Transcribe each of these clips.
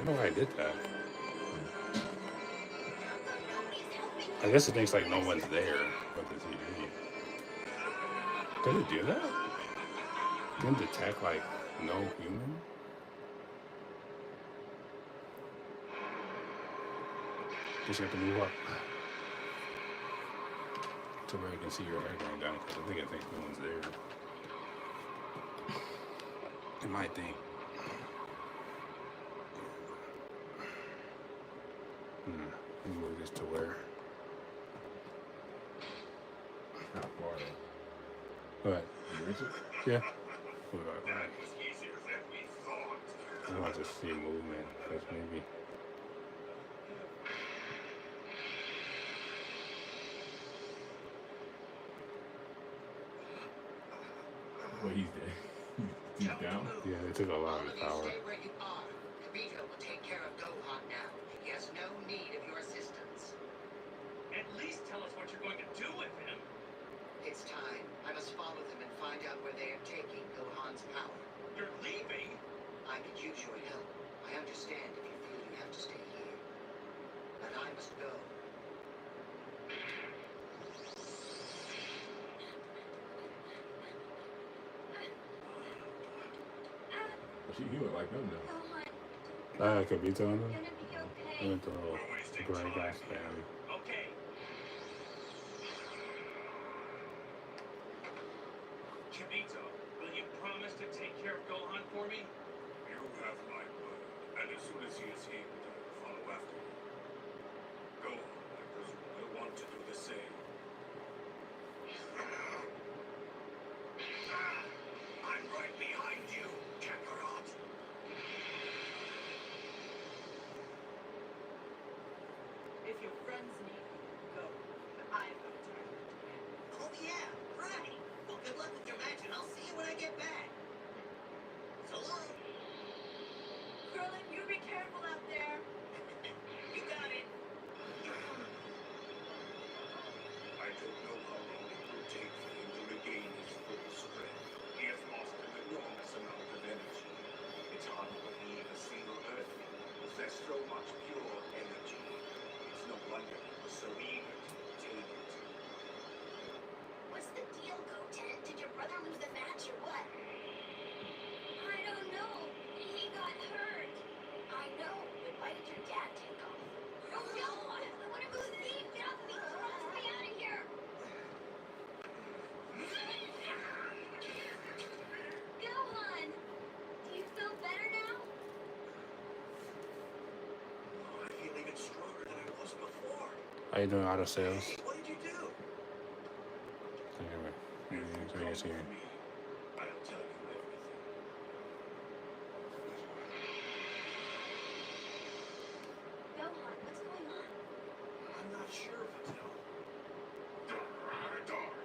don't know why I did that. I guess it thinks like no one's there with the TV. Did it do that? Didn't detect like no human? Just have to move up to where you can see your head going down because I think it thinks no one's there. It might think. Let me move this to where. How far? What? You reach it? Yeah. Right. I want to see movement because maybe. Well, he's dead. He's down? Yeah, they took a lot of power. Stay where you are. Kamito will take care of Gohan now. He has no need of your assistance. At least tell us what you're going to do with him. It's time. I must follow them and find out where they are taking Gohan's power. You're leaving? I could use your help. I understand if you feel you have to stay here. But I must go. He went like them though. I could be telling them. Gonna be I okay. went to the great guy family. Okay. Kamito, will you promise to take care of Gohan for me? You have my word, and as soon as he is here, I will follow after you. Go on, I presume will want to do the same. I'm right behind you, Kakarot. If your friends need you, go. But I've got time. Oh yeah, right. Well, good luck with your match, and I'll see you when I get back. So long. Krillin, you be careful out there. You got it. I don't know how long it will take for him to regain his full strength. He has lost an enormous amount of energy. It's hard to believe a single Earthling possessed so much pure energy. It's no wonder he was so eager to obtain it. What's the deal, Goten? Did your brother lose the match or what? I don't know. He got hurt. I know, but why did your dad take off? Oh no! I want to go see. Get off me! Let me out of here! Gohan! Do you feel better now? I feel even stronger than I was before. How you doing, auto sales? Hey, what did you do? Anyway, If you come yes, with here. me, I'll tell you everything. Gohan, what's going on? I'm not sure, Patel. Darn.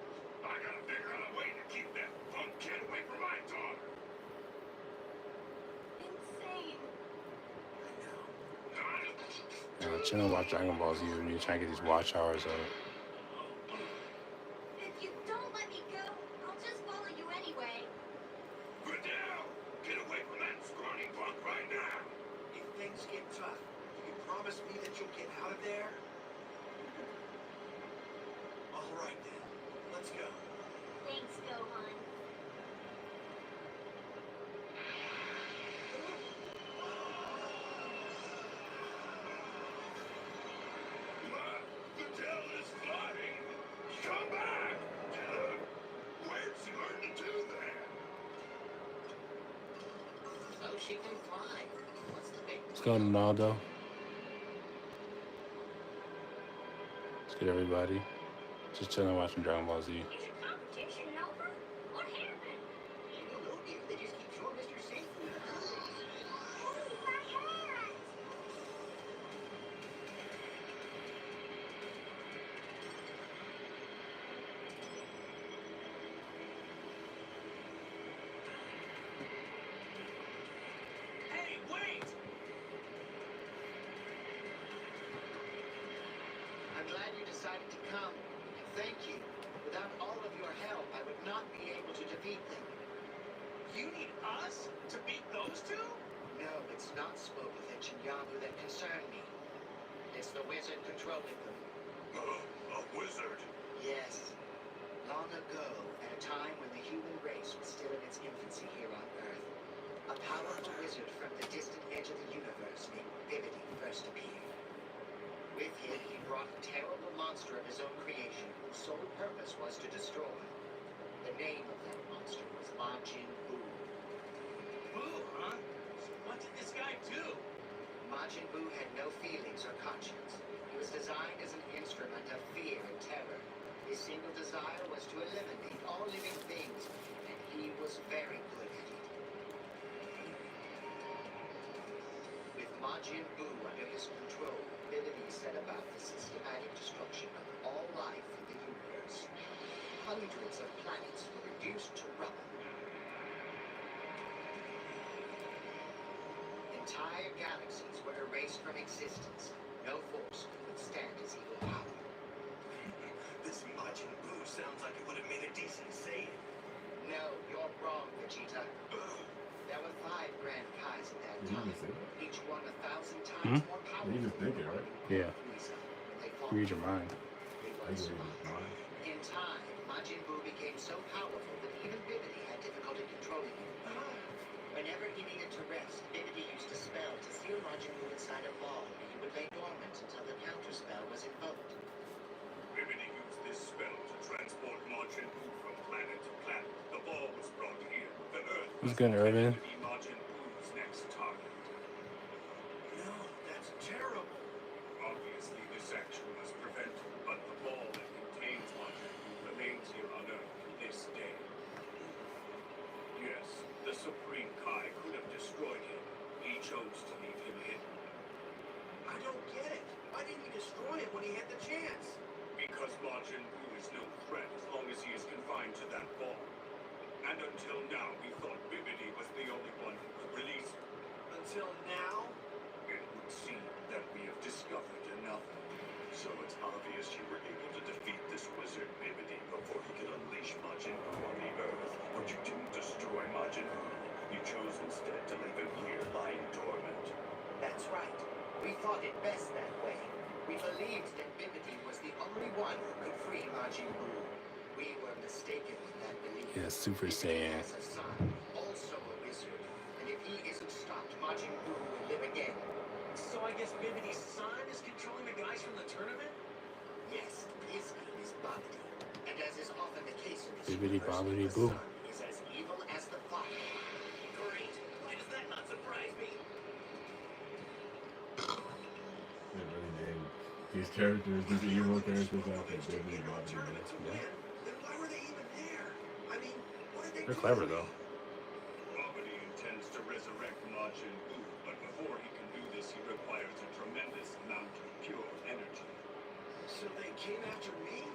I gotta figure out a way to keep that punk kid away from my daughter. Insane. Yeah, channel watch Dragon Ball Z with me, trying to get these watch hours up. If you don't let me go, I'll just follow you anyway. Fidel, get away from that scrawny punk right now. If things get tough, you promise me that you'll get out of there? All right then. Let's go. Thanks, Gohan. Fidel is flying. Come back. Where'd she learn to do that? So she can fly. What's the big Let's go, Ronaldo. Let's get everybody. Just chilling watching Dragon Ball Z. Is your competition over? What happened? I don't know, dude. They just keep showing Mr. Satan. Hey, my hat! Hey, wait! I'm glad you decided to come. And thank you. Without all of your help, I would not be able to defeat them. You need us to beat those two? No, it's not Spopovich and Yabu that concern me. It's the wizard controlling them. A wizard? Yes. Long ago, at a time when the human race was still in its infancy here on Earth, a powerful wizard from the distant edge of the universe named Bibity first appeared. With him, he brought a terrible monster of his own creation whose sole purpose was to destroy. The name of that monster was Majin Buu. Boo, huh? So what did this guy do? Majin Buu had no feelings or conscience. He was designed as an instrument of fear and terror. His single desire was to eliminate all living things, and he was very good at it. With Majin Buu under his control, Bibity set about the systematic destruction of all life in the universe. Hundreds of planets were reduced to rubble. Entire galaxies were erased from existence. No force could withstand his evil power. This Majin Buu sounds like it would have made a decent save. No, you're wrong, Vegeta. There were 5 Grand Kais at that Did you time, just say that? each one 1,000 times more powerful. You just think it, right? Yeah. When they fought, Read your mind. they I would agree survive. with mine. In time, Majin Buu became so powerful that even Bibity had difficulty controlling him. Whenever he needed to rest, Bibity used a spell to seal Majin Buu inside a ball, and he would lay dormant until the counter spell was invoked. Bibity used this spell to transport Majin Buu from planet to planet. The ball was brought here. The Earth What's good, Irvin? to be Majin Buu's next target. No, that's terrible. Obviously, this action was prevented, but the ball that contains Majin Buu remains here on Earth to this day. Yes, the Supreme Kai could have destroyed him. He chose to leave him hidden. I don't get it. Why didn't he destroy it when he had the chance? Because Majin Buu is no threat as long as he is confined to that ball. And until now, we thought Bibity was the only one who could release him. Until now? It would seem that we have discovered enough. So it's obvious you were able to defeat this wizard Bibity before he could unleash Majin Buu on the Earth. But you didn't destroy Majin Buu. You chose instead to leave him here lying dormant. That's right. We thought it best that way. We believed that Bibity was the only one who could free Majin Buu. We were mistaken in that belief. Yeah, Super Bibity Saiyan. has a son, also a wizard, and if he isn't stopped, Majin Buu will live again. So I guess Bibity's son is controlling the guys from the tournament? Yes, his name is Babidi, and as is often the case in this Bibbidi universe, bobbidi the boo. son is as evil as the father. Great. Why does that not surprise me? They really named these characters, these evil characters out there. Bibity Bobbidi Boo. Yeah. Then why were they even there? I mean, what did they They're do? clever, though. Babidi intends to resurrect Majin Buu, but before he can do this, he requires a tremendous amount of pure energy. So they came after me?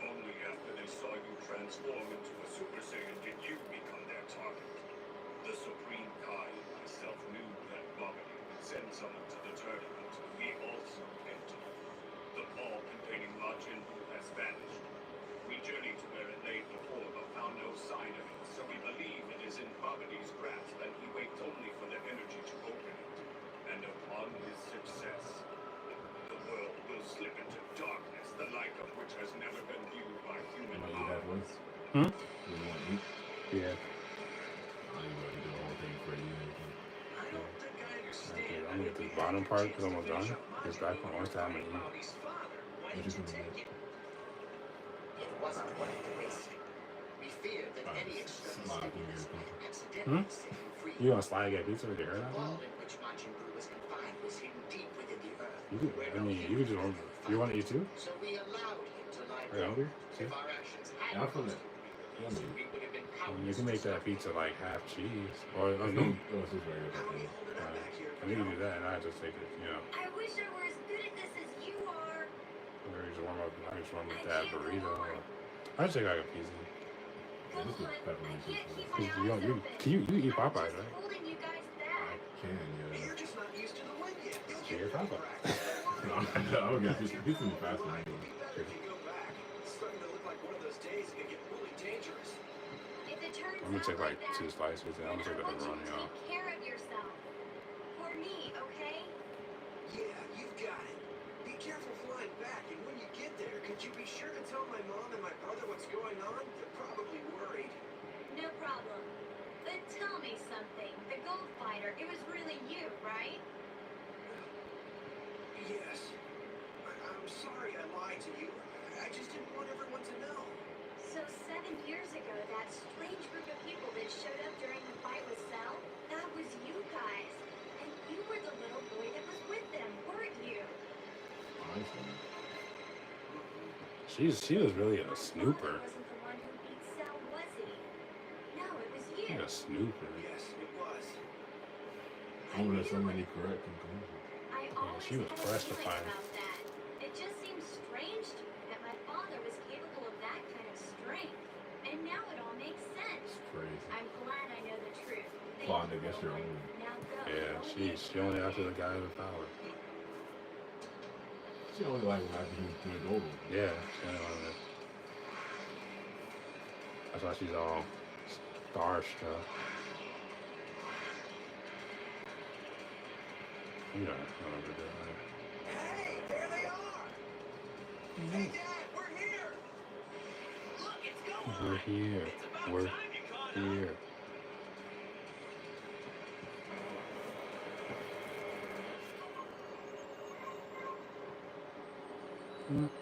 Only after they saw you transform into a Super Saiyan did you become their target. The Supreme Kai and myself knew that Babidi would send someone to the tournament. We also entered. The ball containing Majin Buu has vanished. We journeyed to where it lay before, but found no sign of it, so we believe it is in Babidi's grasp, and he waits only for the energy to open it. And upon his success, the world will slip into darkness, the like of which has never been viewed by human You know you have eyes. once. Hmm? You want to eat? Yeah. Or you want to do the whole thing for you? I don't think I understand. Okay, I I'm mean, gonna get we this had bottom your part chance because I'm to almost finish done. up This Majin back Buu one more time and fighting eat. Bobby's father. Why What did you you gonna take do? it? It wasn't worth the risk. We feared that any external Slide through stimulus your might accidentally set him free. You gonna slide get pizza with your hair The out? ball in which Majin Buu was confined was hidden deep within the earth. You could, where I no mean, you human could just could want, ever you want to find eat too? him. So we allowed him to lie Are you hungry? dormant. See? If our actions Yeah, had I'm feeling caused it. him to be Yeah, released, man. we would have been I mean, powerless you can to make that stop pizza him. like half cheese, or Let's go. me. Oh, it's just regular How are we pepperoni. holding up back here? I mean, you can do that, and I just take it, you know, I wish I were as good at this as you are. or just warm up. I just warm up I that can't go burrito. on. I just take like a pizza. Yeah, Come this is on, I pepperoni can't pizza. keep my Cause eyes you open. you eat I'm Popeyes, just right? holding you guys I back. can, yeah. You're just not used to the wind yet. You'll Yeah, get Popeye. practice. No, I'll get pizza. Pizza be faster than Right, me. it'll be better if you go back. It's starting to look like one of those days that can get really dangerous. If it turns I'm gonna out take like that, 2 slices, and I'm then gonna take I the want you to pepperoni off. take care of yourself. flying back, and when you get there, could you be sure to tell my mom and my brother what's going on? They're probably worried. No problem. But tell me something. The Gold Fighter, it was really you, right? Yes. I'm sorry I lied to you. I just didn't want everyone to know. So 7 years ago, that strange group of people that showed up during the fight with Cell, that was you guys. And you were the little boy that was with them, weren't you? Honestly, She was really a Father snooper. wasn't the one who beat Cell, was he? No, it was you. A snooper. Yes, it was. oh, there's so many correct conclusions. I always she was had a pressed to feeling find. about that. It just seems strange to me that my father was capable of that kind of strength. And now it all makes sense. It's crazy. I'm glad I know the truth. Thank Plotting you, against your Roland. own. Now go. Yeah, she only after the guy with power. She only like when after he was older. Yeah, she only wanted it. That's why she's all starstruck. You know, I remember that. Hey, there they are! Hey, Dad, we're here! Look, it's going. We're here. It's about We're time you caught up. here.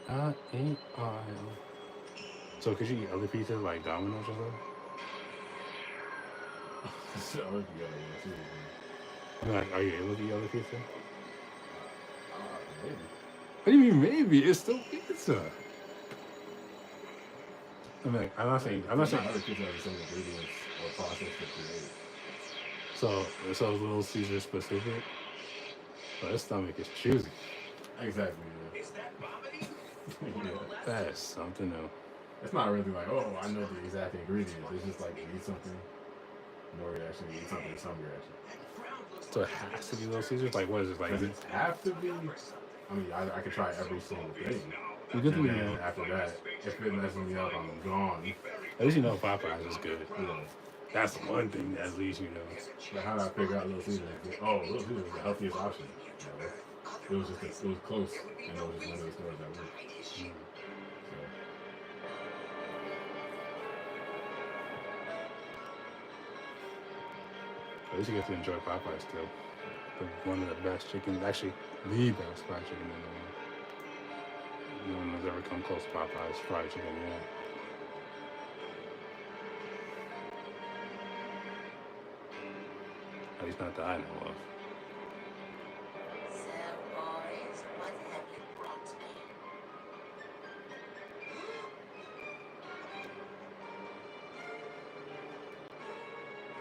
I ain't aisle. So could you eat other pizzas like Domino's or something? So I think you gotta go too. I mean, like, are you able to eat other pizza? Maybe. What do you mean maybe? It's still pizza. I mean, I'm not saying. Other kids have the same ingredients or process to create. So it's a Little Caesar specific. But his stomach is choosy. Exactly. Is that vomiting? Yeah. That is something new. It's not really like, oh, I know the exact ingredients. It's just like you eat something, no reaction. You eat something, some reaction. So it has to be Little Caesars. Like, what is it like? Does it have to be? I mean, I could try every single thing. You get And to then after that, if it messes me up, I'm gone. At least you know Popeyes is good. Yeah. That's one thing that at least you know. But how did I figure out Little Caesars? Oh, Little Caesars was the healthiest option. You know? It was just it was close, and it was just one of the stores that worked. So, At least you get to enjoy Popeyes still. One of the best chicken, actually the best fried chicken in the world. No one has ever come close to Popeyes fried chicken yet. At least not that I know of. So, boys, what have you brought me?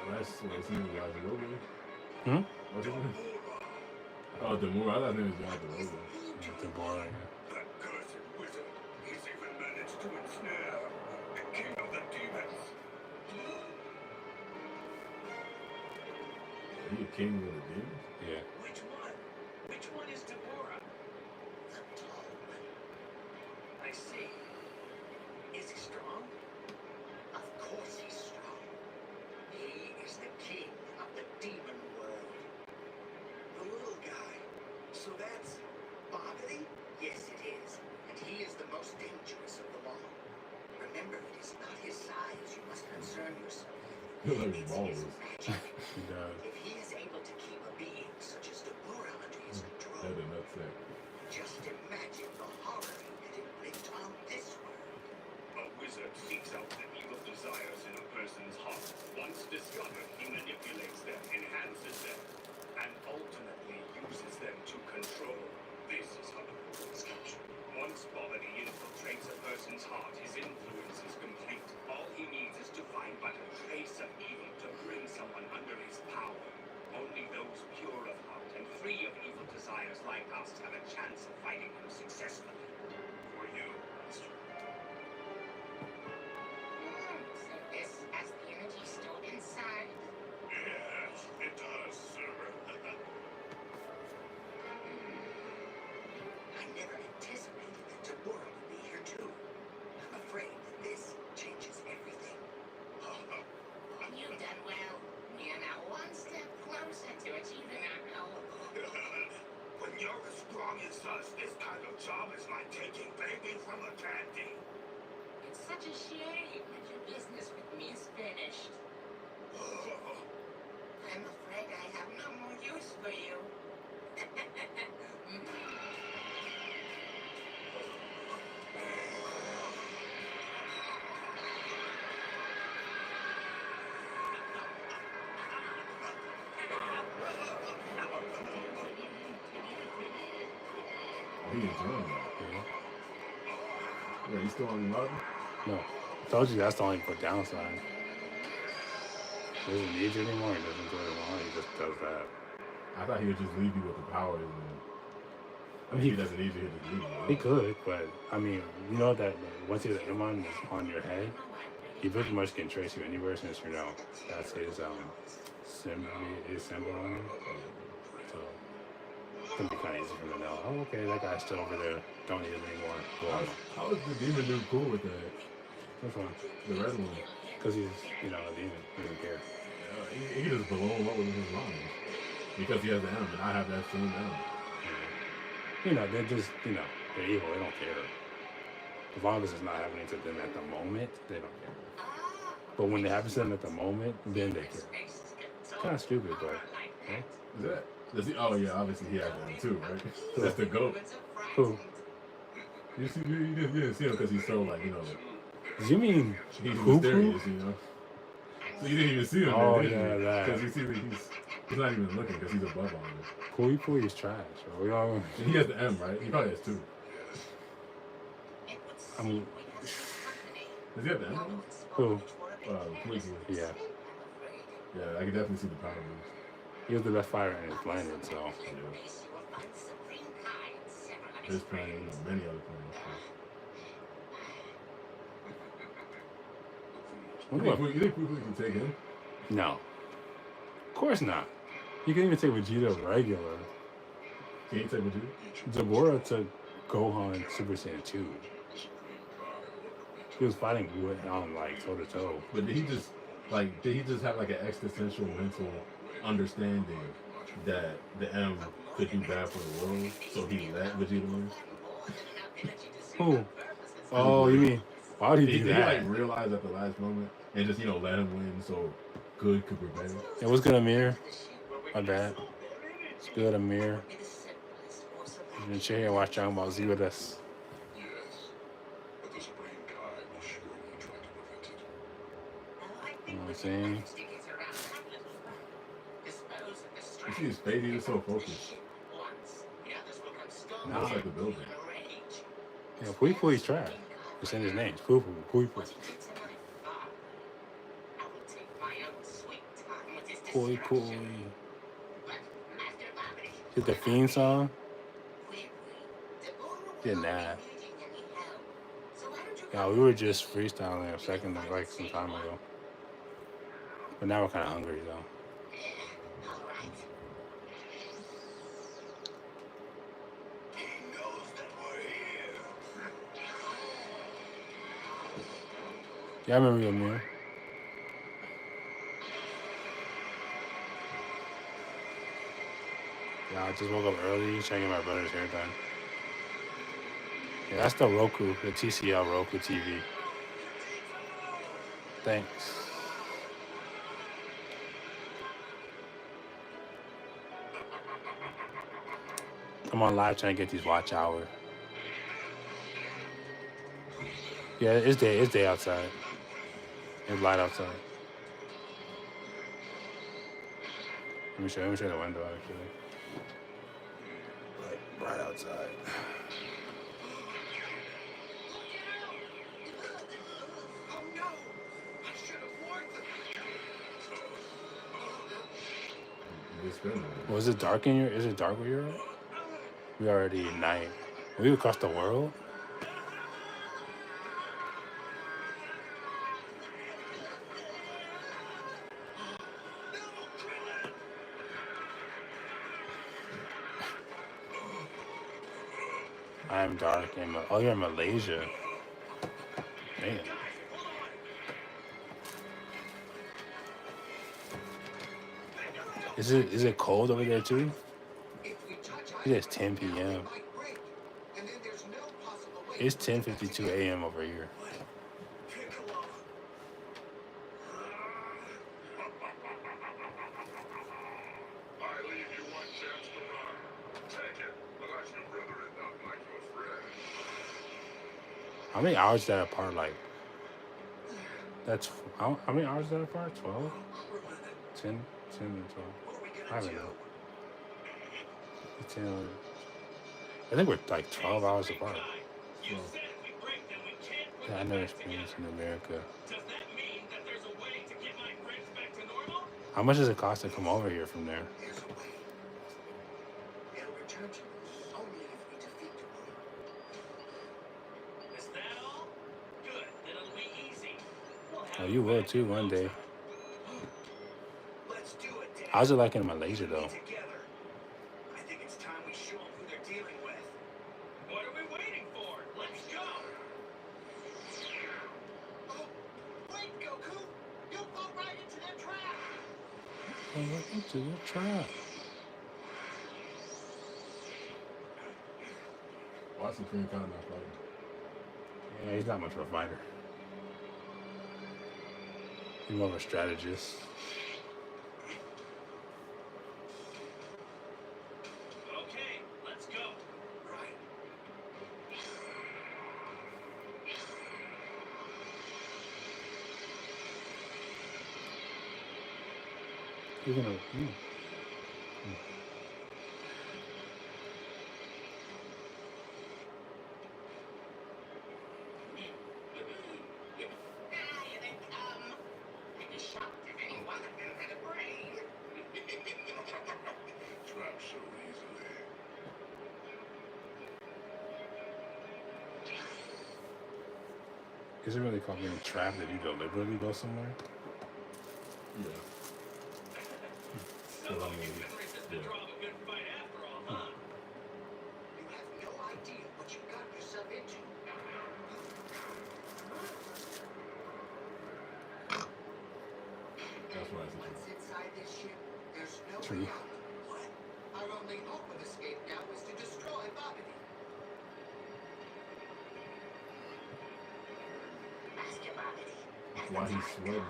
well, that's what it seems like a logo. Hmm? What's his name? Oh, Demore. I thought it was John DeRosa. It's boring. That cursed wizard. He's even managed to ensnare the king of the demons. Are you a king of the demons? Yeah. Which one? Which one is Deborah? The tall one. I see. Is he strong? Of course he's strong. He is the king of the demon world. The little guy. So that's Bobbity? Yes, it is. And he is the most dangerous of them all. Remember, it is not his size you must concern yourself with. Like It's balls. his magic. He does. If he is able to keep a being such as Deborah under his control, That did not say. just imagine the horror he could inflict on this world. A wizard seeks out the evil desires in a person's heart. Once discovered, he manipulates them, enhances them, and ultimately uses them to control. This is how the world is captured. Once Bobbity infiltrates a person's heart, his influence is complete. All he needs is to find but a trace of evil to bring someone under his power. Only those pure of heart and free of evil desires like us have a chance of fighting him successfully. For you, Master. So this has the energy stored inside. Yes, it does, sir. I never anticipated that Deborah would be here too. I'm afraid that this changes everything. And you've done well. We are now one step closer to achieving our goal. When you're as strong is us. This kind of job is like taking baby from a candy. It's such a shame that your business with me is finished. I'm afraid I have no more use for you. He enjoying that. Yeah, you still on your mother? No. I told you that's the only downside. He doesn't need you anymore. He doesn't do it anymore. He just does that. I thought he would just leave you with the powers. And I mean, he doesn't need you, he'll just leave you. He could, but I mean, you know that once his M1 is on your head, he pretty much can trace you anywhere since you know that's his symbol on him. So it can be kind of easy for him to know. Oh, okay, that guy's still over there. Don't need him anymore. How is the demon dude cool with that? Which one? The red one. Because he's a demon. He doesn't care. Yeah, he just blow him up with his mind. Because he has the M, and I have that same M. They're just, they're evil. They don't care. As long as it's not happening to them at the moment, they don't care. But when it happens to them at the moment, then they care. It's kind of stupid, but. Is that? Does he? Oh, yeah, obviously he has M too, right? That's the goat. Who? You didn't see him because he's so, You mean he's Poo-Poo? mysterious, So you didn't even see him. Oh, did you? yeah, that. Because you see that he's not even looking because he's above all this. Pooey is trash. Bro. We all. And he has the M, right? He probably has two. I mean, Does he have the M? who? Pooey. Yeah. Yeah, I can definitely see the power moves. He was the best fighter in his planet, so. Yeah. His planet, many other planets. You think Pooey can take him? No. Of course not. You can even take Vegeta regular. Can he take Vegeta? Zabora took Gohan Super Saiyan 2. He was fighting with toe to toe. But did he just have an existential mental understanding that the M could do bad for the world, so he let Vegeta win? Who? Oh, you mean why would he do Did that? he realize at the last moment and just let him win so good could prevail? It was good, Amir. My bad. It's good, Amir. You can chill here and watch Dragon Ball Z with us. But the Supreme Kai will surely try to prevent it. You know what I'm saying? You see his face, he was so focused. Now it's like the building. Yeah, Pooey's trash. It's in his name. Pooey. Pooey. Is the theme song? Yeah, nah. Yeah, we were just freestyling a second, some time ago. But now we're kind of hungry, though. Yeah, I remember you, Amir. Yeah, I just woke up early, trying to get my brother's hair done. Yeah, that's the Roku, the TCL Roku TV. Thanks. I'm on live trying to get these watch hours. Yeah, it's day outside. It's light outside. Let me show you the window actually. Right outside. Oh no! I should have warned them. Was it dark in your? Is it dark where you're at? We already at night. Are we across the world? I'm dark in you're in Malaysia. Damn. Is it cold over there too? If we touch It is 10 p.m. might break, and then there's no possible way It's to get back 10:52 together. a.m. over here. Piccolo. I leave you one chance to run. Take it, unless your brother is not like your friend. How many hours is that apart? Like, that's how many hours is that apart? 12? 10? 10 and 12. What are we I gonna don't do? know. 10. I think we're like 12 hours apart. You said if we break them, we can't put Yeah, I them never back experienced together. in America. Does that mean that there's a way to get my friends back to normal? How much does it cost to come over here from there? There's a way. They'll return to us only if we defeat them. Is that all? Good, then it'll be easy. We'll have Oh, you them will back too in no one day. time. Let's do it, Dad. How's it like in Malaysia though? Together. I think it's time we show them who they're dealing with. What are we waiting for? Let's go! Oh, wait, Goku! You'll fall right into their trap! Welcome to the trap. Why is Supreme Khan not fighting? Yeah, he's not much of a fighter. He's more of a strategist. Okay, let's go. Right. He's gonna. Here they come! I'd be shocked if any one of them had a brain. Trapped so easily. Is it really called being trapped if you deliberately go somewhere? Yeah. Sounds Well, I like mean, you couldn't resist the yeah. draw of a good fight after all, huh? You have no idea what you got yourself into. That's why it's a Once inside this ship, there's no True. way out. What? Our only hope of escape now is to destroy Babidi. Master Babidi. Why he's sweating?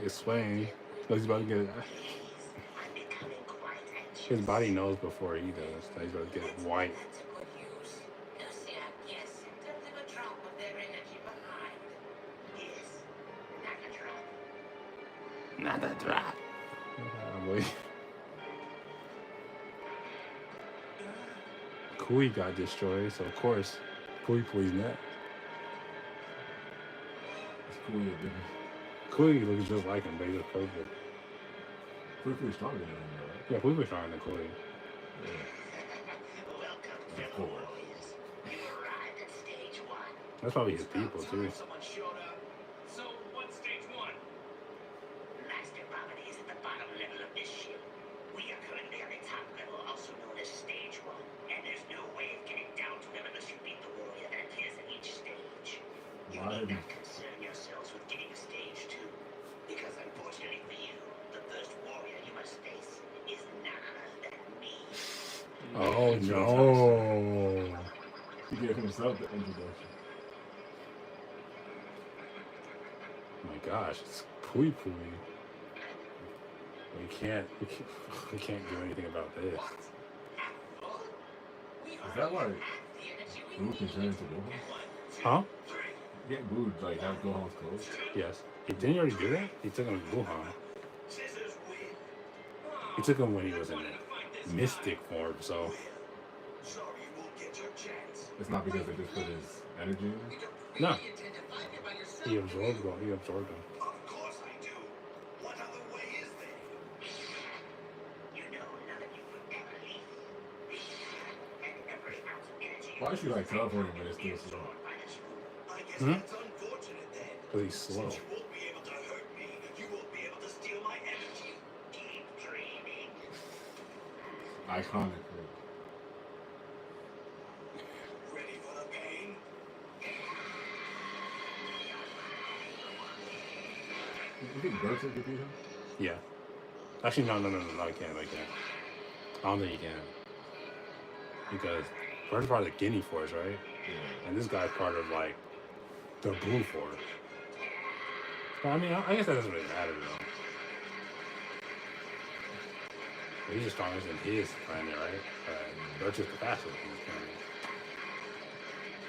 He's swaying. So he's about to get. I'm becoming quite anxious. His body knows before he does that he's about to get white. That's a good use. Lucia, yes, don't leave a drop of their energy behind. Yes, not a drop. Not a drop. Oh, boy. Kui got destroyed, so of course, Pui's next. It's cool, dude. Kui looks just like him, but he's just purple. Pretty stronger than him, though, right? Yeah, Pui stronger than Kui. Yeah. Welcome, Of fellow course. warriors. You arrived at stage 1. That's probably his people too. Someone showed up. So, what's stage 1? Master Babidi is at the bottom level of this ship. We are currently on the top level, also known as stage 1. And there's no way of getting down to them unless you beat the warrior that appears at each stage. You Why need did- not concern yourselves with getting to stage 2. Because unfortunately for you, the first warrior you must face is none other than me. Oh no! He gave himself the introduction. Oh my gosh, it's Pui. We can't do anything about this. Is that why Boo can turn into Gohan? Huh? Get Boo like have Gohan's clothes? Yes. He didn't already do that? He took him to Wuhan. Scissors win. He took him when he was in mystic form, so Sorry, you won't get your chance. It's not because they just put his energy in it? no. Intend to fight him by yourself. He absorbed him. Of course I do. What other way is there? You know none of you will ever leave. And every ounce of energy Why is she like teleporting when it's still slow? by this room. I guess Hmm? that's unfortunate then. Because he's slow. Since you won't be able to hurt me, you won't be able to steal my energy. Keep dreaming. Iconic. Ready for the pain? You think Berserk could beat him? Yeah. Actually, no, I can't. I don't think he can. because Bird's part of the Guinea Force, right? Yeah. And this guy's part of like the Blue Force. But, I mean, I guess that doesn't really matter though. But he's the strongest in his planet, right? Bird's just the fastest in his planet.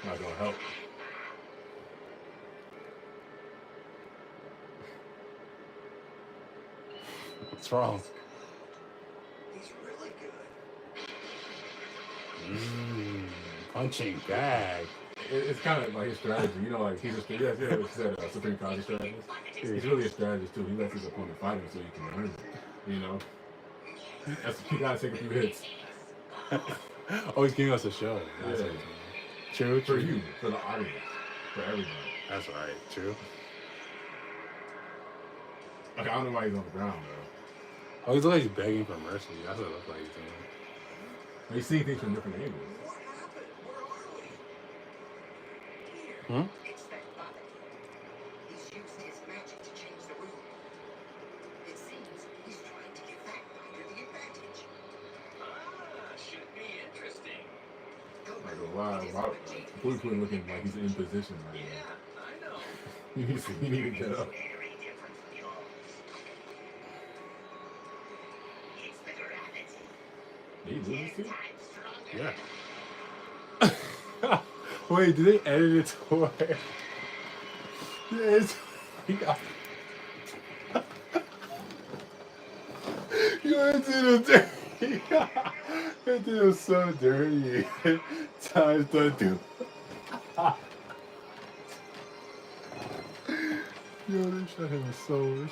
Not gonna help. What's wrong? He's really good. Punching bag. It's kind of like his strategy, you know, like he's a Supreme Kazi strategist. He's really a strategist too. He lets his opponent fight him so you can learn it. You know, you gotta take a few hits. Oh, he's giving us a show. That's Yeah. it. True, For true. you, for the audience, for everybody. That's right. True. Like, I don't know why he's on the ground though. Oh, he's like he's begging for mercy. That's what it looks like he's doing. But he's seeing things from different angles. What happened? Where are we? Here. Hmm? It's that Bobby. He's used his magic to change the room. It seems he's trying to give that fighter the advantage. Should be interesting. Like a lot, Blue Twin looking like he's in position right Yeah, now. I know. He need to get up. Very different from yours. It's the gravity. Did he lose his teeth? Times stronger. Yeah. Wait, did they edit it to where? Yes. You did it dirty. It did it so dirty. Times the two. Yo, they shut him up so well.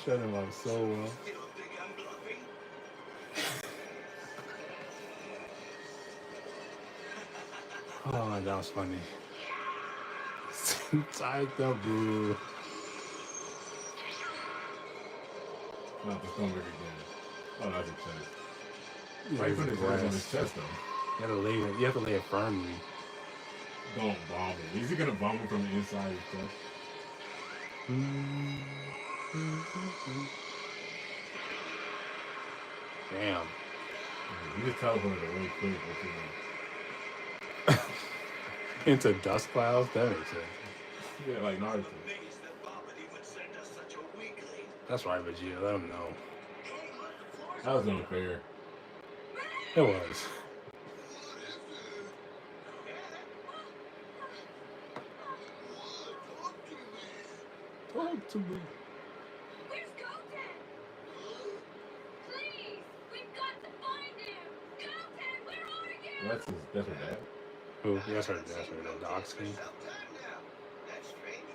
Still think I'm bluffing? Oh, that was funny. Times the boo. Not the stomach again. Oh, that's a chest. Yeah, Why you put it's his hands on grass. his chest though? You have to lay it firmly. Don't bomb him. Is he gonna bomb him from the inside of his chest? Damn. You just teleported away quick. Into dust clouds? That makes sense. Yeah, like Naruto. Amazed that Bobbity would send us such a weakling. That's right, Vegeta. Let him know. Hey, look, the floor's That was unfair. It was. Talk to me. Where's Goten? Please, we've got to find him. Goten, where are you? That's her dad. Who? That's her. The dog skin. sometime now. That's strange.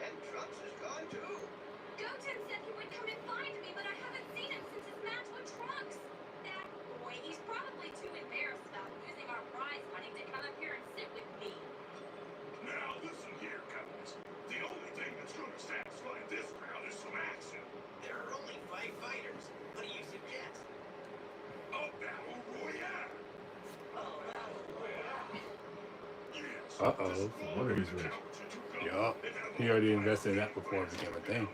And Trunks is gone too. Goten said he would come and find me, but I haven't seen him since his match with Trunks. That boy, he's probably too embarrassed about losing our prize money to come up here and sit with me. Now listen here, guys. The only thing that's going to satisfy this crowd is some action. There are only 5 fighters. What do you suggest? A battle royale. Oh, battle royale. Yes. Uh-oh. I wonder he's rich. Yup. He already invested in that before it became a thing.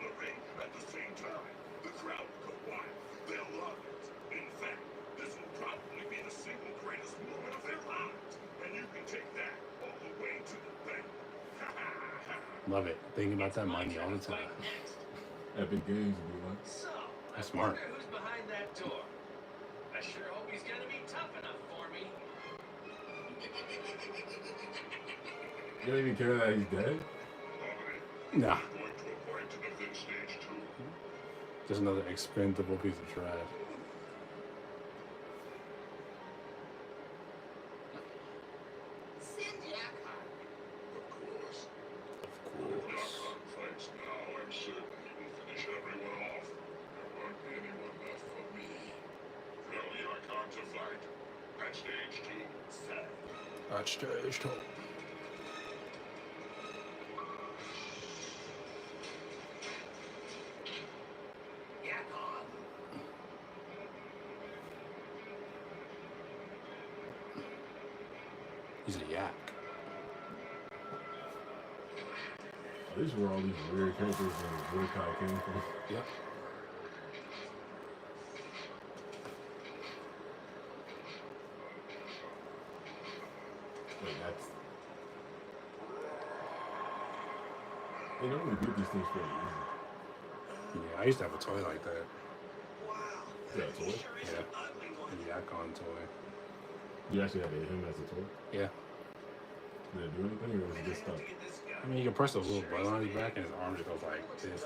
At the same time, the crowd will go wild. They'll love it. In fact, this will probably be the single greatest moment of their lives. And you can take that all the way to the bank. Love it. Thinking about that money all the time. Epic Games would be like. So, That's I smart. wonder who's behind that door. I sure hope he's gonna be tough enough for me. You don't even care that he's dead? Nah. Going to avoid to the thin stage too. Just another expendable piece of trash. Send Yakon. Of course. Of If course. Yakon fights now, I'm certain he will finish everyone off. There won't be anyone left for me. Tell Yakon to fight. At stage 2, set. That's stage two. Yakon. He's a yak. Oh, this is where all these weird characters and Budokai came from. Yep. Like that's they don't really get these things pretty easy. Yeah, I used to have a toy like that. Wow. Yeah, toy. Yeah, the Icon toy. You actually had him as a toy. Yeah. Did it do anything, or was it just stuck? I mean, you can press a little button on his back, and his arm just goes like this.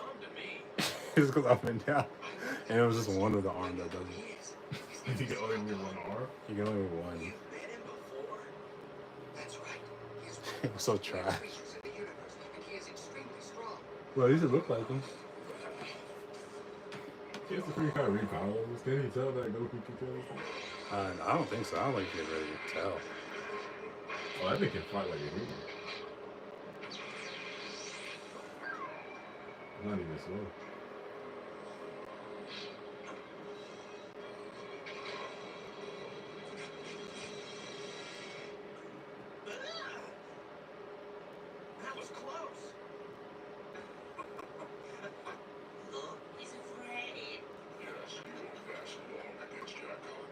It just goes up and down, and it was just one of the arm that does it. You can only move one arm. You can only move one. Met him before? That's right. He's It was so one of the trash. creatures in the universe, and he is extremely strong. Well, at least it looked like him. He has the free kind of repowers. Can you tell that Goku can kill this thing? I don't think so. I don't think you can really tell. Oh, that thing can fight like a human. Not even slow. That was close. Look, he's afraid. Yes, you won't last long against Yakon.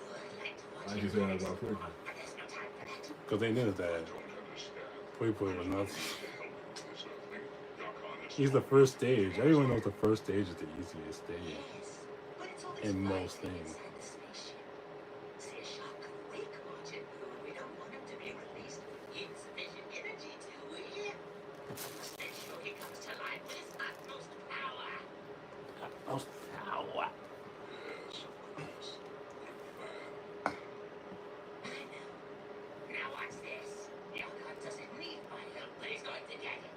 Oh, I'd like to watch I him just said fight. about Fuji. But there's no time for that. Because they knew that Don't understand. Pui Pui was nothing. Help is nothing. Yakon is He's the first stage. Everyone knows the first stage is the easiest stage Yes, but it's only in spy most things. inside the spaceship. See a shock awake, Martin. We don't want him to be released. Insufficient energy, do we? Make sure he comes to life with his utmost power. Most power. Yes, of course. I know. Now watch this. Yelkon doesn't need my help, but he's going to get it.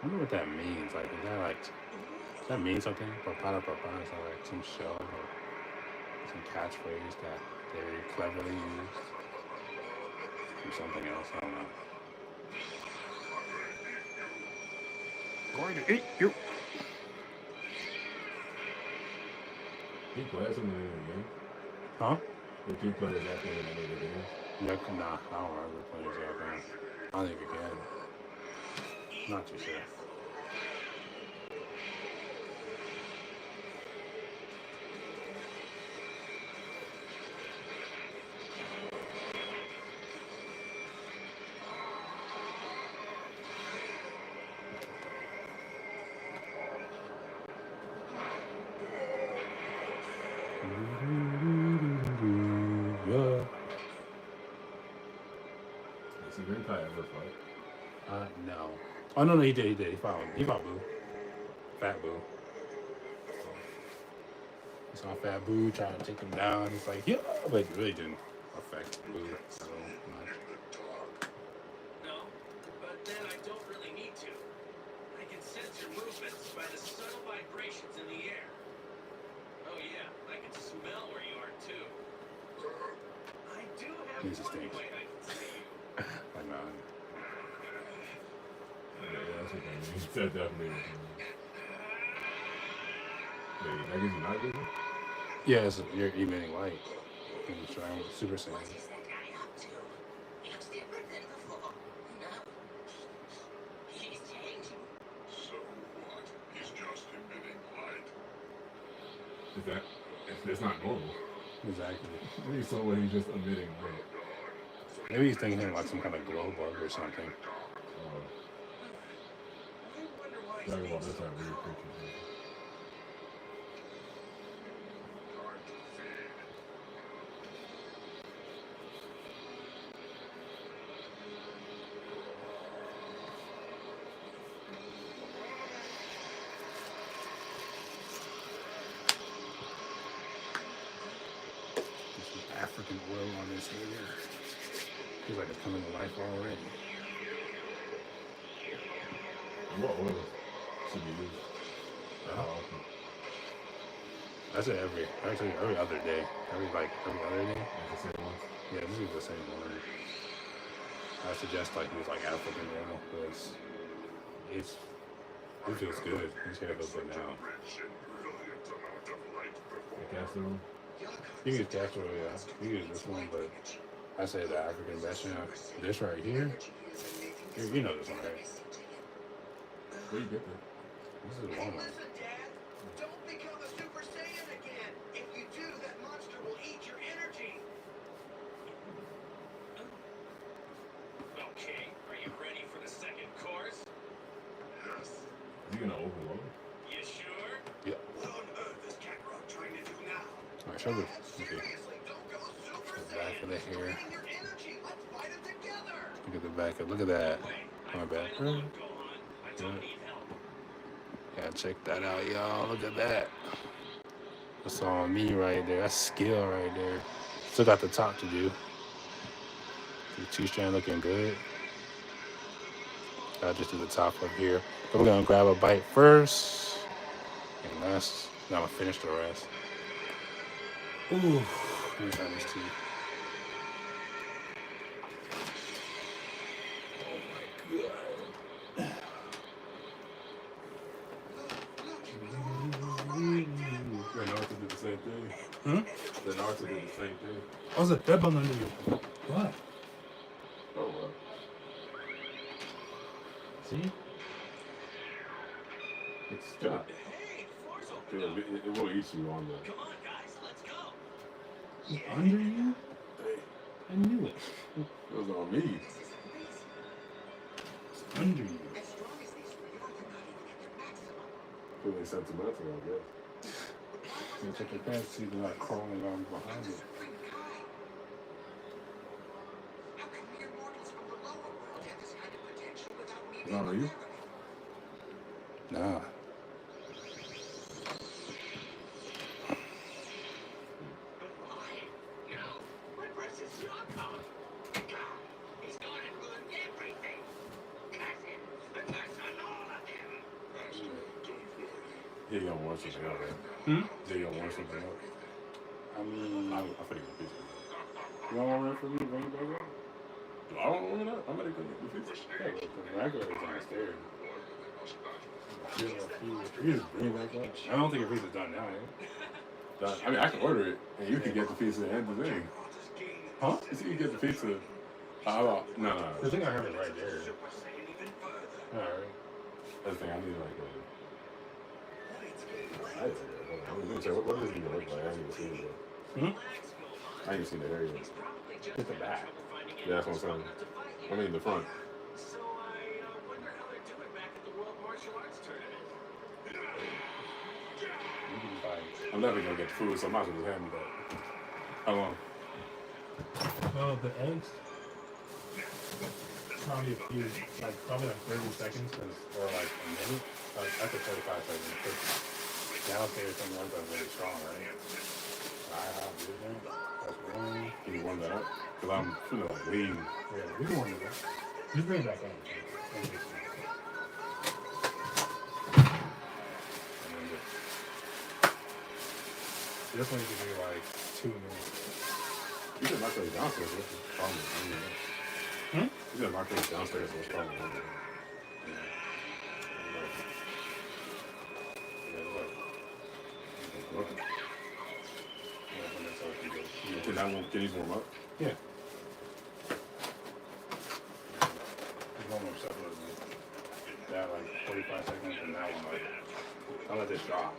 I wonder what that means. Like, is that like, does that mean something? Papada papada is that like some show or some catchphrase that they cleverly used or something else? I don't know. Going to eat you. He plays him in the game. Huh? If he plays that thing in the game. Yeah, nah, I don't remember playing Japan. I don't think it can. Not too sure. Yeah. Does Renkai ever fight? No. Oh no, he did. He fought Boo. Fat Boo. He saw Fat Boo trying to take him down. It's like, yeah, but it really didn't affect Boo so much. No, but then I don't really need to. I can sense your movements by the subtle vibrations in the air. Oh yeah, I can smell where you are too. I do have He's a one stink. way I can see you. Like, nah. Yeah, that's what that means. That definitely what it means. Wait, that gives you night vision? Yeah, you're emitting light. And you're trying with Super What Saiyan. is that guy up to? He looks different than before. No. He's changing. So what? He's just emitting light. Is that? It's not normal. Exactly. Maybe someone he's just emitting light. Maybe he's thinking like some kind of glow bug or something. Dragon Ball does have weird pictures. Time to feed. There's some African oil on his hair. Feels like it's coming to life already. What oil should be used? How often? I say every other day. Every other day. Like the same ones? Yeah, this is the same one. I suggest like use like African oil because it feels good. His hair feels good now. Rich and brilliant amount of light before. The castor one? You can use castor oil, yeah. You can use this one, but I say the African best. This right here, you know this one, right? Where you get that? This is Walmart. Listen, Dad. Don't become a Super Saiyan again. If you do, that monster will eat your energy. Okay, are you ready for the second course? Yes. Is he gonna overload? You sure? Yeah. What on earth is Kakarot trying to do now? All right, show the Dad, okay. seriously, don't go Super The back of Saiyan. the It's hair. draining your energy. Let's fight it together. Look at the back. Look at that. Wait, My I'm bad. fine alone, Gohan. I don't Yeah. need help. Yeah, check that out, y'all. Look at that. That's on me right there. That's skill right there. Still got the top to do. The two-strand looking good. I'll just do the top up here. So we're gonna grab a bite first, and last. Now I'm gonna finish the rest. Ooh, let me try this too. Oh my god. Yeah, Naruto did the same thing. Hmm? The Naruto did the same thing. Oh, there's a dead bone under you. What? Oh, well. See? It's Scott. Hey, the floor's Yeah, open up. it will eat you on the. Come on, guys, let's go. It's under you? Hey, I knew it. it was on me. This is amazing. It's under you. As strong as these three are, they're not even at their maximum. Feeling sentimental, I guess. You check your pants, see they're not crawling on behind you. Supreme Kai. How can mere mortals from the lower world have this kind of potential without me Is that on you? Nah. No, my precious Yoko. He's gone and ruined everything. Cousin, the curse on all of them. Yeah, you don't want something else, right? Hmm? Yeah, you don't want something else. I mean, I think it's a pizza. you don't want to run for me, bring it back up? I don't want it. I'm ready to go get the pizza. Yeah, but the regular is downstairs. You just bring it back up. I don't think your pizza's done now, eh? I mean, I can order it, and you can get the pizza and the thing. Huh? You see, you get the pizza. No. I think I have it right there. Alright. That's the thing. I need like a. Let me check. What does it even look like? I haven't even seen it. Hmm? I ain't even seen the area. Hit the back. Yeah, that's what I'm saying. I mean, the front. So I wonder how they're doing back at the World Martial Arts Tournament. You can buy it. I'm never gonna get the food, so I might as well just hand me that. How long? Well, the eggs, probably a few, probably like 30 seconds, or like a minute. After 45 seconds, because downstairs something like that really strong, right? That's one. Can you warm that up? Because I'm feeling like lean. Yeah, we can warm it up. Just bring it back in. And then this one you can do like 2 minutes. You said microwave downstairs. What's the problem? Hmm? You said microwave downstairs. What's the problem? Can that one? Can these warm up? Yeah. Just warm up stuff a little bit. That like 45 seconds from that one, like, I'll let this drop.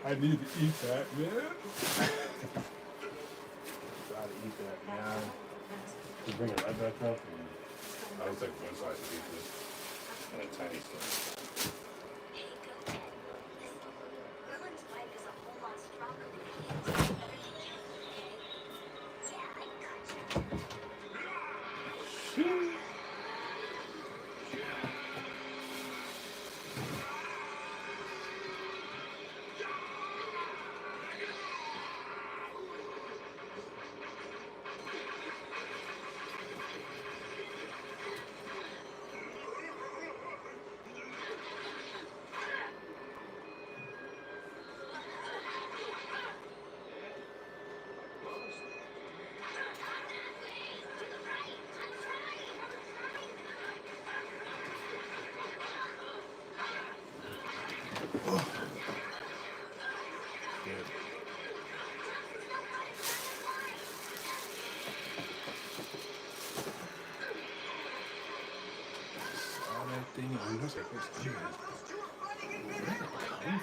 I need to eat that, man. Gotta eat that, man. Just bring it right back up, and I'll take one slice of pizza and a tiny spoon. Hey, go ahead. Listen, Merlin's wife is a whole lot stronger than he is. You better take care of her, okay? Yeah, I got you. Saw that thing on this, like, what's under it? Where did it come from?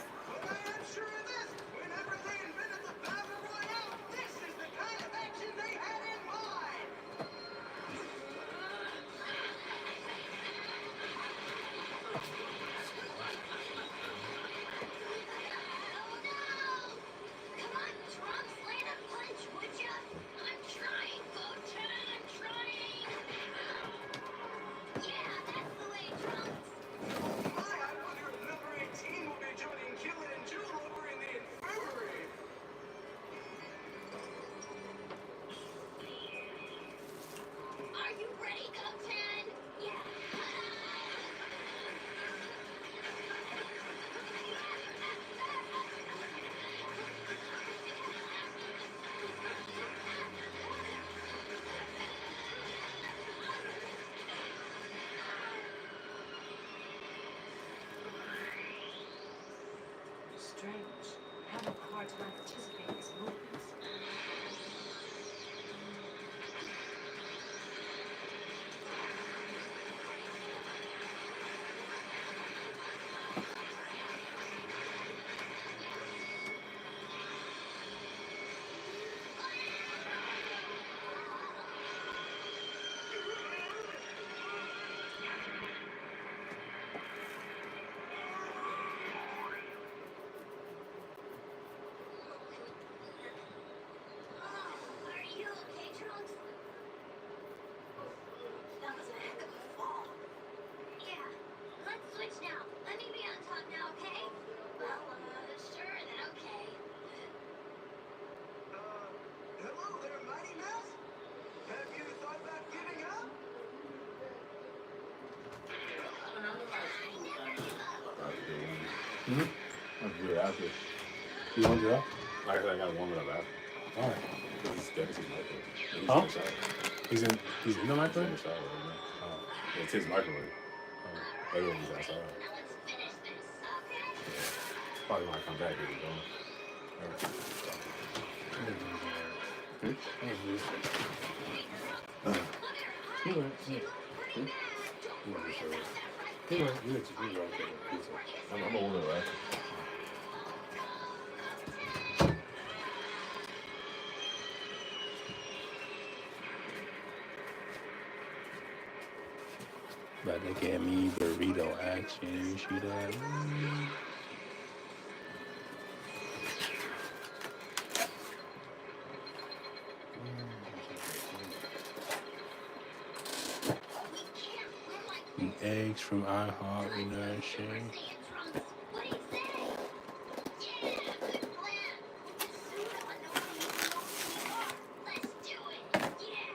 strange. Having a hard time anticipating his movements. Are you okay, Trunks? That was a heck of a fall. Yeah, let's switch now. Let me be on top now, okay? Well, sure, then okay. Hello there, Mighty Mouse. Have you thought about giving up? That's good after. You want to drop? Actually, I got to warm it up after. All right. Because it's Dennis's microwave. He's Huh? in the shower. He's in the He's in microwave? the shower right now. Oh. It's his microwave. Everyone's outside. Now let's finish this, okay? Probably when I come back, he'll be gone. He went. You right there. Pizza. I'm gonna order it right. About to get me burrito action. You see that? Eggs from IHOP and that shit. What do you say? Yeah, good plan. Soon I'll know who you are. Let's do it. Yeah.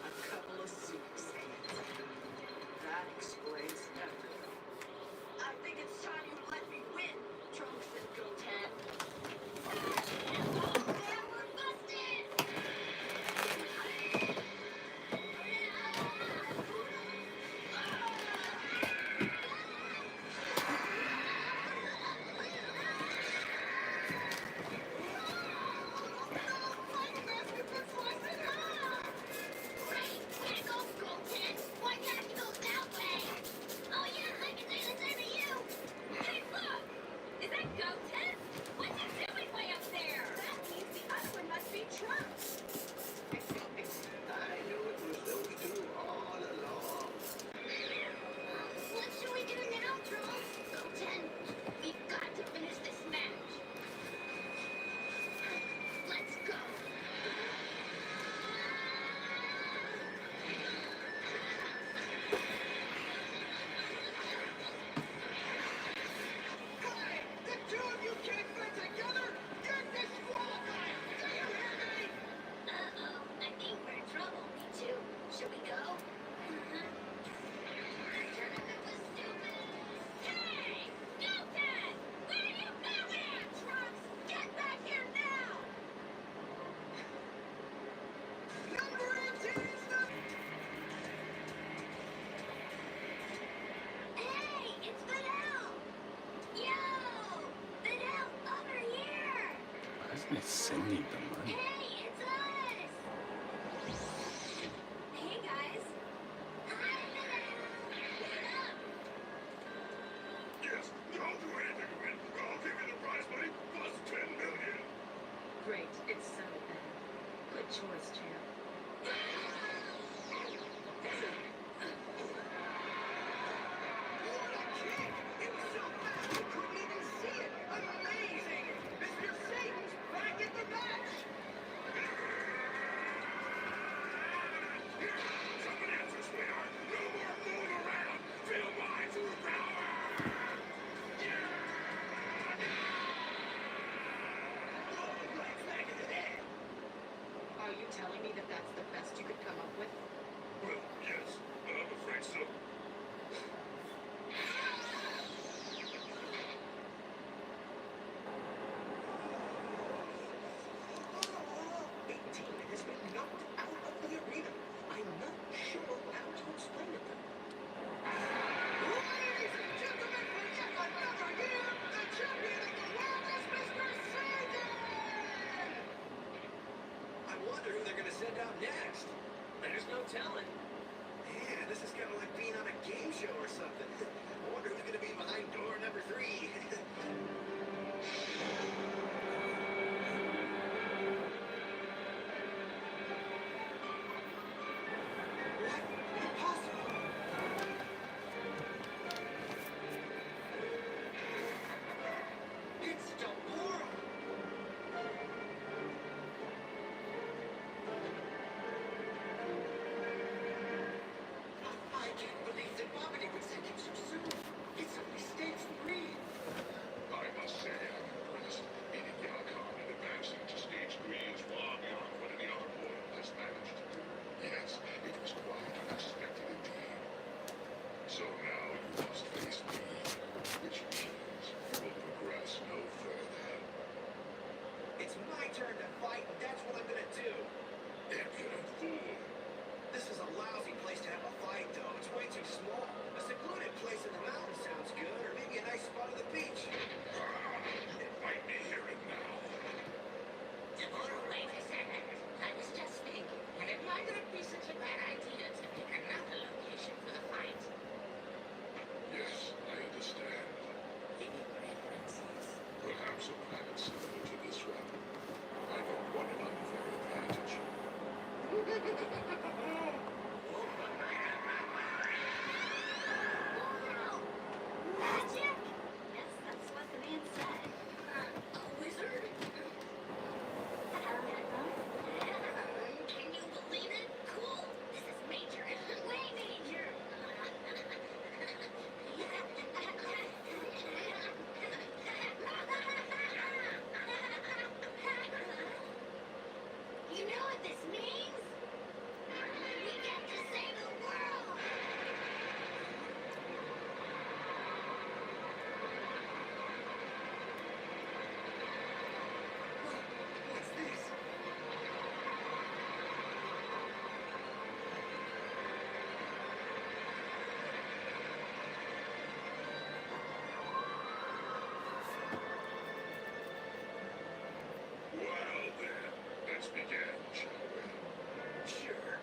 A couple of soups. That explains everything. I think it's time you let me win, Trunks and Goten. There, we're busted. Why can't you go that way? Oh yeah, I can say the same to you. Hey, look! Is that Goten? What's he doing way up there? That means the other one must be Trunks. I knew it was those two all along. What should we do now, Trunks? Goten, we've got to finish this match. Let's go. Hey, the two of you can't fit together. You're disqualified. Do you hear me? Uh-oh, I think we're in trouble, me too. Should we go? Tournament was stupid. Hey! Goten! Where are you going? Trunks, get back here now! Number 18 is the... Hey, it's Fidel! Yo! Fidel, over here! Why isn't it sending the money? Hey, it's us! Hey, guys. Hi, Fidel! What up? Yes, I'll do anything to win. I'll give you the prize money plus 10 million. Great, it's settled then. Good choice, champ. What a kick! It was so fast you couldn't even see it. Amazing! Mr. Satan's back at the match. Somebody answer, sweetheart. No more fooling around. Feel my true power. Are you telling me that wonder who they're gonna send out next. There's no telling. Man, this is kind of like being on a game show or something. I wonder who's gonna be behind door number 3. What? Impossible! It's tomorrow! I can't believe that Bobbity would send him so soon. It's only stage 3. I must say, I'm impressed. Beating Yalcon and advancing to stage 3 is far beyond what any other mortal has managed. Yes, it was quite unexpected indeed. So now you must face me, which means you will progress no further. It's my turn to fight, and that's what I'm gonna do. Impudent fool. This is a lousy place to have a fight, though. It's way too small. A secluded place in the mountains sounds good, or maybe a nice spot on the beach. Fight me here and now. Wait a second. I was just thinking, it might not be such a bad idea to pick another location for the fight. Yes, I understand. Any preferences? Perhaps a planet similar to this one. I don't want an unfair advantage. Wow! Magic? Yes, that's what the man said. A wizard? Can you believe it? Cool. This is major. Way major. You know what this means? We get to save the world! What's this? Well then, let's begin, shall we? Sure.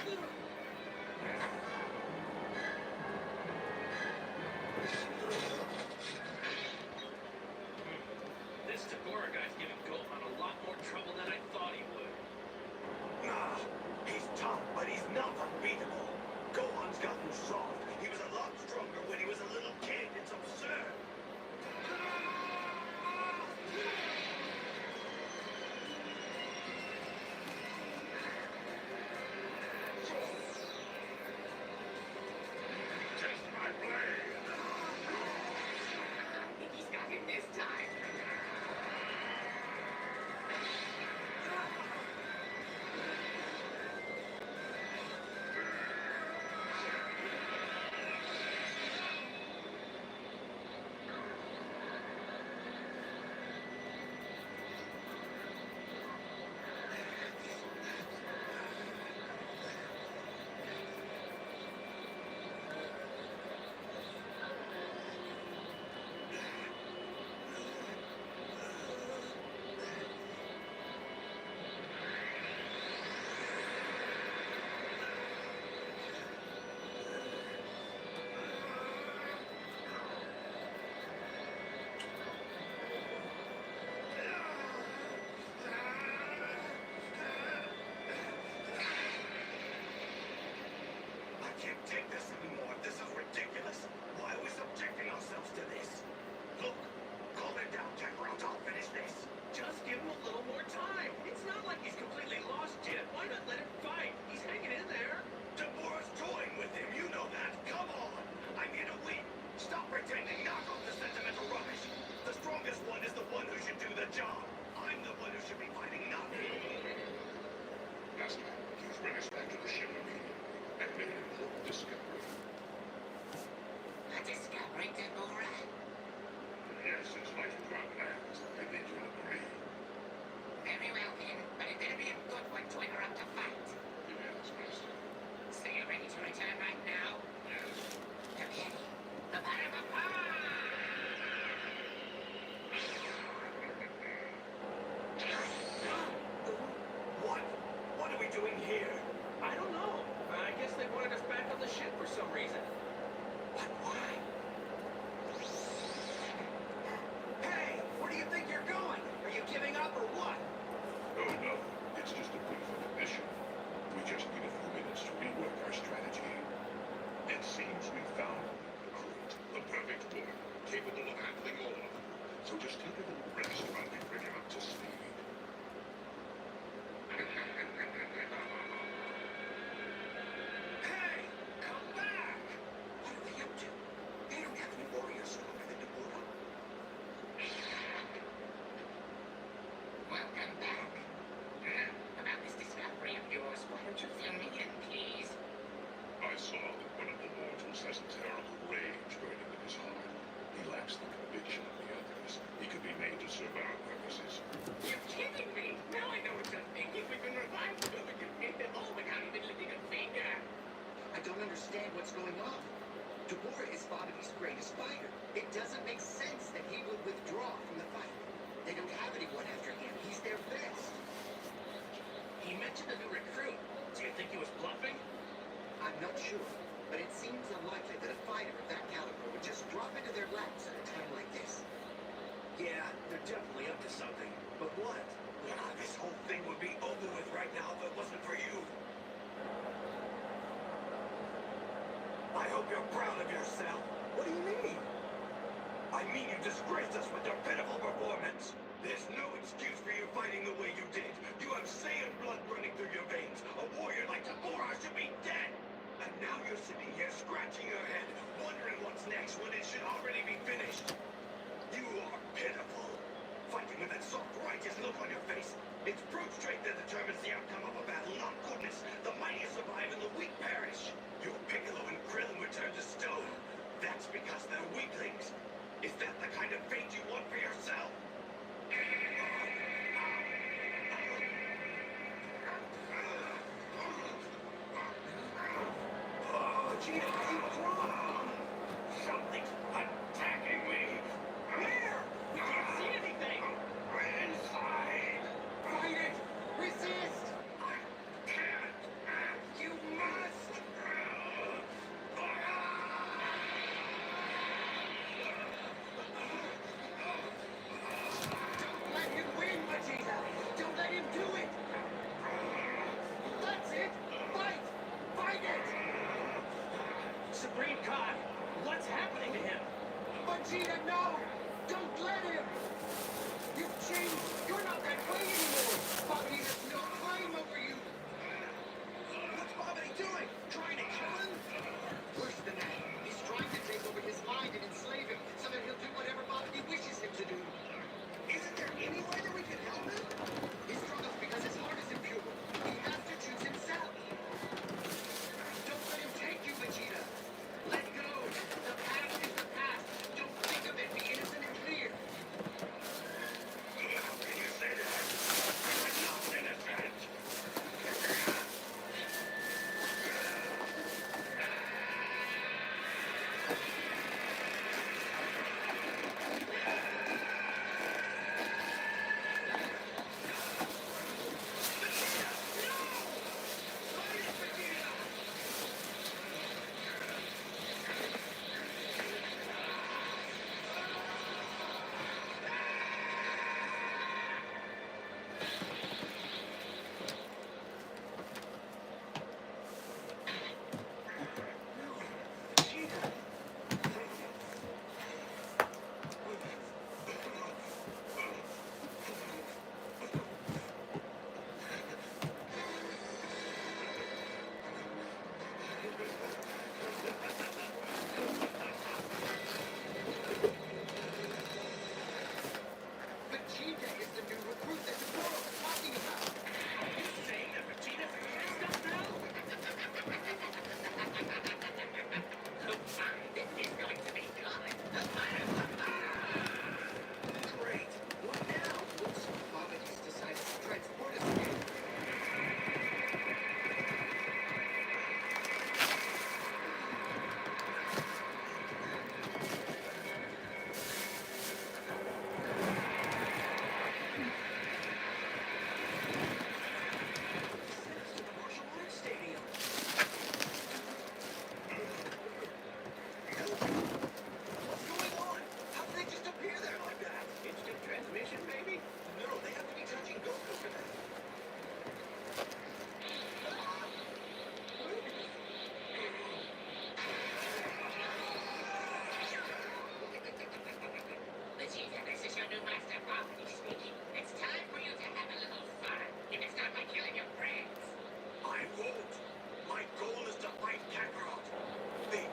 This Tabora guy's giving Gohan a lot more trouble than I thought he would. Nah, he's tough, but he's not unbeatable. Gohan's gotten soft. He was a lot stronger when he was a little kid. It's absurd. Test my blade. He's got him this time. I can't take this anymore. This is ridiculous. Why are we subjecting ourselves to this? Look, calm it down, Kakarot. I'll finish this. Just give him a little more time. It's not like he's completely lost yet. Why not let him fight? He's hanging in there. Deborah's toying with him. You know that. Come on. I'm here to win. Stop pretending. Knock off the sentimental rubbish. The strongest one is the one who should do the job. I'm the one who should be fighting, not him. Master, please bring us back to the ship immediately. I've made an important discovery. A discovery, Deborah? Yes, it's like you got plans. I think you'll agree. Very well then, but it better be a good one to interrupt a fight. Yes, Master. So you're ready to return right now? Yes. Okay. Prepare him apart! What? What are we doing here? I don't know. I guess they wanted us back on the ship for some reason. But why? Hey, where do you think you're going? Are you giving up or what? Oh, no. It's just a brief intermission. We just need a few minutes to rework our strategy. It seems we found a recruit, the perfect woman, capable of handling all of them. So just take a little rest while we bring him up to speed. Hey, come back! What are they up to? They don't have any warriors stronger than Deborah. Welcome back. About this discovery of yours, why don't you fill me in, please? I saw that one of the mortals has a terrible rage burning in his heart. He lacks the conviction of the others. He could be made to serve our purposes. You're kidding me! Now I know what you're thinking. We can revive two and you take them all without even lifting a finger. I don't understand what's going on. Deborah is Bonady's greatest fighter. It doesn't make sense that he would withdraw from the fight. They don't have anyone after him. He's their best. He mentioned a new recruit. Do you think he was bluffing? I'm not sure, but it seems unlikely that a fighter of that caliber would just drop into their laps at a time like this. Yeah, they're definitely up to something. But what? This whole thing would be over with right now if it wasn't for you. I hope you're proud of yourself. What do you mean? I mean you disgraced us with your pitiful performance. There's no excuse for you fighting the way you did. You have Saiyan blood running through your veins. A warrior like Deborah should be dead. And now you're sitting here scratching your head, wondering what's next when it should already be finished. You are pitiful. Fighting with that soft, righteous look on your face. It's brute strength that determines the outcome of a battle, not goodness. The mighty survive and the weak perish. Your Piccolo and Krillin return to stone. That's because they're weaklings. Is that the kind of fate you want for yourself? Oh, gee, what's wrong? Something's attacking me. Where? We can't see anything. Inside. Fight it! Resist! I can't. You must. God! What's happening to him? Vegeta, no! Don't let him! You've changed! You're not that way anymore! Bobby has no claim over you! What's Bobby doing? Trying to kill him? Worse than that. He's trying to take over his mind and enslave him so that he'll do whatever Bobby wishes him to do. Isn't there any way that we can help him? He struggles because his heart is impure. He has to choose himself. Don't let him take you, Vegeta. Let go. The past is the past. Don't think of it. Be innocent and clear. How can you say that? You're not innocent. Vegeta is the new recruit that Zoro was talking about. Are you saying that Vegeta's against us now? This is going to be good. Great. What now? Oops. Bobby has decided to transport us again. Sent us to the martial arts stadium. What's going on? How did they just appear there like that? Instant transmission, maybe? No, they have to be touching Goku for that. Vegeta, this is your new master Bobby speaking. It's time for you to have a little fun. If it's not by killing your friends. I won't. My goal is to fight Kakarot. The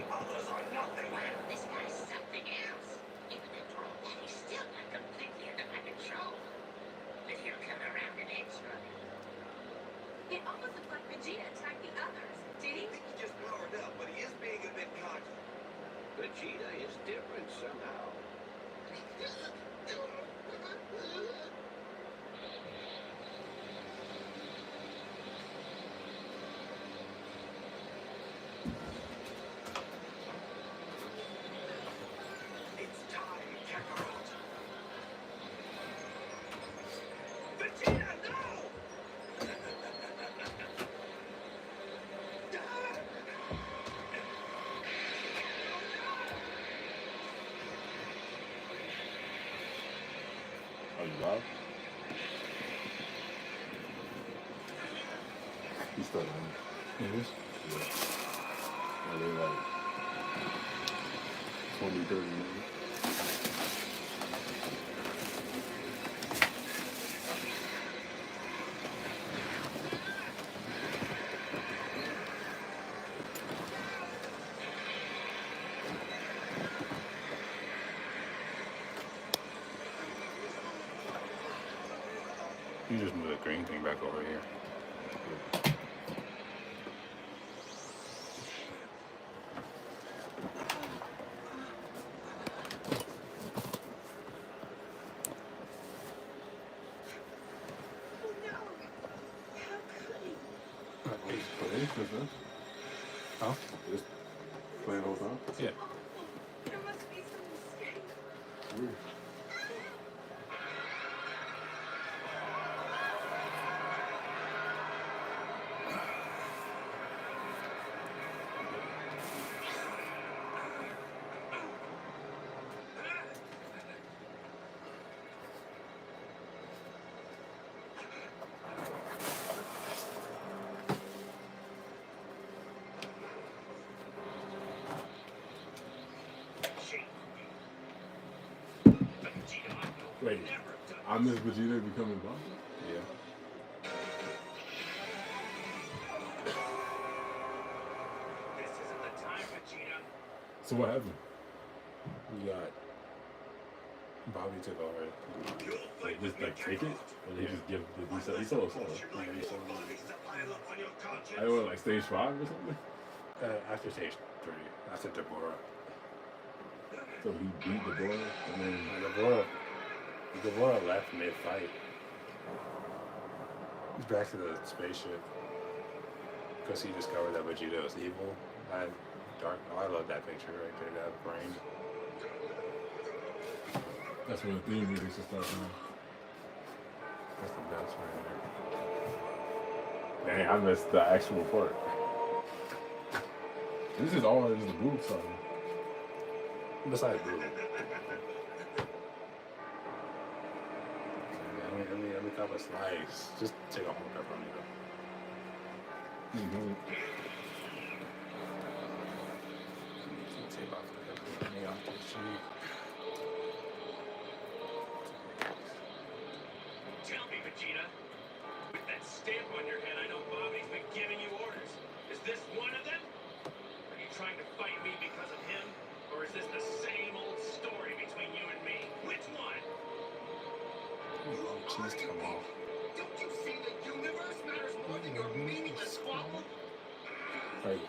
others are nothing. Well, this guy's something else. Even after all that, he's still not completely under my control. But he'll come around eventually. It almost looked like Vegeta attacked the others. Did he? I think he just powered up, but he is being a bit cocky. Vegeta is different somehow. It's time, Kakarot. Vegeta, no! Are you live? He's still on. It is. Yeah. Are they like 20, 30 minutes? You just move the green thing back over here. Oh no! How could he? Huh? Just playing the whole time? Yeah. Awful. There must be some mistake. Weird. Wait, Never done I miss Vegeta becoming Bumble? Yeah. This isn't the time, Vegeta. So what happened? You got Bobby took over. You'll fight Like, with just me, like take it? Kakarot. Or they just give the My he last solo advice solo? should like Yeah, he more sold it. bodies to pile up on your conscience. I went like stage 5 or something? After stage 3, after Deborah. So he beat the boy and then Deborah left mid-fight. He's back to the spaceship. Because he discovered that Vegeta was evil. I love that picture right there, that brain. that's when the theme music should start playing. That's the best right Dang, I missed the actual part. This is all just the boob song. there. Besides Blue. Let me cop a slice. Just take off one pepperoni though. Mm-hmm. Take off the pepperoni off the sheet. Tell me, Vegeta. With that stamp on your head, I know Bobby's been giving you orders. Is this one of them? Are you trying to fight me because of him? Or is this the same old story between you and me? Which one? Oh, cheese come off. Don't you see the universe matters more than your meaningless squabble? Like,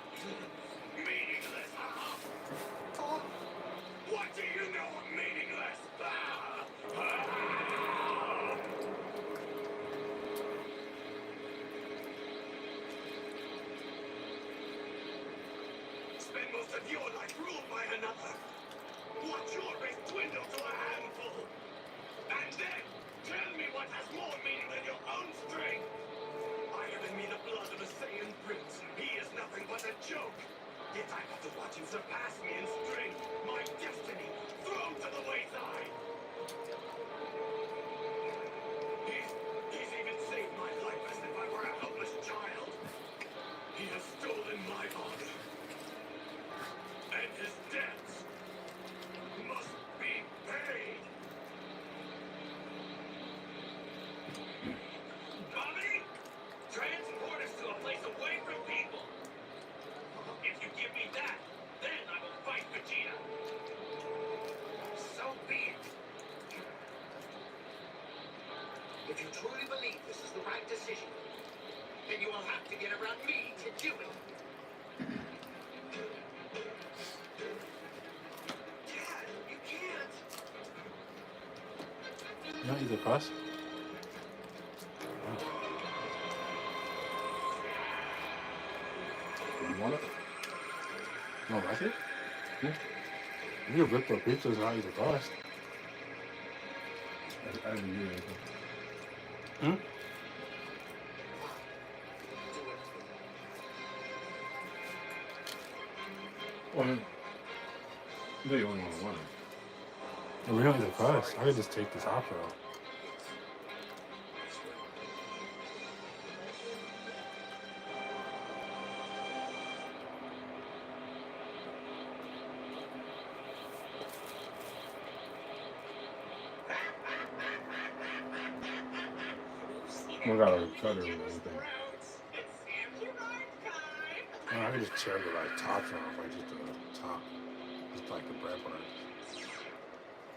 Meaningless, huh? What do you know of meaningless? Spend most of your life ruled by another. Watch your race dwindle to a handful. And then, tell me what has more meaning than your own strength. I have in me the blood of a Saiyan prince. He is nothing but a joke. Yet I have to watch him surpass me in strength. My destiny thrown to the wayside. He's even saved my life as if I were a helpless child. He has stolen my honor. And his debts must be paid. Bobby, transport us to a place away from people. If you give me that, then I will fight Vegeta. So be it. If you truly believe this is the right decision, then you will have to get around me to do it. Dad, you can't. You don't eat the crust? you want it? You don't like it? Yeah. You can rip the pizzas and not eat the crust. I didn't do anything. Hmm? Well, they only want one. And we don't eat the crust. I could just take the top row. We got a cutter or anything. I could just tear the like tops off, like just the top. Just like the bread part.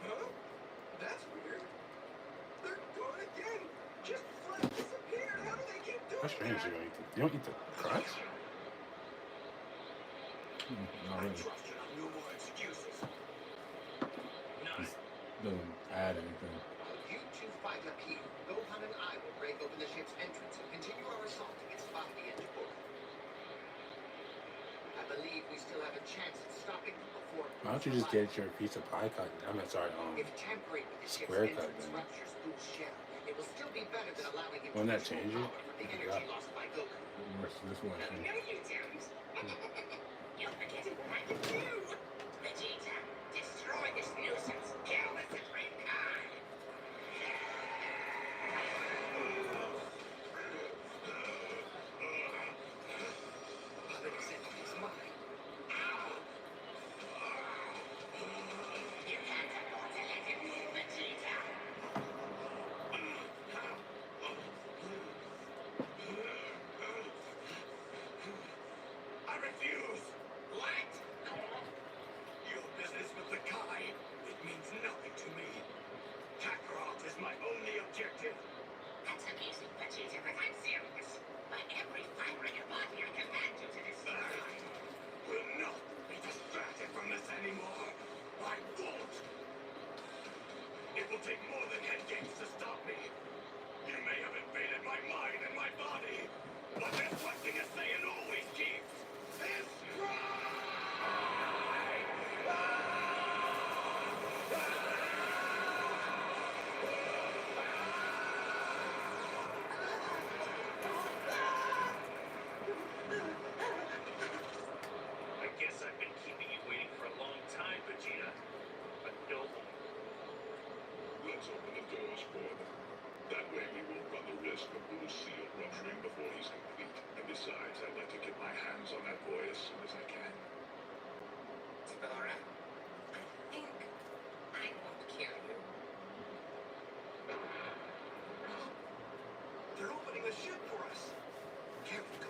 Huh? That's weird. They're gone again. Just flat disappeared. How do they keep doing That's strange. that? You don't eat the crust? Not I really. trust you. No more excuses. None. Doesn't add anything. You two fight up here. Gohan and I will break open the ship's entrance and continue our assault against Bobby and Deborah. I believe we still have a chance at stopping them before. Why don't you just get your piece of pie cut? I mean, sorry, If tampering with the ship's square cut entrance then. ruptures Boo's shell, it will still be better than allowing him Wouldn't to that control change it? power from the energy lost by Goku. This one. No, you don't. You're forgetting what I can do. Vegeta, destroy this nuisance. Kill the Supreme Khan. But is it his mind? You can't afford to let him live, Vegeta. But there's one thing a Saiyan always keeps. His I guess I've been keeping you waiting for a long time, Vegeta. But no more. Let's open the doors for them. That way we won't run the risk of Blue Seal rupturing before he's complete. And besides, I'd like to get my hands on that boy as soon as I can. Spora, I think I won't kill you. They're opening a ship for us. Careful, go.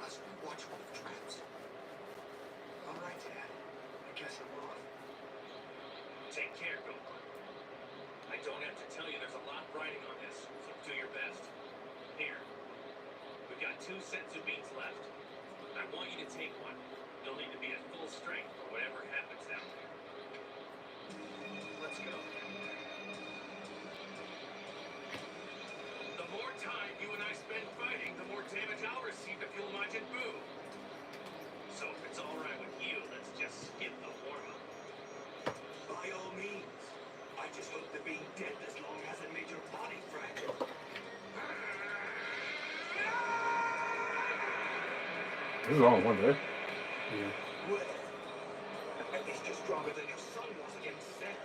Must we watch one of the traps? All right, Dad. I guess I'm off. Take care, Goku. I don't have to tell you there's a lot riding on this, so do your best. Here. We've got 2 senzu beans left. I want you to take one. You'll need to be at full strength for whatever happens down there. Let's go. The more time you and I spend fighting, the more damage I'll receive to fuel Majin Buu. So if it's all right with you, let's just skip the warm-up. By all means. I just hope that being dead this long hasn't made your body fragile. This is all in one day. Yeah. Well, at least you're stronger than your son was against Seth.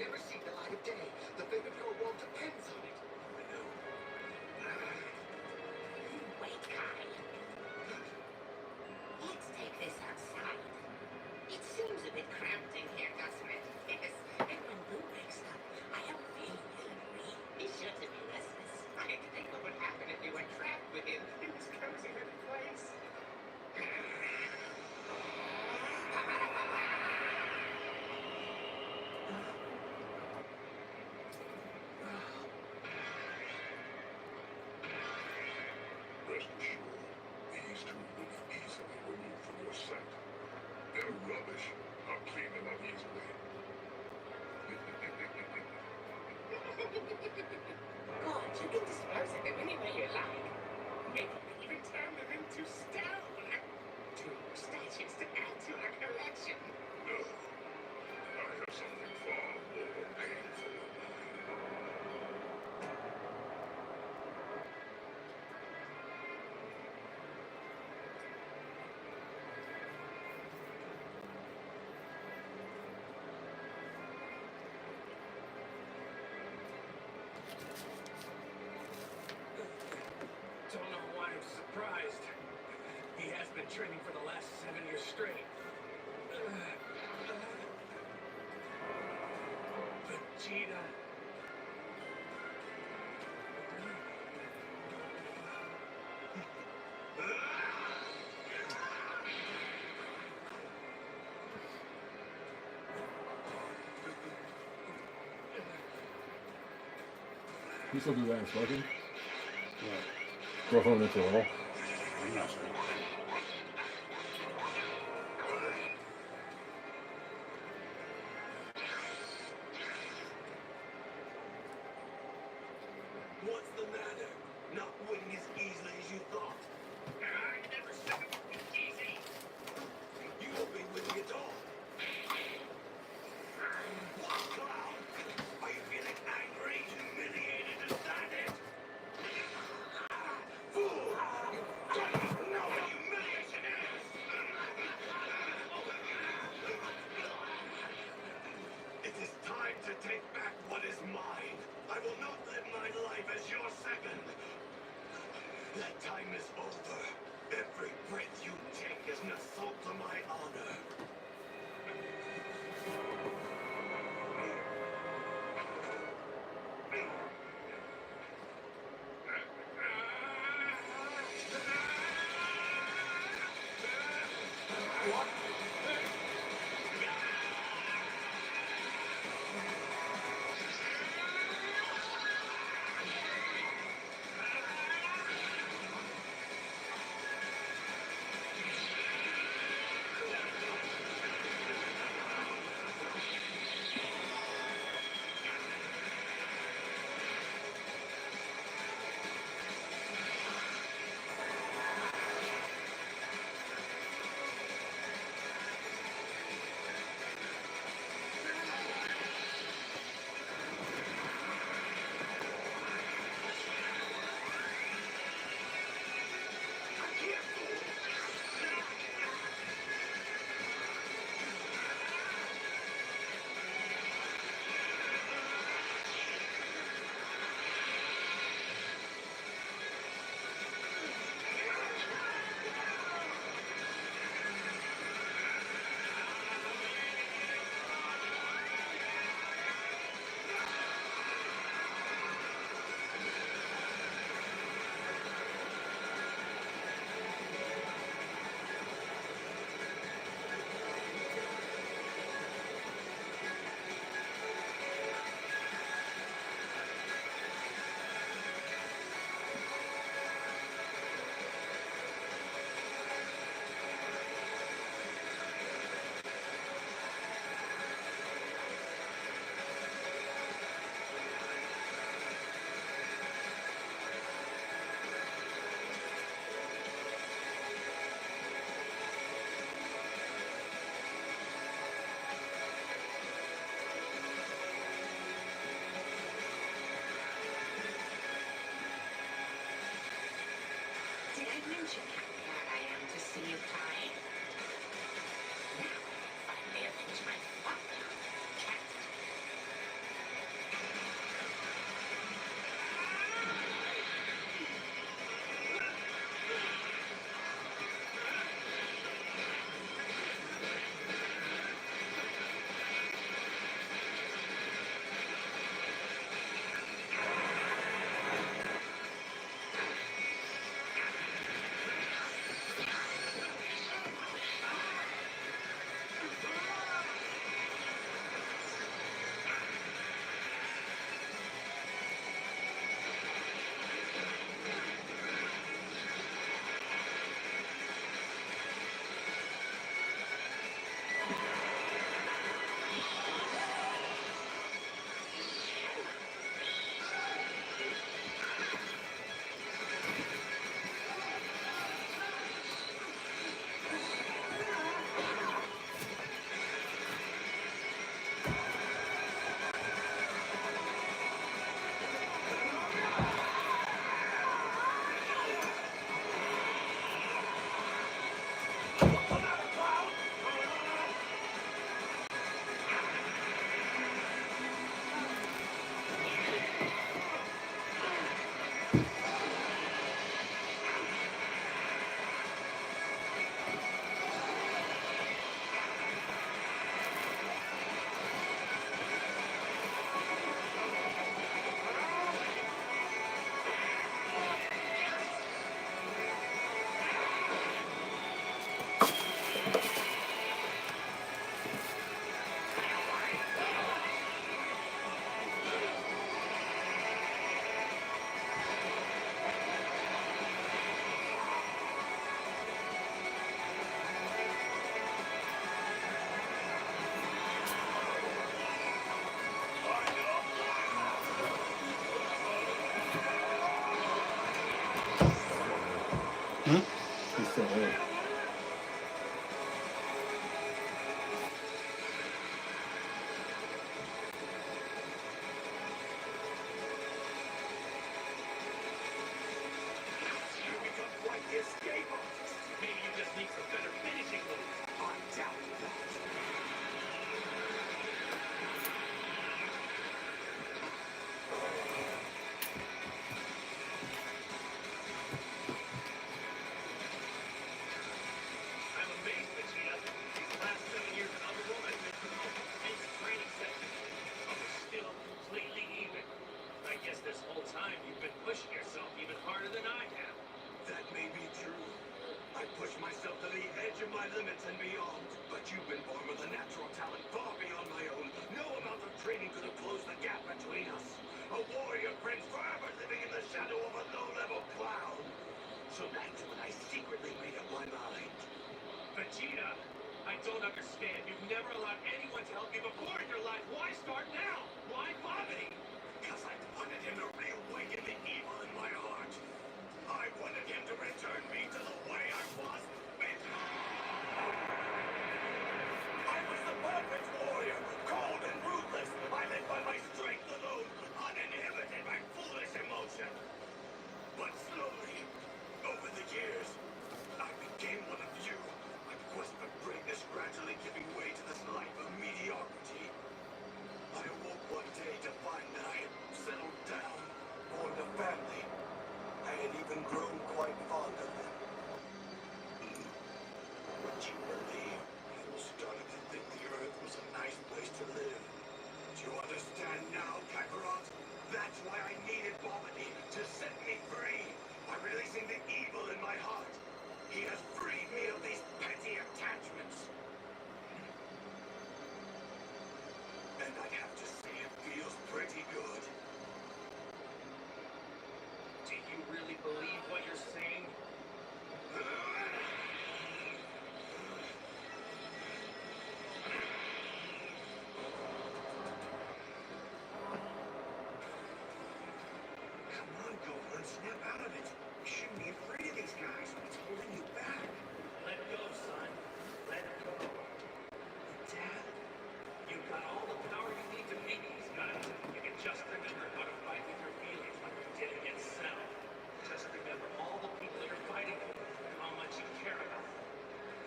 never see the light of day. The fate of your world depends on it. Wait, Kai. Let's take this outside. It seems a bit cramped in here, doesn't it? Yes. And when Boo wakes up, I have a feeling he'll be sure to be restless. I think what would happen if you were trapped with him in this cozy little place. rubbish. I'll clean them up easily. God, you can dispose of them any way you like. Maybe even turn them into stone. Two statues to add to our collection. No, I have something far more painful in mind. Don't know why I'm surprised. He has been training for the last 7 years straight. Vegeta. You still do that in smoking? Yeah, Throw someone into a hole? I'm not sure. What's the matter? Not winning as easily as you thought. I never said it would be easy. You won't be winning at all. What, Cloud? Are you feeling angry, humiliated, and saddened? Fool! Don't you know what humiliation is? It is time to take back what is mine. I will not live my life as your second. That time is over. Every breath you take is an assault to my honor. Did I mention how glad I am to see you fine? Finally avenge my father. Cat. Hmm? He said, hey. You become quite the escape artist. Maybe you just need some better finishing moves. I doubt that. I'm amazed, Vegeta. These last 7 years of Underworld, I've been through the most intense training sessions. And we're still completely even. I guess this whole time you've been pushing yourself even harder than I have. That may be true. I push myself to the edge of my limits and beyond. But you've been born with a natural talent far beyond my own. No amount of training could have closed the gap between us. A warrior prince forever living in the shadow of a low-level clown. So that's when I secretly made up my mind. Vegeta, I don't understand. You've never allowed anyone to help you before in your life. Why start now? Why Bobby? Because I wanted him to reawaken the evil in my heart. I wanted him to return me to the way I was before. I was the perfect warrior, cold and ruthless. I lived by my strength alone, uninhibited by foolish emotion. But slowly, over the years, I became one of you. My quest for greatness gradually giving way to this life of mediocrity. I awoke one day to find that I had settled down, formed a family. I had even grown quite fond of them. Would you believe I started to think the Earth was a nice place to live? Do you understand now, Kakarot? That's why I needed Bobbity to set me free by releasing the evil in my heart. He has freed me of these petty attachments. And I'd have to say it feels pretty good. Do you really believe what you're saying? Come on, Gohan, snap out of it. You shouldn't be afraid of these guys. What's holding you back? Let go, son. Let go. Dad? You've got all the power you need to beat these guys. You can just remember how to fight with your feelings like you did against Cell. Just remember all the people you're fighting for and how much you care about them.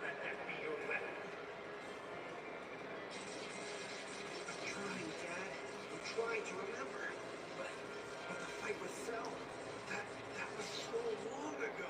Let that be your weapon. I'm trying, Dad. I'm trying to remember. But the fight with Cell, that was so long ago.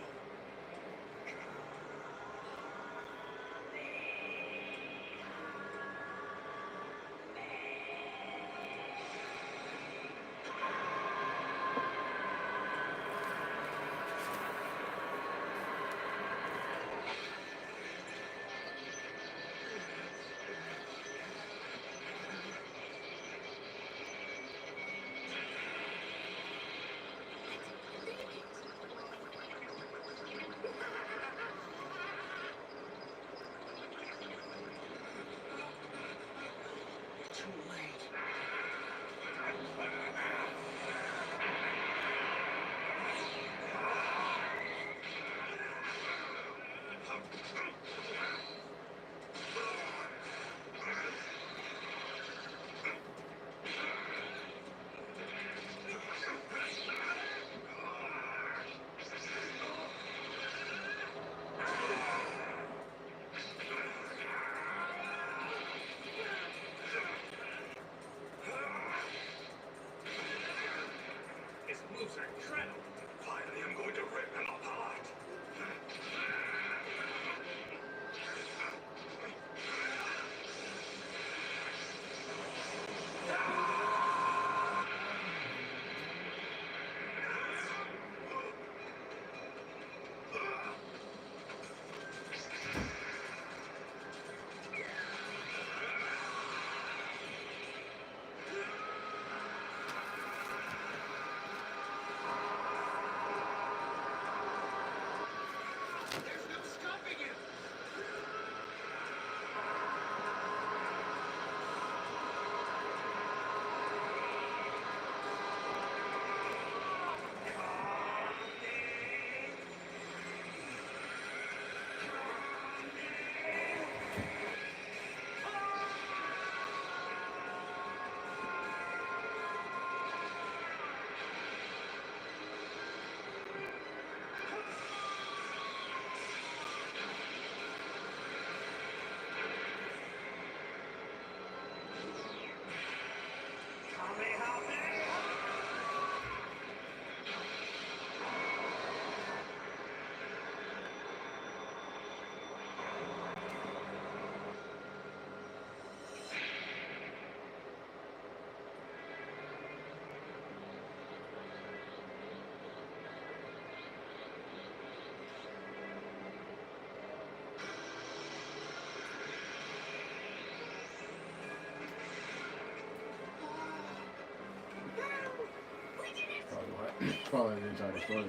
probably why they didn't try to destroy it.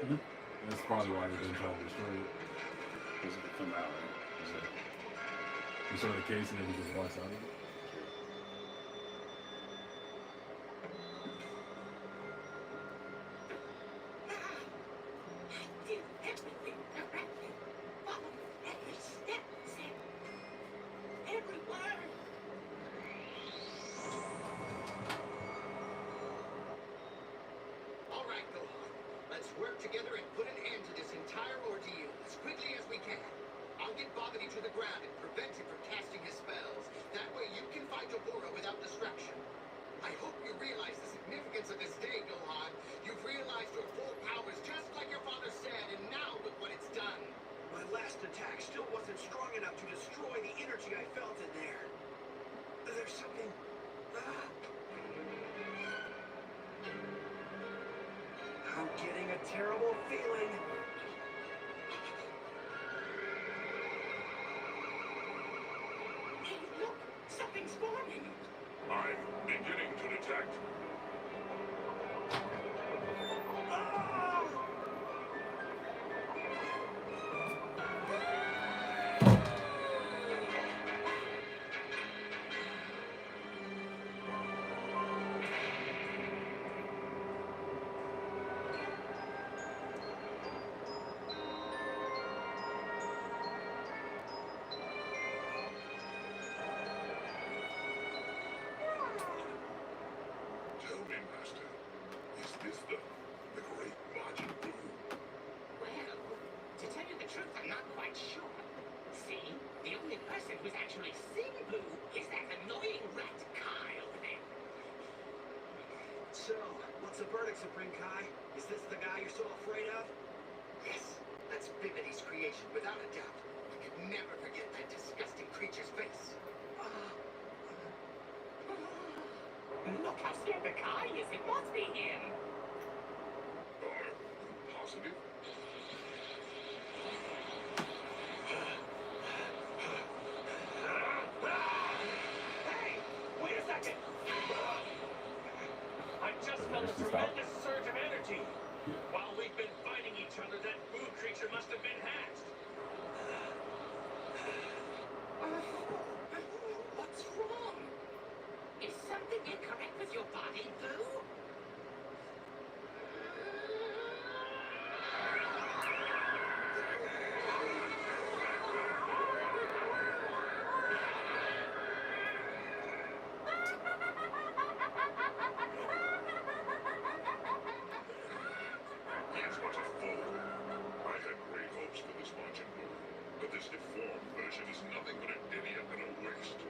Mhm. That's probably why they didn't try to destroy it. Because it come out, right? Destroy the case and then he just walks out of it. Did everything correctly. Followed every step, Sam. Every word. All right, Gohan. Let's work together and put an end to this entire ordeal as quickly as we can. I'll get Babidi to the ground and prevent him from casting his spells. That way you can fight Tobora without distraction. I hope you realize the significance of this day, Gohan. You've realized your full powers just like your father said, and now look what it's done. My last attack still wasn't strong enough to destroy the energy I felt in there. There's something... I'm getting a terrible feeling. Hey, look, something's forming. I'm beginning to detect. Tell me, Master, is this the great Majin Buu? Well, to tell you the truth, I'm not quite sure. See, the only person who's actually seen Boo is that annoying rat Kai over there. So, what's the verdict, Supreme Kai? Is this the guy you're so afraid of? Yes, that's Bibidi's creation, without a doubt. I could never forget that disgusting creature's face. Look how scared the Kai is. It must be him. Are you positive? Hey, wait a second. I just felt a Just to stop. tremendous surge of energy. While we've been fighting each other, that Boo creature must have been hatched. What's wrong? Is something incorrect with your body, Boo? He's but a fool. I had great hopes for this Majin Buu, but this deformed version is nothing but an idiot and a waste.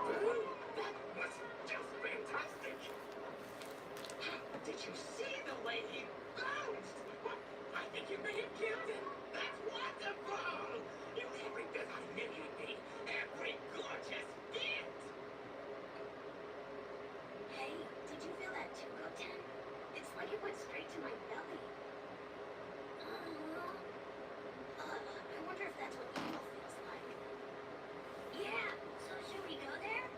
Boo, that was just fantastic. Did you see the way he bounced? I think you may have killed him. That's wonderful. You're every bit I knew you'd be. Every gorgeous bit. Hey, did you feel that too, Goten? It's like it went straight to my belly. I wonder if that's what evil feels like. Yeah, so should we go there?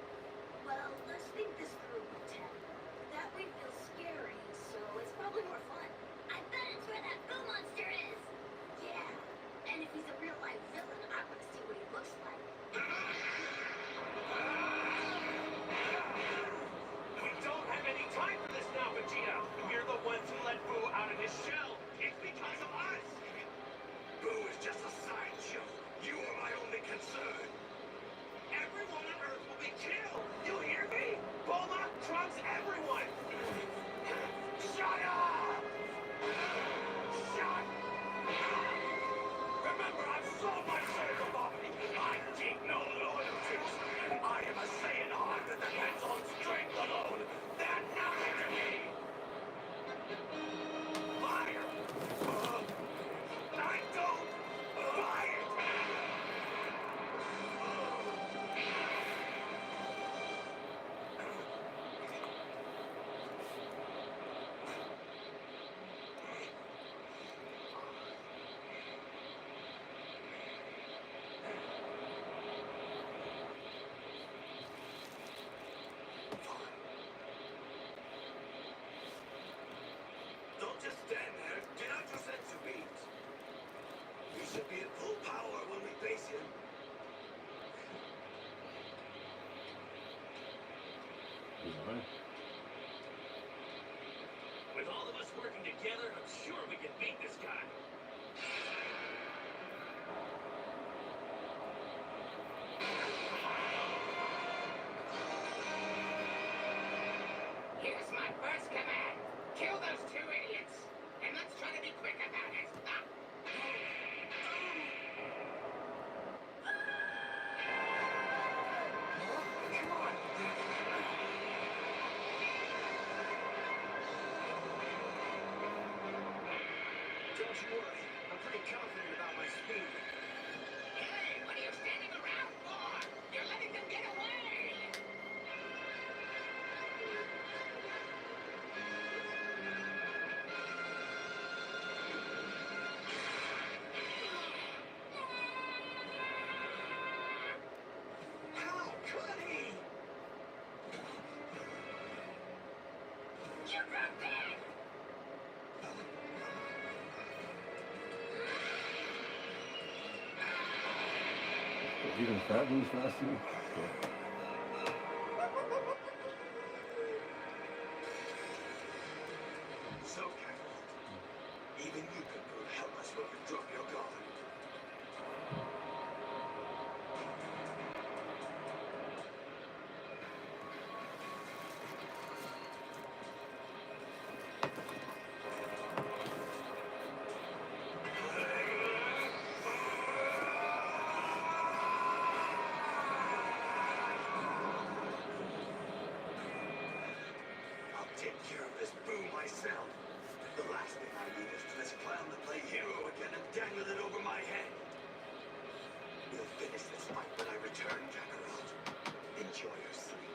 Well, let's think this through, Goten. That way feels scary, so it's probably more fun. I bet it's where that Boo monster is! Yeah, and if he's a real-life villain, I want to see what he looks like. We don't have any time for this now, Vegeta. We're the ones who let Boo out of his shell. It's because of us. Boo is just a sideshow. You are my only concern. Everyone on Earth will be killed. You hear me? Bulma, Trunks, everyone. Shut up! Shut up! Remember, I've sold my soul to Babidi. I keep should be at full power when we face him. He's all right. With all of us working together, I'm sure we can beat this guy. Here's my first command. Kill those two idiots. And let's try to be quick about it. Come on. Don't you worry. I'm pretty confident about my speed. Hey, what are you standing around for? You're letting them get away. How could he? You got that. Even fat moves fast too. So, Captain, even you can prove helpless when you drop your guard. I'll take care of this boo myself. The last thing I need is for this clown to play hero again and dangle it over my head. We'll finish this fight when I return, Kakarot. Enjoy your sleep.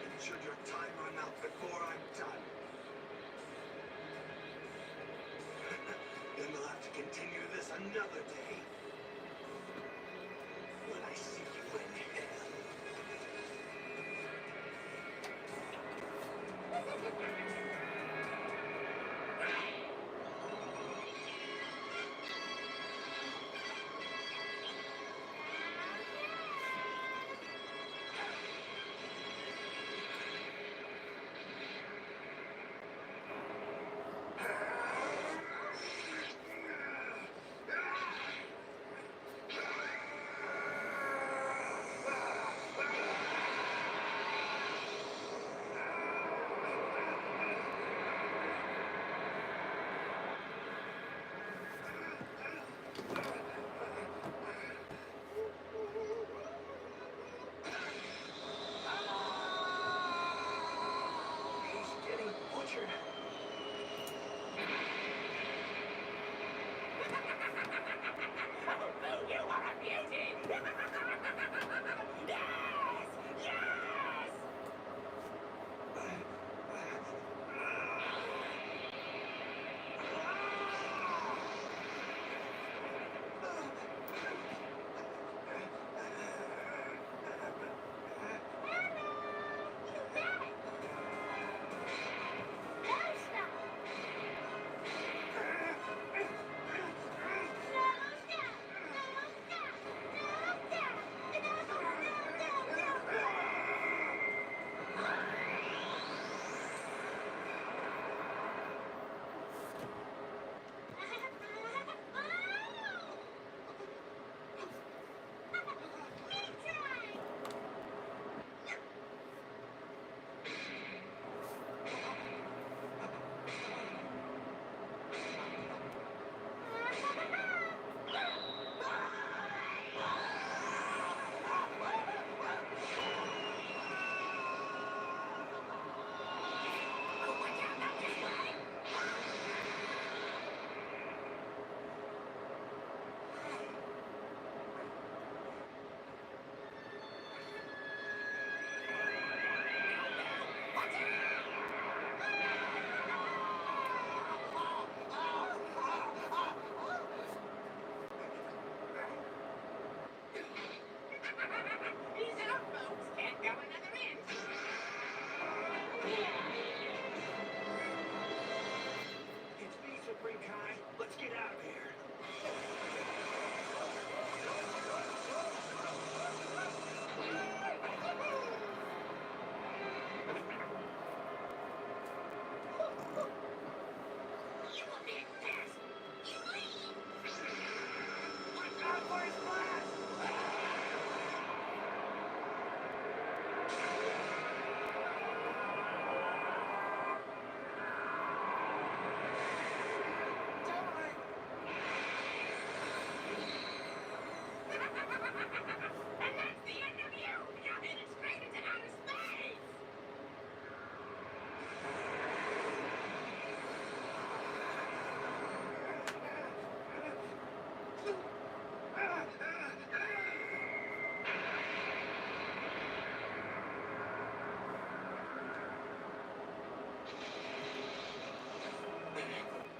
And should your time run out before I'm done, then we'll have to continue this another day. When I see you in hell. Kai, let's get out of here. You a big pest! You leave! Watch out for his blast! And that's the end of you! You're headed straight into outer space!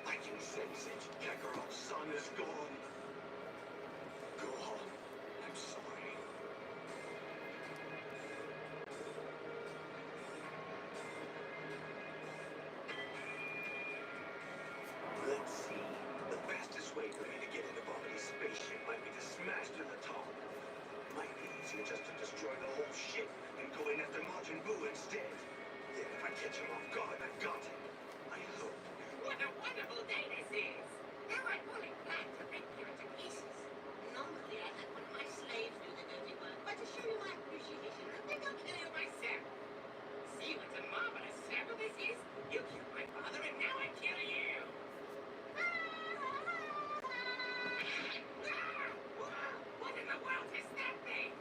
I can sense it. Kakarot's son is gone. Go on. I'm sorry. Let's see. The fastest way for me to get into Bobity's spaceship might be to smash through the top. Might be easier just to destroy the whole ship and go in after Majin Buu instead. Then if I catch him off guard, I've got him. I hope. What a wonderful day this is! Am I fully glad to rip you into pieces? Normally I let one of my slaves do the dirty work, but to show you my appreciation, I think I'll kill you myself. See what a marvelous circle this is? You killed my father and now I kill you! Ah! Whoa! What in the world is that thing?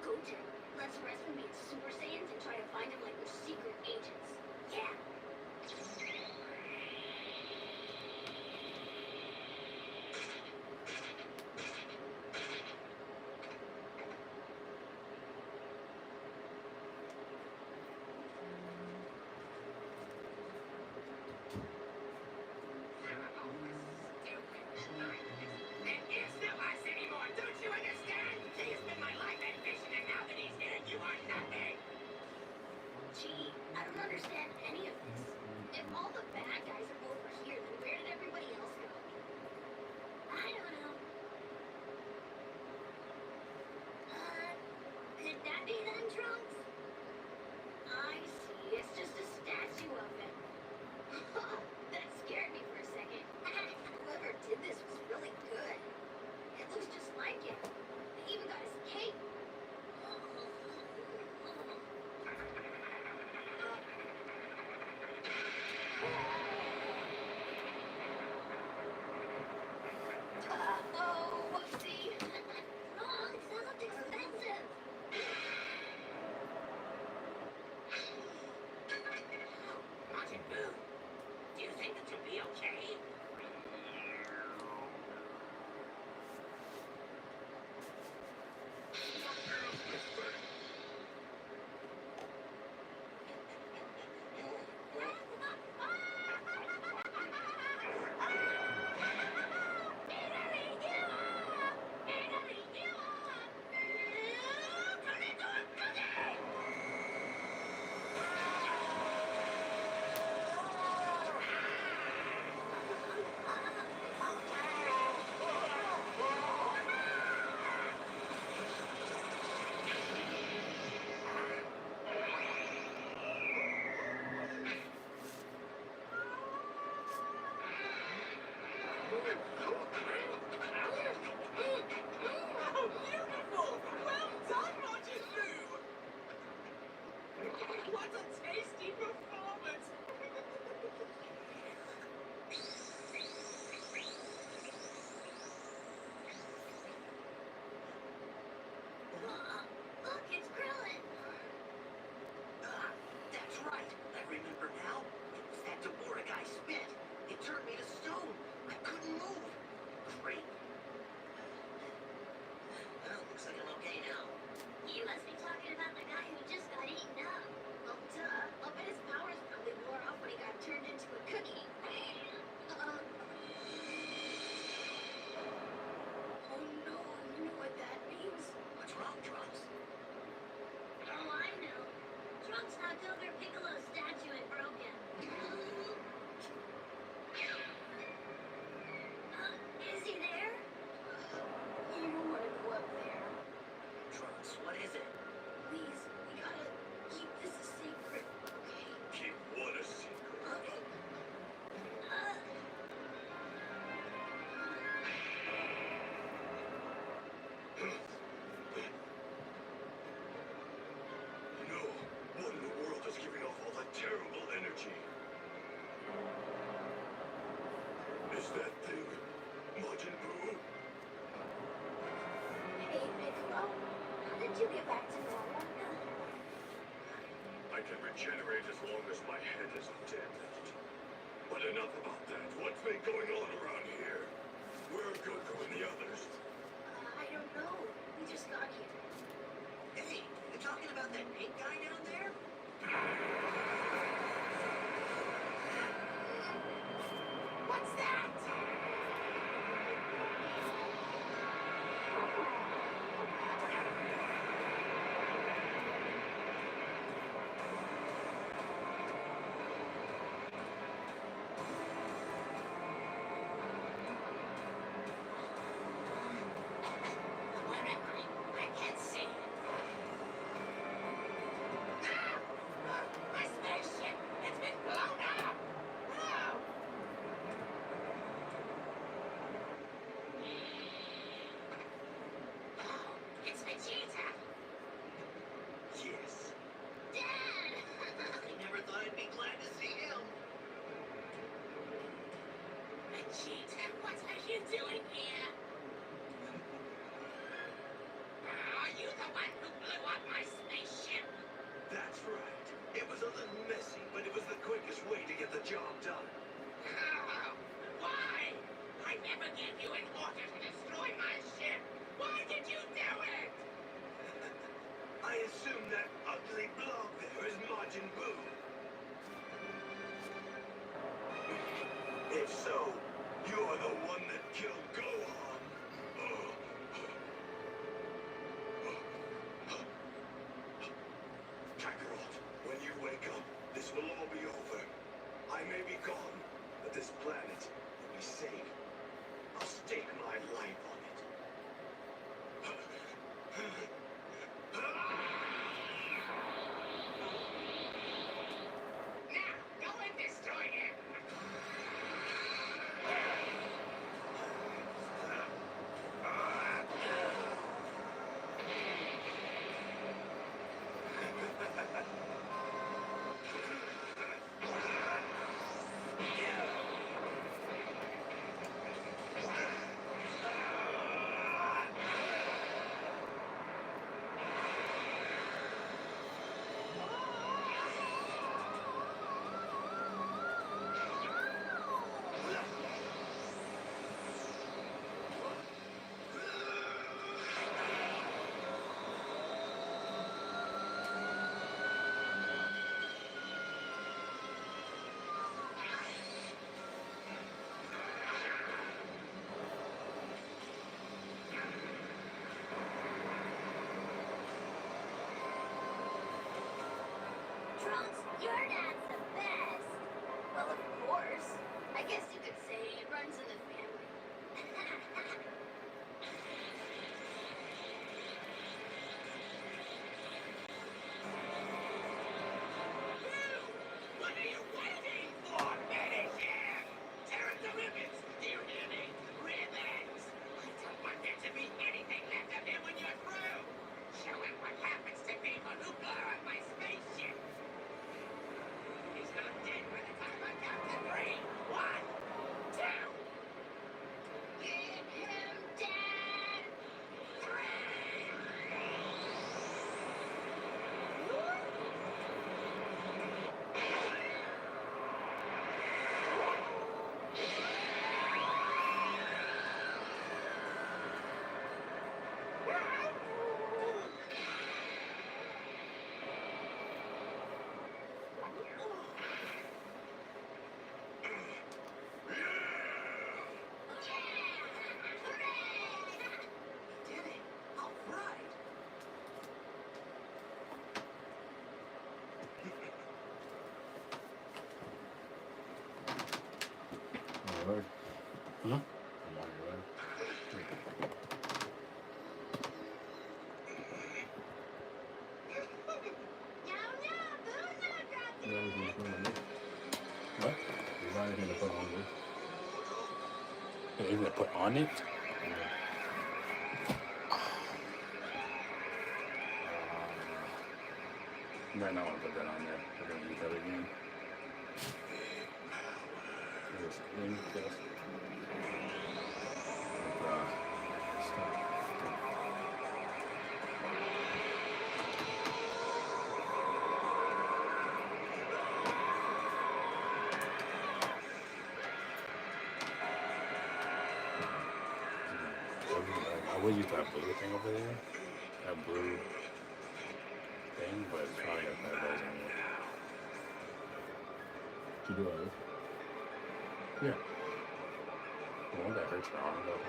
Goten, let's rest from being Super Saiyans and try to find him like we're secret agents. Yeah. And it's not us anymore, don't you understand? He has been my life ambition, and now that he's here, you are nothing! Gee, I don't understand any of this. If all the bad guys are over here, then where did everybody else go? I don't know. Could that be them, Trunks? I see. It's just a statue of him. That scared me for a second. Whoever did this was really good. It looks just like him. They even got his cape. Oh, whoopsie. Wrong, that looked expensive. Majin Buu, do you think that you'll be okay? Oh, beautiful! Well done, Majin Buu! What a tasty performance! Look, it's Krillin. That's right. I remember now. It was that Dabura guy spit. It turned me to stone. I couldn't move. Great. Well, looks like I'm okay now. You must be talking about the guy who just got eaten up. Well, duh. I'll bet his powers probably wore off when he got turned into a cookie. Oh no, no. What is it? Please, we gotta keep this a secret, okay? Keep what a secret. Okay. No, what in the world is giving off all that terrible energy? Is that thing Majin Buu? Hey, Piccolo, how did you get back to normal? I can regenerate as long as my head isn't damaged. But enough about that. What's been going on around here? Where are Goku and the others? I don't know. We just got here. Hey, you talking about that pink guy down there? What's that? Whatever. I can't see it. My spaceship! It's been blown up! Oh! Oh, it's Vegeta! Yes. Dad! I never thought I'd be glad to see him. Vegeta, what are you doing here? Are you the one who blew up my spaceship? That's right. It was a little messy, but it was the quickest way to get the job done. Why? I never gave you an order to destroy my ship. Why did you do it? I assume that ugly blob there is Majin Buu. If so, you're the one that killed Gohan. Kakarot, when you wake up, this will all be over. I may be gone, but this planet will be safe. I'll stake my life on it. Now, go and destroy him. Trunks, your dad's the best. Well, of course. I guess you could say it runs in the family. What are you waiting for? Finish him! Tear up the ribbons! Do you hear me? Ribbons! I don't want there to be anything left of him when you're through! Show him what happens to people who blow up my spaceship! He's not dead by the time I count to 3. 1, 2, Get him, Dad! 3! Did it? All right. All right. Huh? I'm on your way. put on it. Right now, I want to put that on there. We're gonna use that again. This ink just stop. I would use that blue thing over there, that blue thing, but it's probably got that goes in it. You do it. Yeah. The one that hurts your arm though.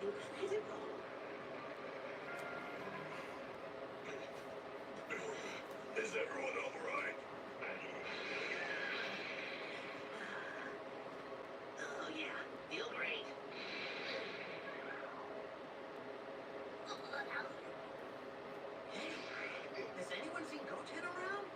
Incredible. Is everyone alright? Oh yeah, feel great. Hey, has anyone seen Goten around?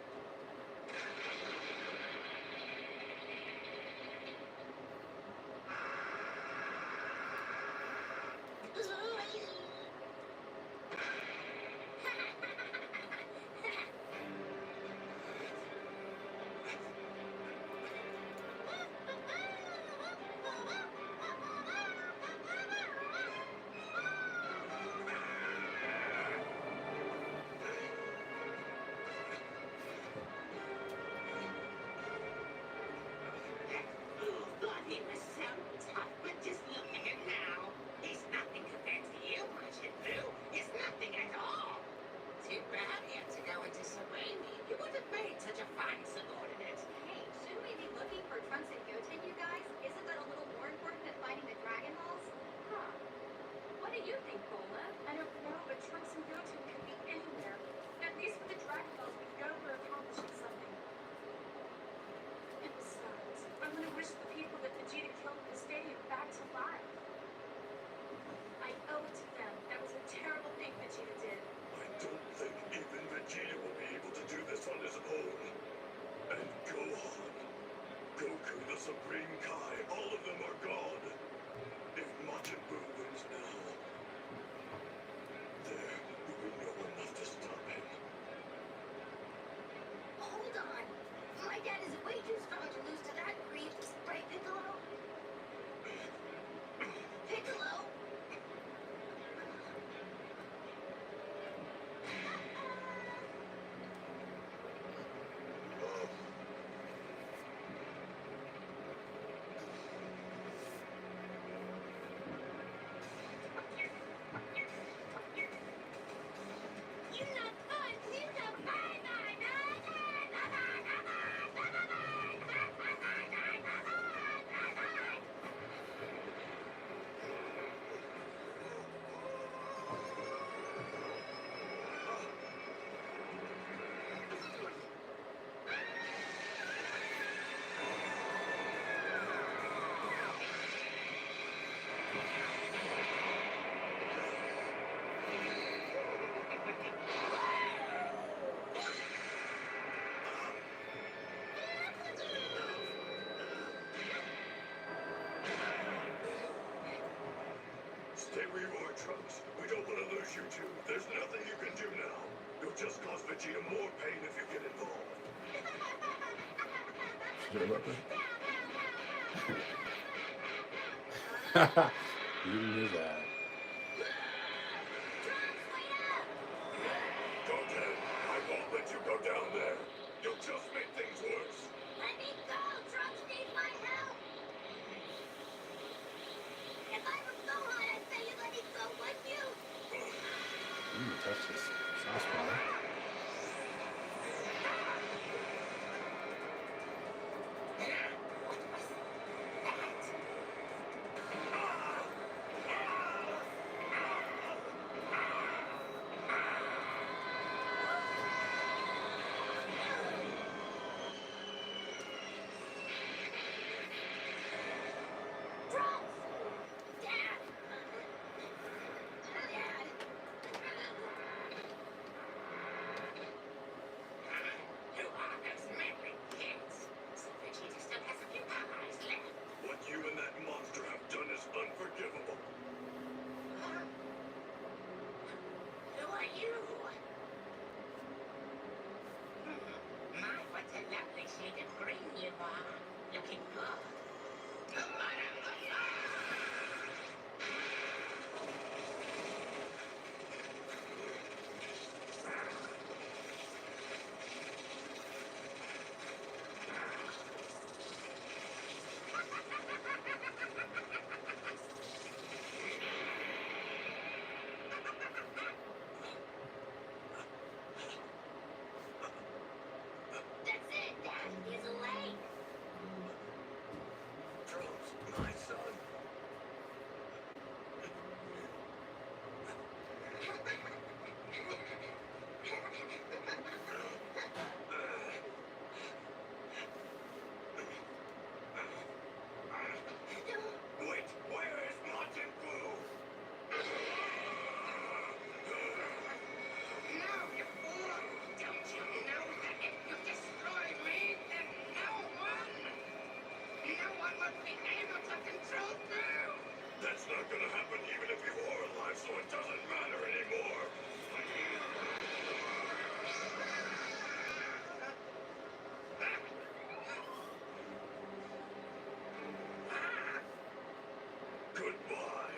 Thought he was so tough, but just look at him now. He's nothing compared to you, Majin. He's nothing at all. Too bad he had to go into Serene. You would have made such a fine subordinate. Hey, shouldn't we be looking for Trunks and Goten, you guys? Isn't that a little more important than finding the Dragon Balls? Huh. What do you think, Bola? I don't know, but Trunks and Goten could be anywhere. At least with the Dragon Balls, we know we're accomplishing something. And besides, I'm gonna wish the people that Vegeta killed in the stadium back to life. I owe it to them. That was a terrible thing Vegeta did. I don't think even Vegeta will be able to do this on his own. And Gohan, Goku, the Supreme Kai, all of them are gone. If Majin Buu wins now, there will be no one left to stop him. Hold on. My dad is way too strong to lose to that creep. Right, Piccolo? Piccolo? You're not fun. You're not fun. Stay where you are, Trunks. We don't want to lose you two. There's nothing you can do now. You'll just cause Vegeta more pain if you get involved. Is there a weapon? beating his ass. Trunks, wait up! Goten, I won't let you go down there. You'll just make things worse. Let me go! Trunks needs my help! If I was Gohan, I'd say you let me go, wouldn't you? Touch his soft spot. Trunks! Dad! Dad! You are as merry kids. So Vegeta still has a few allies left. What you and that monster have done is unforgivable. Huh? Who are you? My, what a lovely shade of green you are. Looking good. The light of the That's it, Dad! He's awake! Trunks, my son. Wait, where is Majin Buu? No, you fool! Don't you know that if you destroy me, then no one will be able to control you? That's not gonna happen even if you are alive, so it doesn't matter anymore. Goodbye.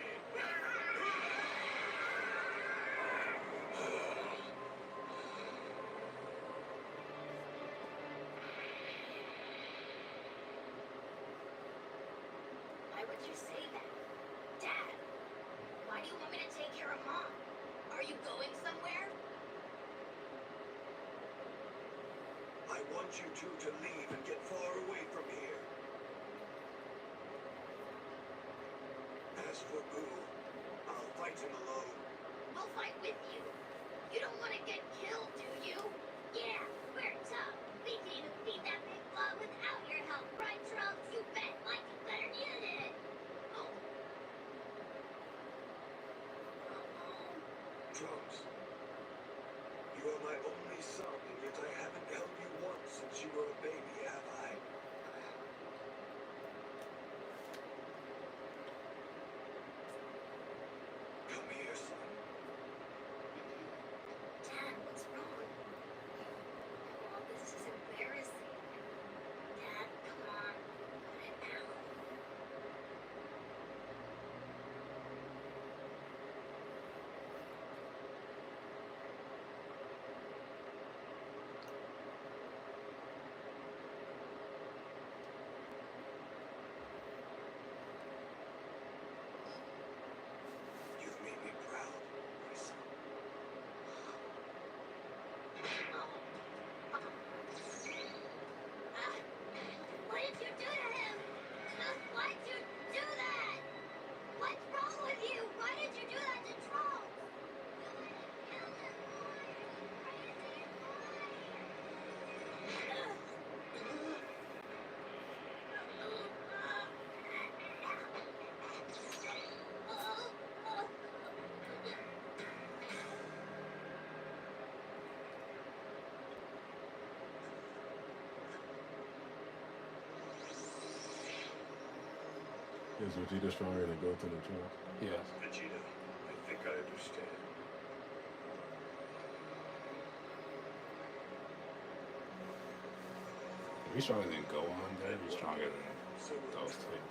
Why would you say that? Dad! Why do you want me to take care of Mom? Are you going somewhere? I want you two to leave and get far away from here. As for Boo, I'll fight him alone. We'll fight with you. You don't want to get killed, do you? Yeah, we're tough. We can even beat that big blob without your help, right, Trunks? You bet, like you better than you did. Oh. Uh-oh. Trunks, you are my only son, and yet I haven't held you once since you were a baby, have I? Come here, son. Dad, what's wrong? Oh, this is embarrassing. Dad, come on. Put it out. You've made me proud, my son. What did you do to him? Why'd you do that? What's wrong with you? Why did you do that to Trunks? Is Vegeta stronger than Goten and Trunks? Yes. Vegeta, I think I understand. He's stronger than Gohan, then he's stronger than those two.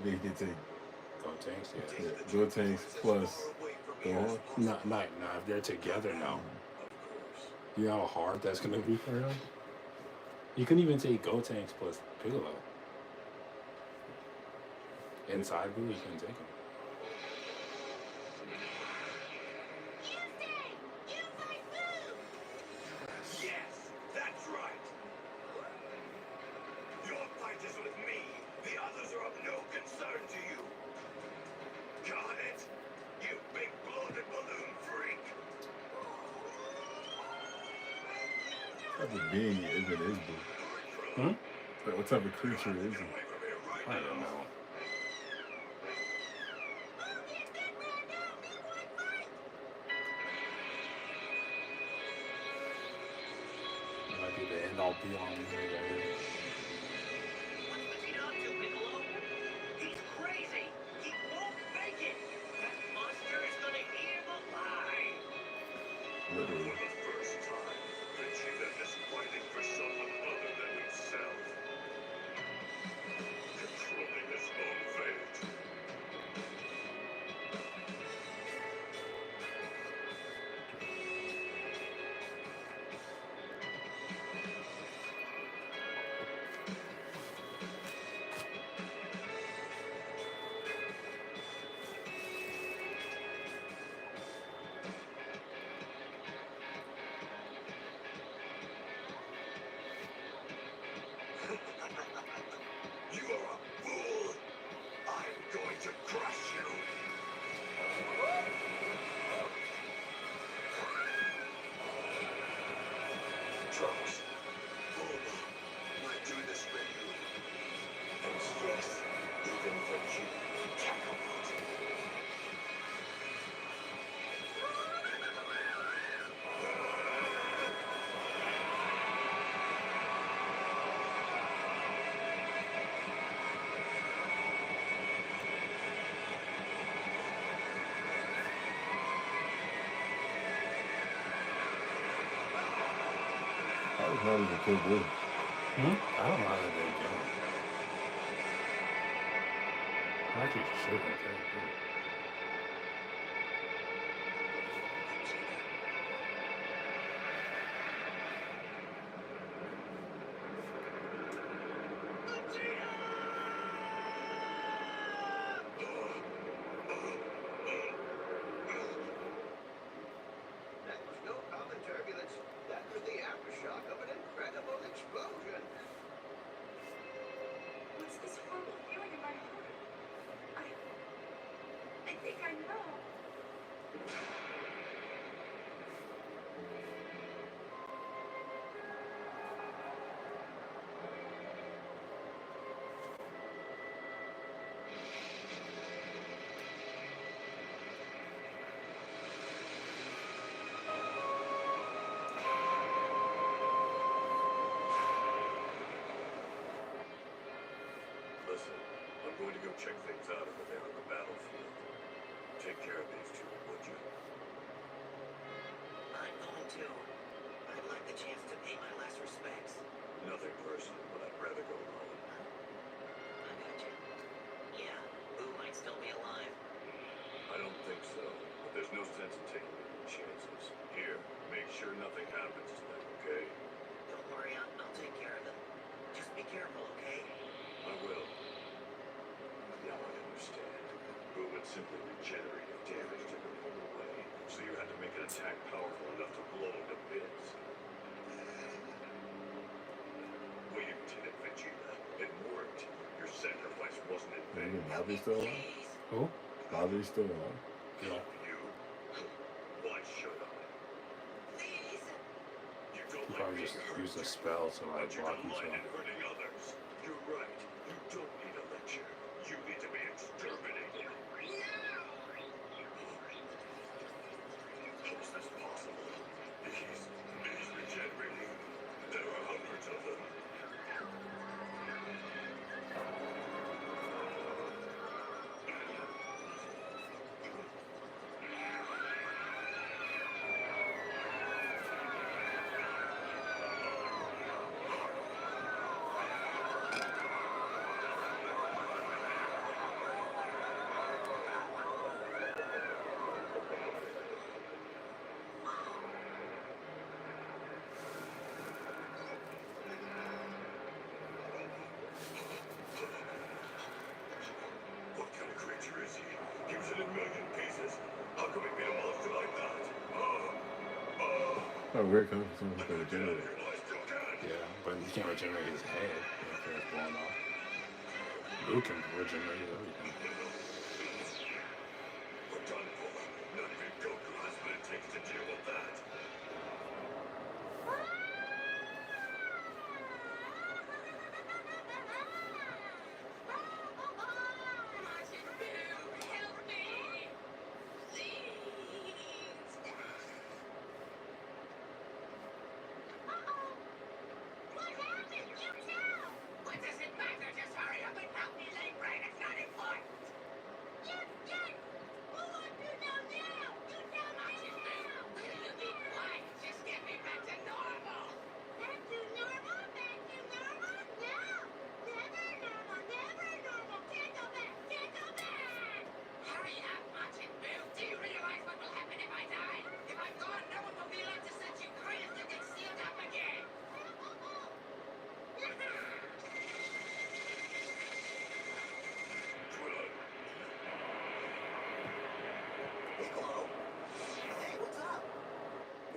They did take Go tanks, yeah. Yeah, dual tanks plus the horn. Not if they're together, no. You know how hard that's gonna be for him. You couldn't even take Go tanks plus Piccolo. Inside Boo, you couldn't take him. Yes, that's right. Your fight is with me. The others are of no concern to you. Got it? You big bloated balloon freak. What type of being is it is Boo? Hmm? Like, what type of creature is he? Get away from here right I don't know. It might be the end all be all. What's Vegeta up to, Piccolo? He's crazy. He won't make it. That monster is gonna eat him alive. Literally. For the first time, Vegeta is fighting for someone other than himself. Controlling his own fate. You are a fool. I'm going to crush you. Trunks, Bulma, I do this for you. And yes, even for you, Kakarot. I was not even kill Boo. Hmm? I don't know how they did it. I actually should have killed Boo. That was no common turbulence. That was the aftershock of an incredible explosion. What's this horrible feeling in my heart? I think I know. Listen, I'm going to go check things out over there on the battlefield. Take care of these two, would you? I'm going to. I'd like the chance to pay my last respects. Nothing personal, but I'd rather go alone. I got you. Yeah, Boo might still be alive. I don't think so, but there's no sense in taking any chances. Here, make sure nothing happens to them, okay? Don't worry, I'll take care of them. Just be careful, okay? I will. Now I understand. Boo would simply regenerate if damage didn't go away. So you had to make an attack powerful enough to blow him to bits. Well, you did it, Vegeta. It worked. Your sacrifice wasn't in vain. Maybe Bobby's still alive? Please. Who? Bobby's still alive? Yeah. You? Why should I? Please. You don't He like probably being just hurt, used a spell to like but you block delight himself. in hurting others. You're right. You don't need a lecture. You need to be exterminated. How is this possible? He's regenerating. There are hundreds of them. Oh, weird comes from someone who can regenerate. Yeah, but he can't regenerate his head after it's blown off. Luke can regenerate everything. We're done for. Not even Goku has what it takes to deal with that. Majin Buu, help me! Please! Uh-oh! What happened? You tell! What does it matter? Just hurry up and help me, late brain. It's not important. Yes, yes! Who wants to know now? You tell me Majin Buu, now! will you be quiet? Just get me back to normal. Back to normal? Back to normal? No! Never normal! Never normal! Can't go back! Can't go back! Hurry up, Majin Buu. Do you realize what will happen if I die? If I'm gone, no one will be left to set you free and you get sealed up again. Piccolo? Hey, what's up?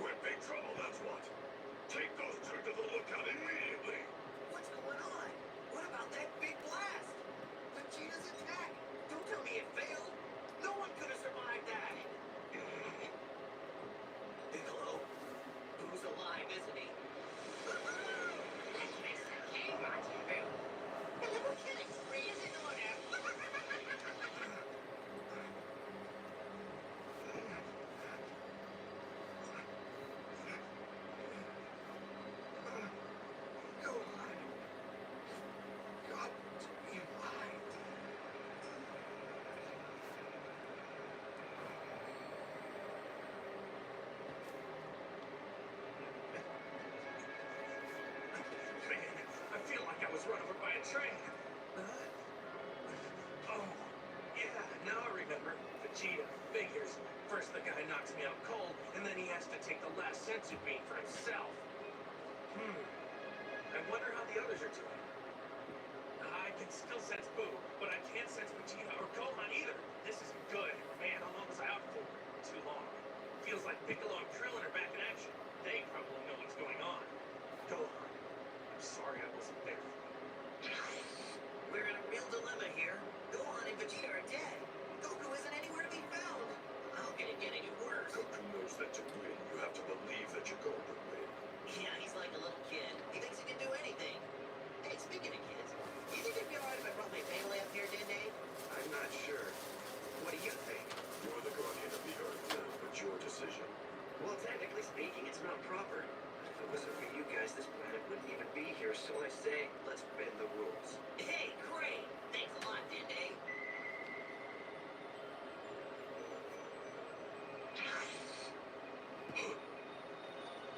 We're in big trouble, that's what. Take those two to the lookout immediately. What's going on? What about that big blast? Vegeta's attack! Don't tell me it failed! No one could have survived that! Piccolo? Who's alive, isn't he? Let's face the king, Majin Buu. The little killing spree is in order. Go on. Got to be right. Man, I feel like I was run over by a train. Oh, yeah, now I remember. Vegeta, figures. First the guy knocks me out cold, and then he has to take the last senzu bean for himself. I wonder how the others are doing. I can still sense Boo, but I can't sense Vegeta or Gohan either. This isn't good. Man, how long was I out for? Too long. Feels like Piccolo and Krillin are back in action. They probably know what's going on. Gohan, I'm sorry I wasn't there. We're in a real dilemma here. Gohan and Vegeta are dead. Goku isn't anywhere to be found. How can it get any worse? Goku knows that to win, you have to believe that you're going to win. Yeah, he's like a little kid. He thinks he can do anything. Hey, speaking of kids, do you think it'd be alright if I brought my family up here, Dende? I'm not sure. What do you think? You're the guardian of the Earth now, but your decision. Well, technically speaking, it's not proper. If it wasn't for you guys, this planet wouldn't even be here, so I say, let's bend the rules. Hey, great. Thanks a lot, Dende.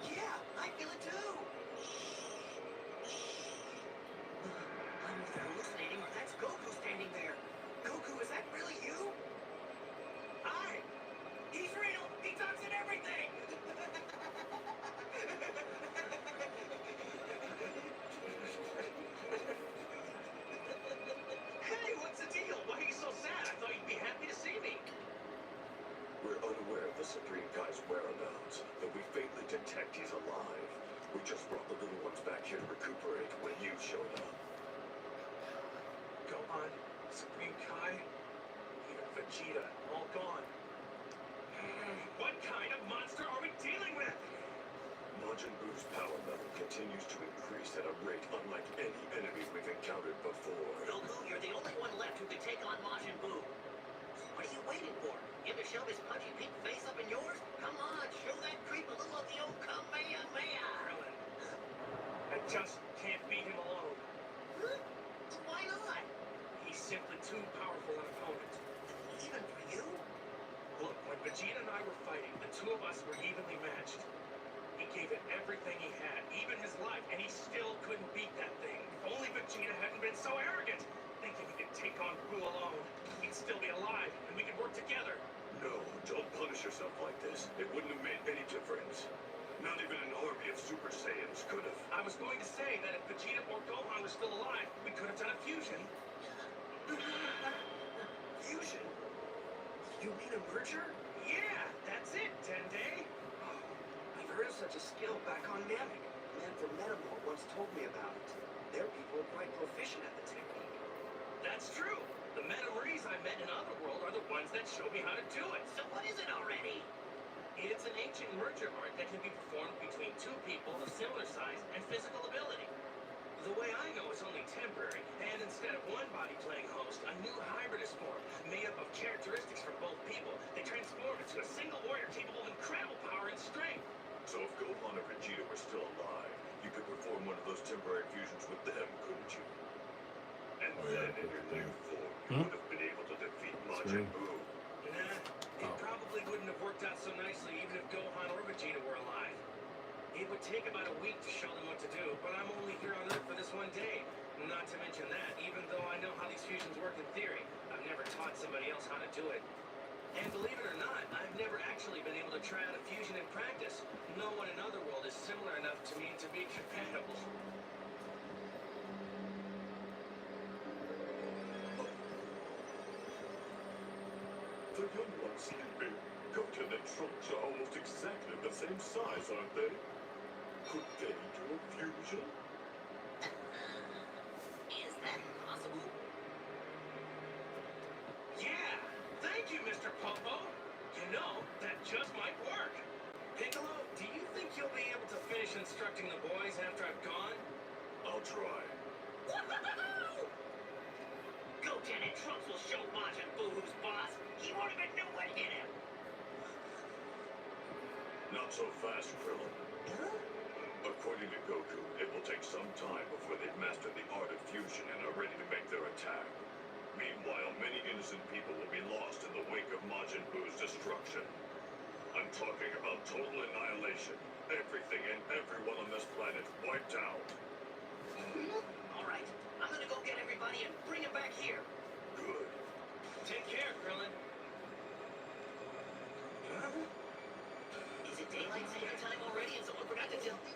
Yeah, I feel it too. I'm hallucinating. That's Goku standing there. Goku, is that really you? Hi. He's real. He talks and everything. Hey, what's the deal? Why are you so sad? I thought you'd be happy to see me. We're unaware of the Supreme Kai's whereabouts, though we faintly detect he's alive. We just brought the little ones back here to recuperate when you showed up. Gohan, Supreme Kai, even Vegeta, all gone. What kind of monster are we dealing with? Majin Buu's power level continues to increase at a rate unlike any enemy we've encountered before. Goku, you're the only one left who can take on Majin Buu. What are you waiting for? Him to shove his pudgy pink face up in yours? Come on, show that creep a little of the old Kamehameha. Krillin, I just can't beat him alone. Huh? Why not? He's simply too powerful an opponent. Even for you? Look, when Vegeta and I were fighting, the two of us were evenly matched. He gave it everything he had, even his life, and he still couldn't beat that thing. If only Vegeta hadn't been so arrogant, thinking he could take on Buu alone. He'd still be alive, and we could work together. No, don't punish yourself like this. It wouldn't have made any difference. Not even an army of Super Saiyans could have. I was going to say that if Vegeta or Gohan were still alive, we could have done a fusion. Fusion? You mean a merger? Yeah, that's it, Dende. I've There is such a skill back on Namek. A man from Metamore once told me about it. Their people are quite proficient at the technique. That's true. The Metamorese I met in Otherworld are the ones that showed me how to do it. So what is it already? It's an ancient merger art that can be performed between two people of similar size and physical ability. The way I know it's only temporary, and instead of one body playing host, a new hybrid is formed, made up of characteristics from both people. They transform into a single warrior capable of incredible power and strength. So if Gohan or Vegeta were still alive, you could perform one of those temporary fusions with them, couldn't you? And Oh, yeah, then in your new form, you would have been able to defeat Majin Buu. Nah, it probably wouldn't have worked out so nicely even if Gohan or Vegeta were alive. It would take about a week to show them what to do, but I'm only here on Earth for this one day. Not to mention that, even though I know how these fusions work in theory, I've never taught somebody else how to do it. And believe it or not, I've never actually been able to try out a fusion in practice. No one in Otherworld is similar enough to me to be compatible. The young one's sleeping. Goten and Trunks are almost exactly the same size, aren't they? Could they do a fusion? Is that possible? Yeah! Thank you, Mr. Popo! You know, that just might work. Piccolo, do you think you'll be able to finish instructing the boys after I've gone? I'll try. Woo-hoo-hoo! Goten and Trunks will show Majin Buu who's boss. He won't even know what hit him. Not so fast, Krillin. According to Goku, it will take some time before they've mastered the art of fusion and are ready to make their attack. Meanwhile, many innocent people will be lost in the wake of Majin Buu's destruction. I'm talking about total annihilation. Everything and everyone on this planet wiped out. All right, I'm gonna go get everybody and bring them back here. Good. Take care, Krillin. Is it daylight saving time already and someone forgot to tell me?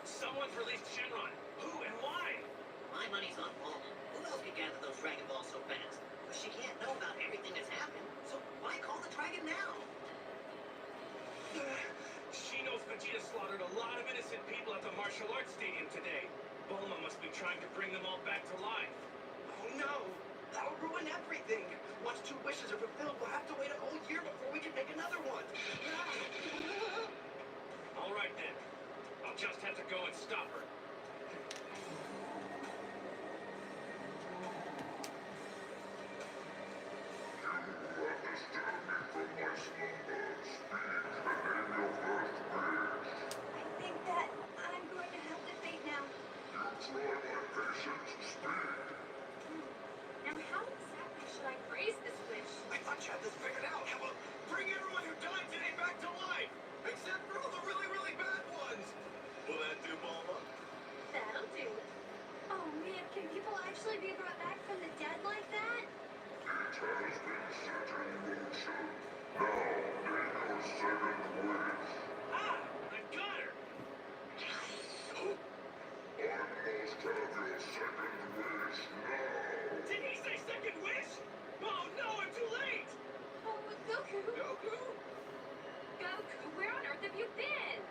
Someone's released Shenron. Who and why? My money's on Bulma. Who else could gather those Dragon Balls so fast? But she can't know about everything that's happened, so why call the Dragon now? She knows Vegeta slaughtered a lot of innocent people at the martial arts stadium today. Bulma must be trying to bring them all back to life. Oh no! That'll ruin everything! Once 2 wishes are fulfilled, we'll have to wait a whole year before we can make another one! All right then. I'll just have to go and stop her. I think that I'm going to have to fade now. Now, how exactly should I phrase this wish? I thought you had this figured out! How about bring everyone who died today back to life? Except for all the really, really bad ones! Will that do, Bulma? That'll do. Oh man, can people actually be brought back from the dead like that? Ah! I've got her! Did he say second wish? Oh no, I'm too late! Oh, Goku! Goku? Goku, where on earth have you been?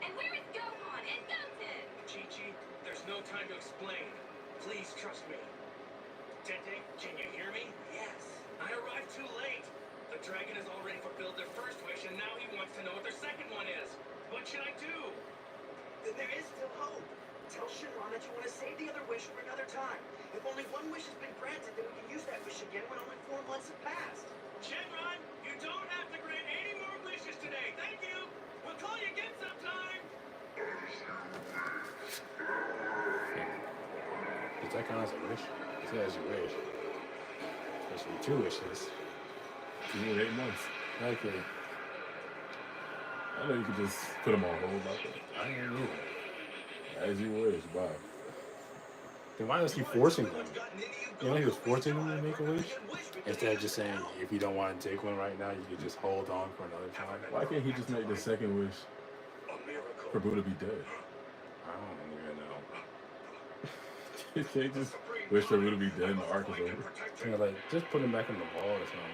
And where is Gohan and Goten? Chi-Chi, there's no time to explain. Please trust me. Tete, can you hear me? Yes. I arrived too late. The dragon has already fulfilled their first wish, and now he wants to know what their second one is. What should I do? Then there is still hope. Tell Shenron that you want to save the other wish for another time. If only one wish has been granted, then we can use that wish again when only 4 months have passed. Shenron, you don't have to grant any more wishes today. Thank you. We'll call you again sometime. Is that kind of a wish? It says you wish. Especially 2 wishes. 2 and 8 months. Okay. I know you could just put them on hold like that. I ain't either. As you wish, bye. Then why is he forcing them? You know, he was forcing them to make a wish? Instead of just saying, if you don't want to take one right now, you can just hold on for another time. Why can't he just make the second wish for Boo to be dead? I don't even know. He can't just wish for Boo to be dead and the arc is over. You know, like, just put him back in the ball or something.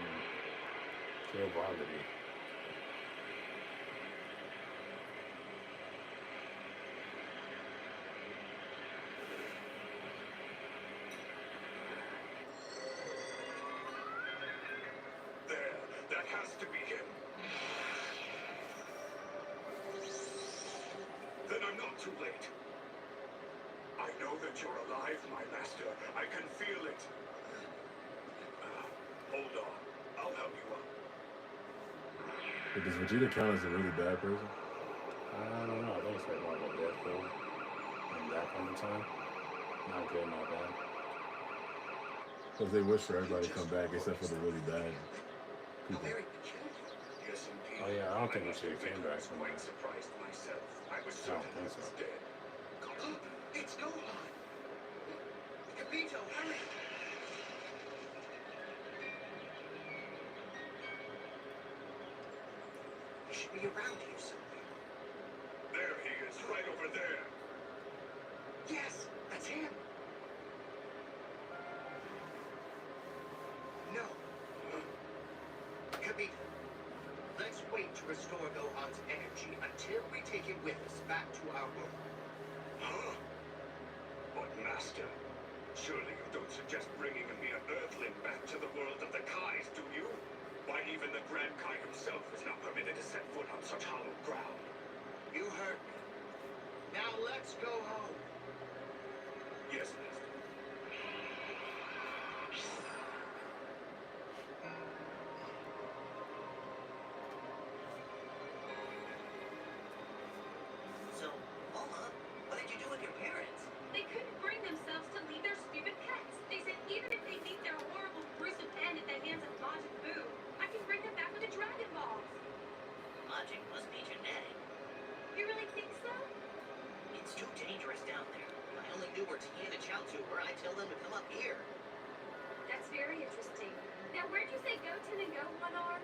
He'll bother me. too late. I know that you're alive, my master. I can feel it. Hold on. I'll help you up. But does Vegeta count as a really bad person? I don't know. I think it's like more of a Deadpool in that kind of time. Not good, not bad. Because they wish for everybody to come back except for the really bad people. Very peculiar. Yes, indeed. Oh yeah, I don't think I we should have came back from quite that. surprised myself. I was I don't certain think he so. was dead. It's Gohan. Kabito, hurry. He should be around here somewhere. There he is, right over there. Yes, that's him. No. Kabito, let's wait to restore Gohan's energy until we take him with us back to our world. Huh? But master, surely you don't suggest bringing a mere Earthling back to the world of the Kais, do you? Why, even the Grand Kai himself was not permitted to set foot on such hollow ground. You heard me. Now let's go home. Yes, master. So, Mama, what did you do with your parents? They couldn't bring themselves to leave their stupid pets. They said even if they meet their horrible, gruesome end at the hands of Majin Buu, I can bring them back with the Dragon Balls. Logic must be genetic. You really think so? It's too dangerous down there. I only knew where Tien and Chaozu were. I tell them to come up here. That's very interesting. Now, where'd you say Goten and Gohan are?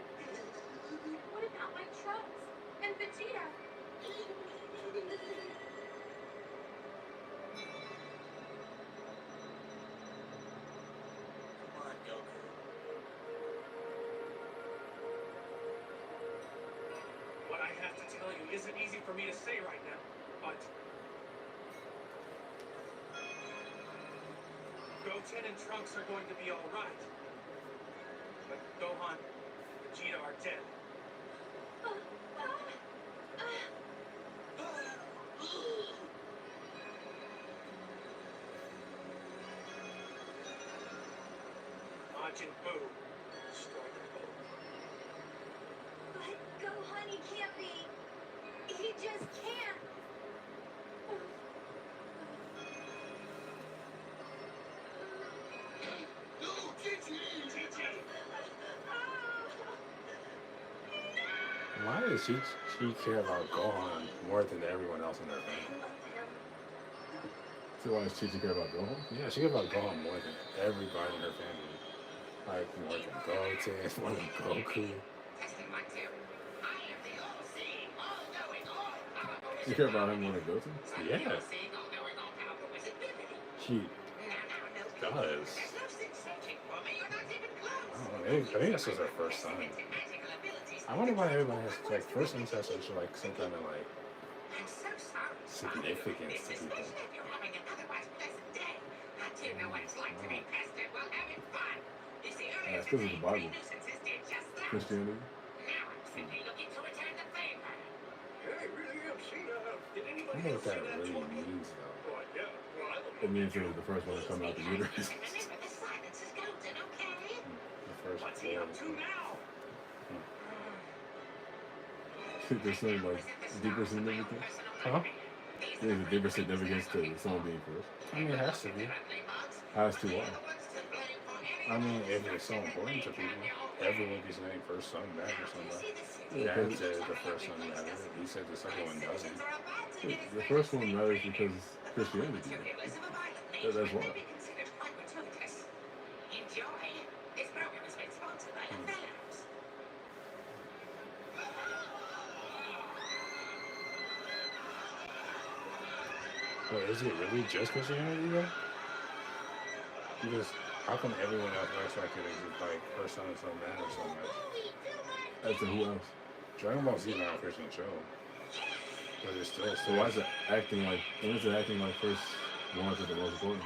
What about my Trunks and Vegeta? Come on, Goku. What I have to tell you isn't easy for me to say right now, but Goten and Trunks are going to be all right. But Gohan, Vegeta are dead. Majin Buu destroyed them both. But Gohan, he can't be. He just can't. No, Gigi! Why does she care about Gohan more than everyone else in her family? So why does Chi-Chi care about Gohan? Yeah, she cares about Gohan more than everybody in her family. Like more than Goten, more than Goku. Testing my theory. I am the all-seeing, all-knowing, all-powerful You care about him more than Goten? Yeah, all-seeing, all-knowing, all-powerful wizard Bibidi. she No, does. there's no sense searching for me. You're not even close. I think this was her first son. Magical abilities. I wonder why everybody has like first son has such like some kind of like I'm so sorry. significance to people. Especially if you're having an otherwise pleasant day. I do know what it's like to be pestered while having fun. You see, earlier That's 'cause of the today, Bible. three nuisances did just that. Christianity? Now I'm simply looking to return the favor. Yeah, I really am. Seen Did I anybody don't know else what that see that really toy? means though. What? Yeah. Well, I don't It means it was the first one to come out the uterus. Remember, the silence is golden, okay? The first What's he up to now? There's some like deeper significance. Huh? There's a deeper significance to someone being first. I mean, it has to be. Has to why? I mean, if it's so important to people, everyone be saying first son matters so much. Yeah, Dad 'cause said the first son matters. He said the second one doesn't. the first one matters because Christianity did it. That's why. Enjoy. This program has been sponsored by the Fellows. But is it really just Christianity though? Because how come everyone else acts like it is like first son so matters so much? As to who else? Dragon Ball Z is not a Christian show. But it's still So why is it acting like first ones are the most important?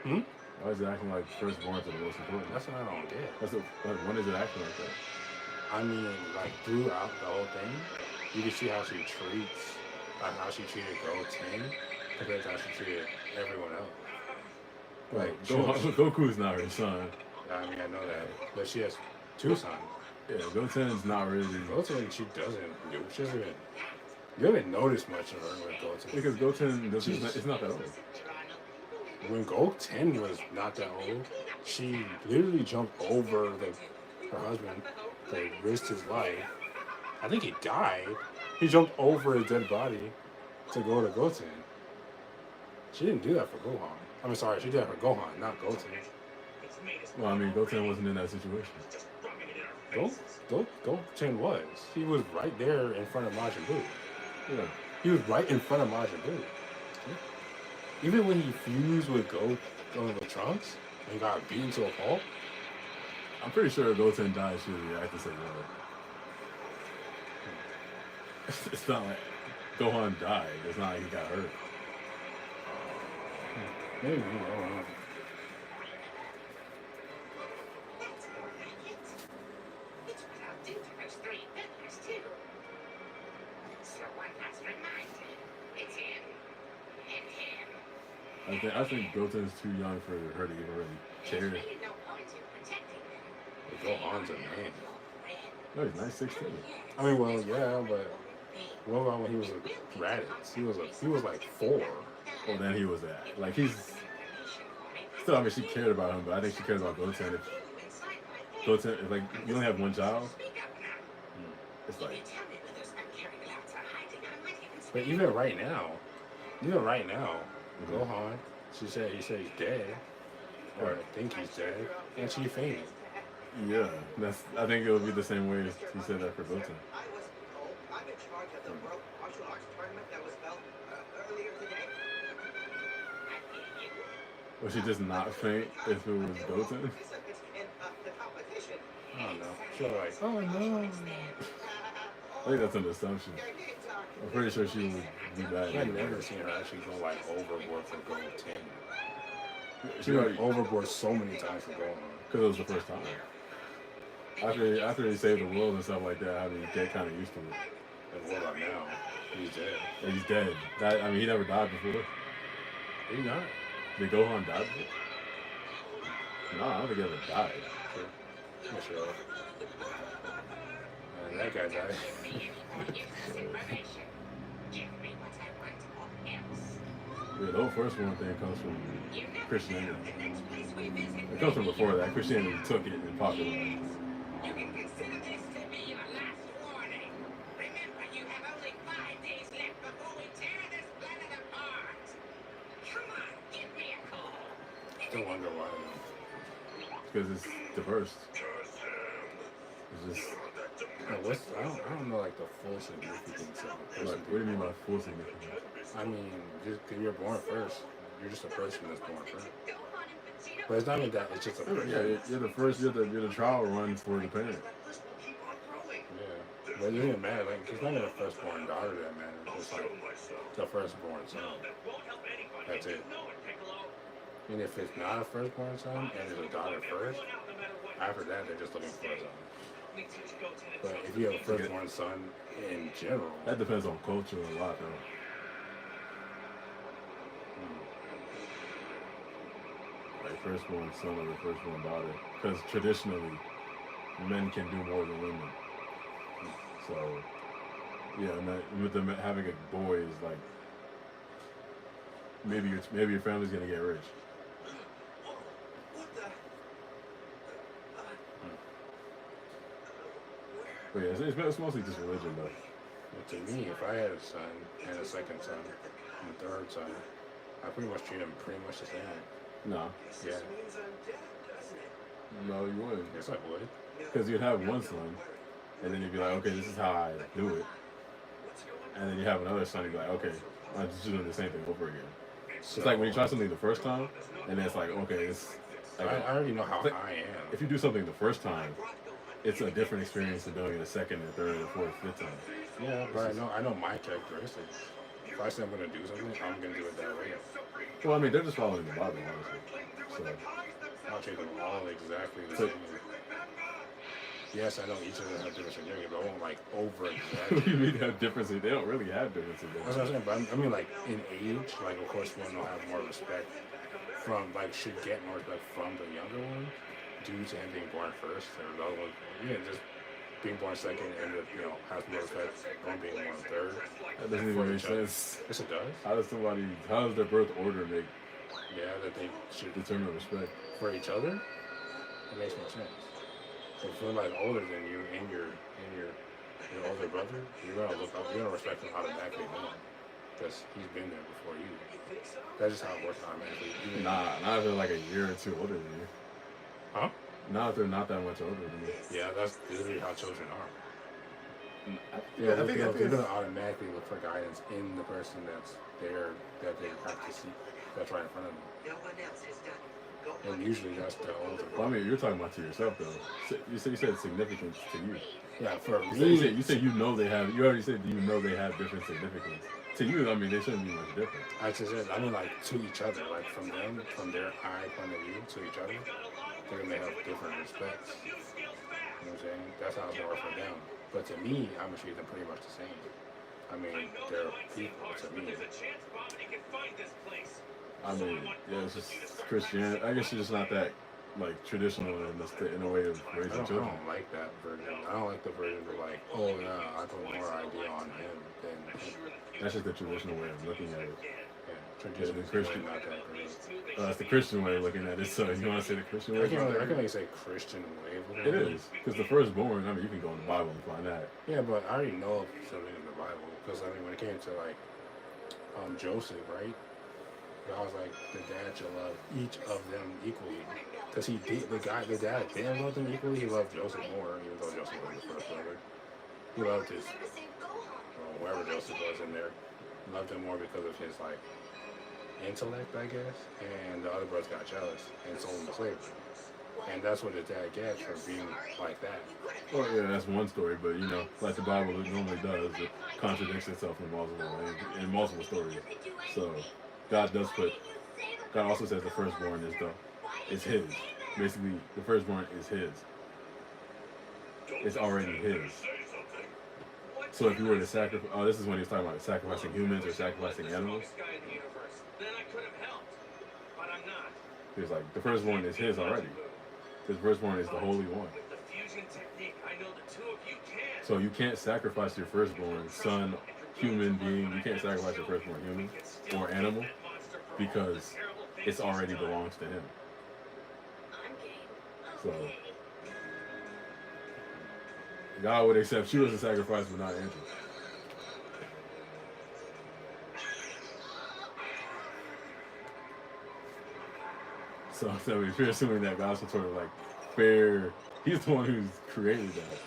Hmm? Why is it acting like first ones are the most important? That's what I don't get. When is it acting like that? I mean, like throughout the whole thing, you can see how she treats on how she treated Goten compared to how she treated everyone else. Like, Goku's not her son. I mean, I know that, but she has two sons. Yeah, Goten's not really. Goten, she doesn't do. She doesn't even. You haven't noticed much of her with Goten. Because Goten, it's not that old. When Goten was not that old, she literally jumped over her husband to risk his life. I think he died. He jumped over his dead body to go to Goten. She didn't do that for Gohan. I mean, sorry, she did that for Gohan, not Goten. Well, I mean, Goten wasn't in that situation. Goten was. He was right there in front of Majin Buu. Yeah. He was right in front of Majin Buu. Even when he fused with Trunks and got beaten to a pulp. I'm pretty sure if Goten died, she would react the same way. It's not like Gohan died. It's not like he got hurt. Maybe, I don't know. It's what I'll do to those three pillars, too. So one must remind him. It's him. And him. I think Goten's too young for her to even really care. There's really no point in protecting them. But Gohan's a man. No, he's nice 16. I mean, well, yeah, but what about when he was a Raditz? He was like 4. Well, then he was that. Like, he's... Still, I mean, she cared about him, but I think she cares about Goten. If Goten, if, like, you only have one child, it's like... But even right now, Gohan, he said he's dead. Or I think he's dead. And she fainted. Yeah, I think it would be the same way as he said that for Goten. I wasn't told. I'm in charge of the World Martial Arts Tournament that was held earlier today. Would she just not faint if it was Goten? In the competition. I don't know. She was like, oh no. I think that's an assumption. I'm pretty sure she would be bad. I've never seen her actually go like overboard for Goten. She She went overboard so many times for Gohan. because it was the first time. After he saved the world and stuff like that, I mean, you get kind of used to it. And what about now? He's dead. And he's dead. I mean, he never died before. He not. Did Gohan die before? No, I don't think he ever died. I'm sure. And that guy died. Yeah, the whole first one thing comes from Christianity. It comes from before that. Christianity took it and popularized it. You can consider this to be your last warning. Remember, you have only 5 days left before we tear this planet apart. Come on, give me a call. Still wonder why. Because it's diverse. It's just... I don't know like the full significance of a person. What do you mean by full significance? I mean, just because you're born first, you're just a person that's born first. But it's not even that; it's just a person. Yeah, you're the first. You're the trial run for the parent. Yeah, but it doesn't matter. Like, it's not even a firstborn daughter that matters. It's like the firstborn son. That's it. And if it's not a firstborn son and it's a daughter first, after that they're just looking for a son. But if you have a firstborn son in general, That depends on culture a lot, though. Like firstborn son or the firstborn daughter, because traditionally, men can do more than women. So, yeah, and with them having a boy is like maybe your family's gonna get rich. What the? But yeah, it's mostly just religion, though. but to me, if I had a son and a second son and a third son, I pretty much treat them pretty much the same. No, Yeah, This means I'm dead, doesn't it? no, you wouldn't, yes I would. because you'd have one son, and then you'd be like, okay, this is how I do it, and then you have another son, you'd be like, okay, I'm just doing the same thing over again. It's like when you try something the first time, and then it's like, okay, it's like I already know how But- I am. if you do something the first time, it's a different experience than doing it the second, and third, and fourth, fifth time. Yeah, but I know my characteristics. If I say I'm gonna do something, I'm gonna do it that way. Well, I mean, they're just following the Bible, honestly. So, I'll treat them all exactly the So- same. Yes, I know each of them have different significance, but I won't like over What do exaggerate. you mean they have differences? They don't really have differences. That's what I'm saying. But I mean, like in age, like of course one will have more respect from, like should get more respect from the younger one due to him being born first, or the other one, just being born second, and has more respect on being born third That doesn't for even make each other. sense. Yes, it does. How does their birth order make Yeah, that they should determine respect? for each other. It makes more sense. If you're like older than you and your older brother, you're gonna look up, you're gonna respect him automatically more because he's been there before you. That's just how it works automatically. Not if they're like a year or two older than you. Huh? Not if they're not that much older than you. Yeah, that's literally how children are. Yeah, I think They're it's- gonna automatically look for guidance in the person that's there, that they have to see, that's right in front of them. No one else has done it. Go And usually that's the older. Well, I mean, you're talking about to yourself though. You said significance to you. Yeah, for You me, said they have. You already said they have different significance. To you, I mean, they shouldn't be much different. I just said, I mean, like to each other, like from them, from their eye point of view to each other, they're gonna have different respects. You know what I'm saying? That's how it's gonna work for them. But to me, I'm gonna treat them pretty much the same. I mean, they're people to me. I mean, yeah, it's just Christianity. I guess you're just not that like traditional in a way of I raising don't, I children. don't like that version. I don't like the version of like, oh yeah, I put more idea on him than him. That's just the traditional way of looking at it. Yeah, traditionally, Christian. not that great. That's the Christian way of looking at it. So you want to say the Christian way? I can only say Christian way of looking It at is because the firstborn. I mean, you can go in the Bible and find that. Yeah, but I already know something in the Bible because I mean, when it came to like Joseph, right? God was like, the dad should love each of them equally because the dad didn't love them equally. He loved Joseph more, even though Joseph was the first brother. He loved his, wherever Joseph was in there, loved him more because of his like intellect, I guess. And the other brothers got jealous and sold him to slavery. And that's what his dad gets for being like that. Well, yeah, that's one story, but like the Bible normally does, it contradicts itself in multiple stories. So God also says the firstborn is his. Basically, the firstborn is his. It's already his. So if you were to sacrifice, this is when he was talking about sacrificing humans or sacrificing animals. Then I could have helped, but I'm not. He was like, the firstborn is his already. His firstborn is the Holy One. With the fusion technique, I know the two of you can. So you can't sacrifice your firstborn son, human being. You can't sacrifice your firstborn human or animal because it already belongs to him. So God would accept you as a sacrifice, but not Andrew. So if you're assuming that God's sort of like fair, he's the one who's created that.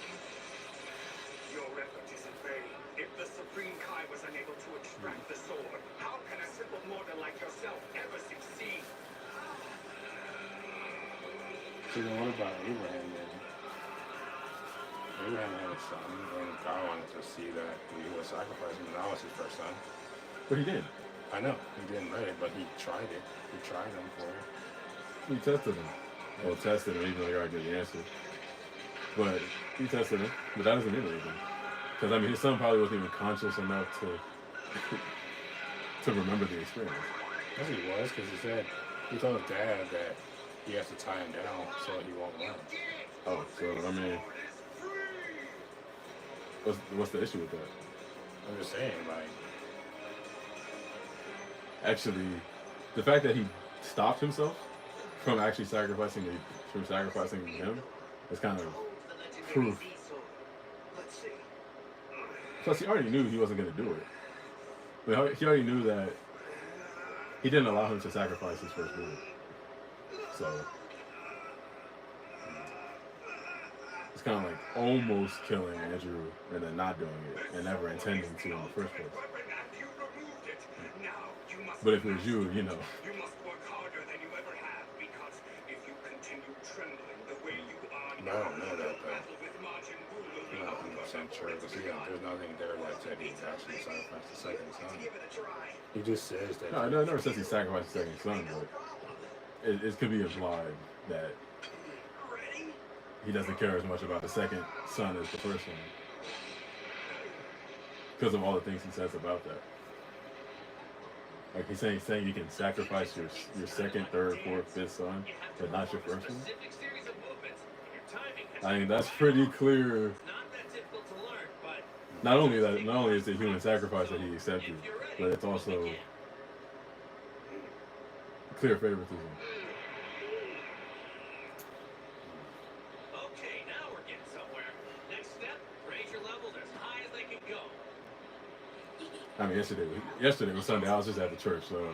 Your effort is in vain. If the Supreme Kai was unable to extract the sword, how can a simple mortal like yourself ever succeed? So then what about Abraham then? Abraham had a son, and God wanted to see that he was sacrificing, and that was his first son. But he did. I know, he didn't let it, but he tried it. He tried him for it. He tested him. Well, tested him, even though he already knew the answer. But he tested him. But that doesn't mean anything. Because, I mean, his son probably wasn't even conscious enough to to remember the experience. Yes, he was, because he told his dad that he has to tie him down so he won't run. Oh, so, I mean, what's the issue with that? I'm just saying, like, Actually, the fact that he stopped himself from actually sacrificing him is kind of proof. Let's see. Plus, he already knew he wasn't going to do it. But he already knew that he didn't allow him to sacrifice his firstborn. So it's kind of like almost killing Andrew and then not doing it and never intending to in the first place. But if it was you, You must work harder than you ever have, because if you continue trembling the way you are I don't know that, though. battle with Majin Buu will be I'm not 100% sure, because there's nothing there that said he actually sacrificed the second son. Give it a try. He just says that. no, it never says he sacrificed his second son, but it could be implied that he doesn't care as much about the second son as the first one because of all the things he says about that. Like he's saying you can sacrifice your second, third, fourth, fifth son, but not your first one. Specific series of movements. Your timing has I to mean be that's perfect. pretty clear. Not that difficult to learn, but Not only is it human sacrifice that he accepted, if you're ready, but it's we also begin. clear favoritism. Okay, now we're getting somewhere. Next step, raise your levels as high as they can go. I mean, yesterday was Sunday. I was just at the church, so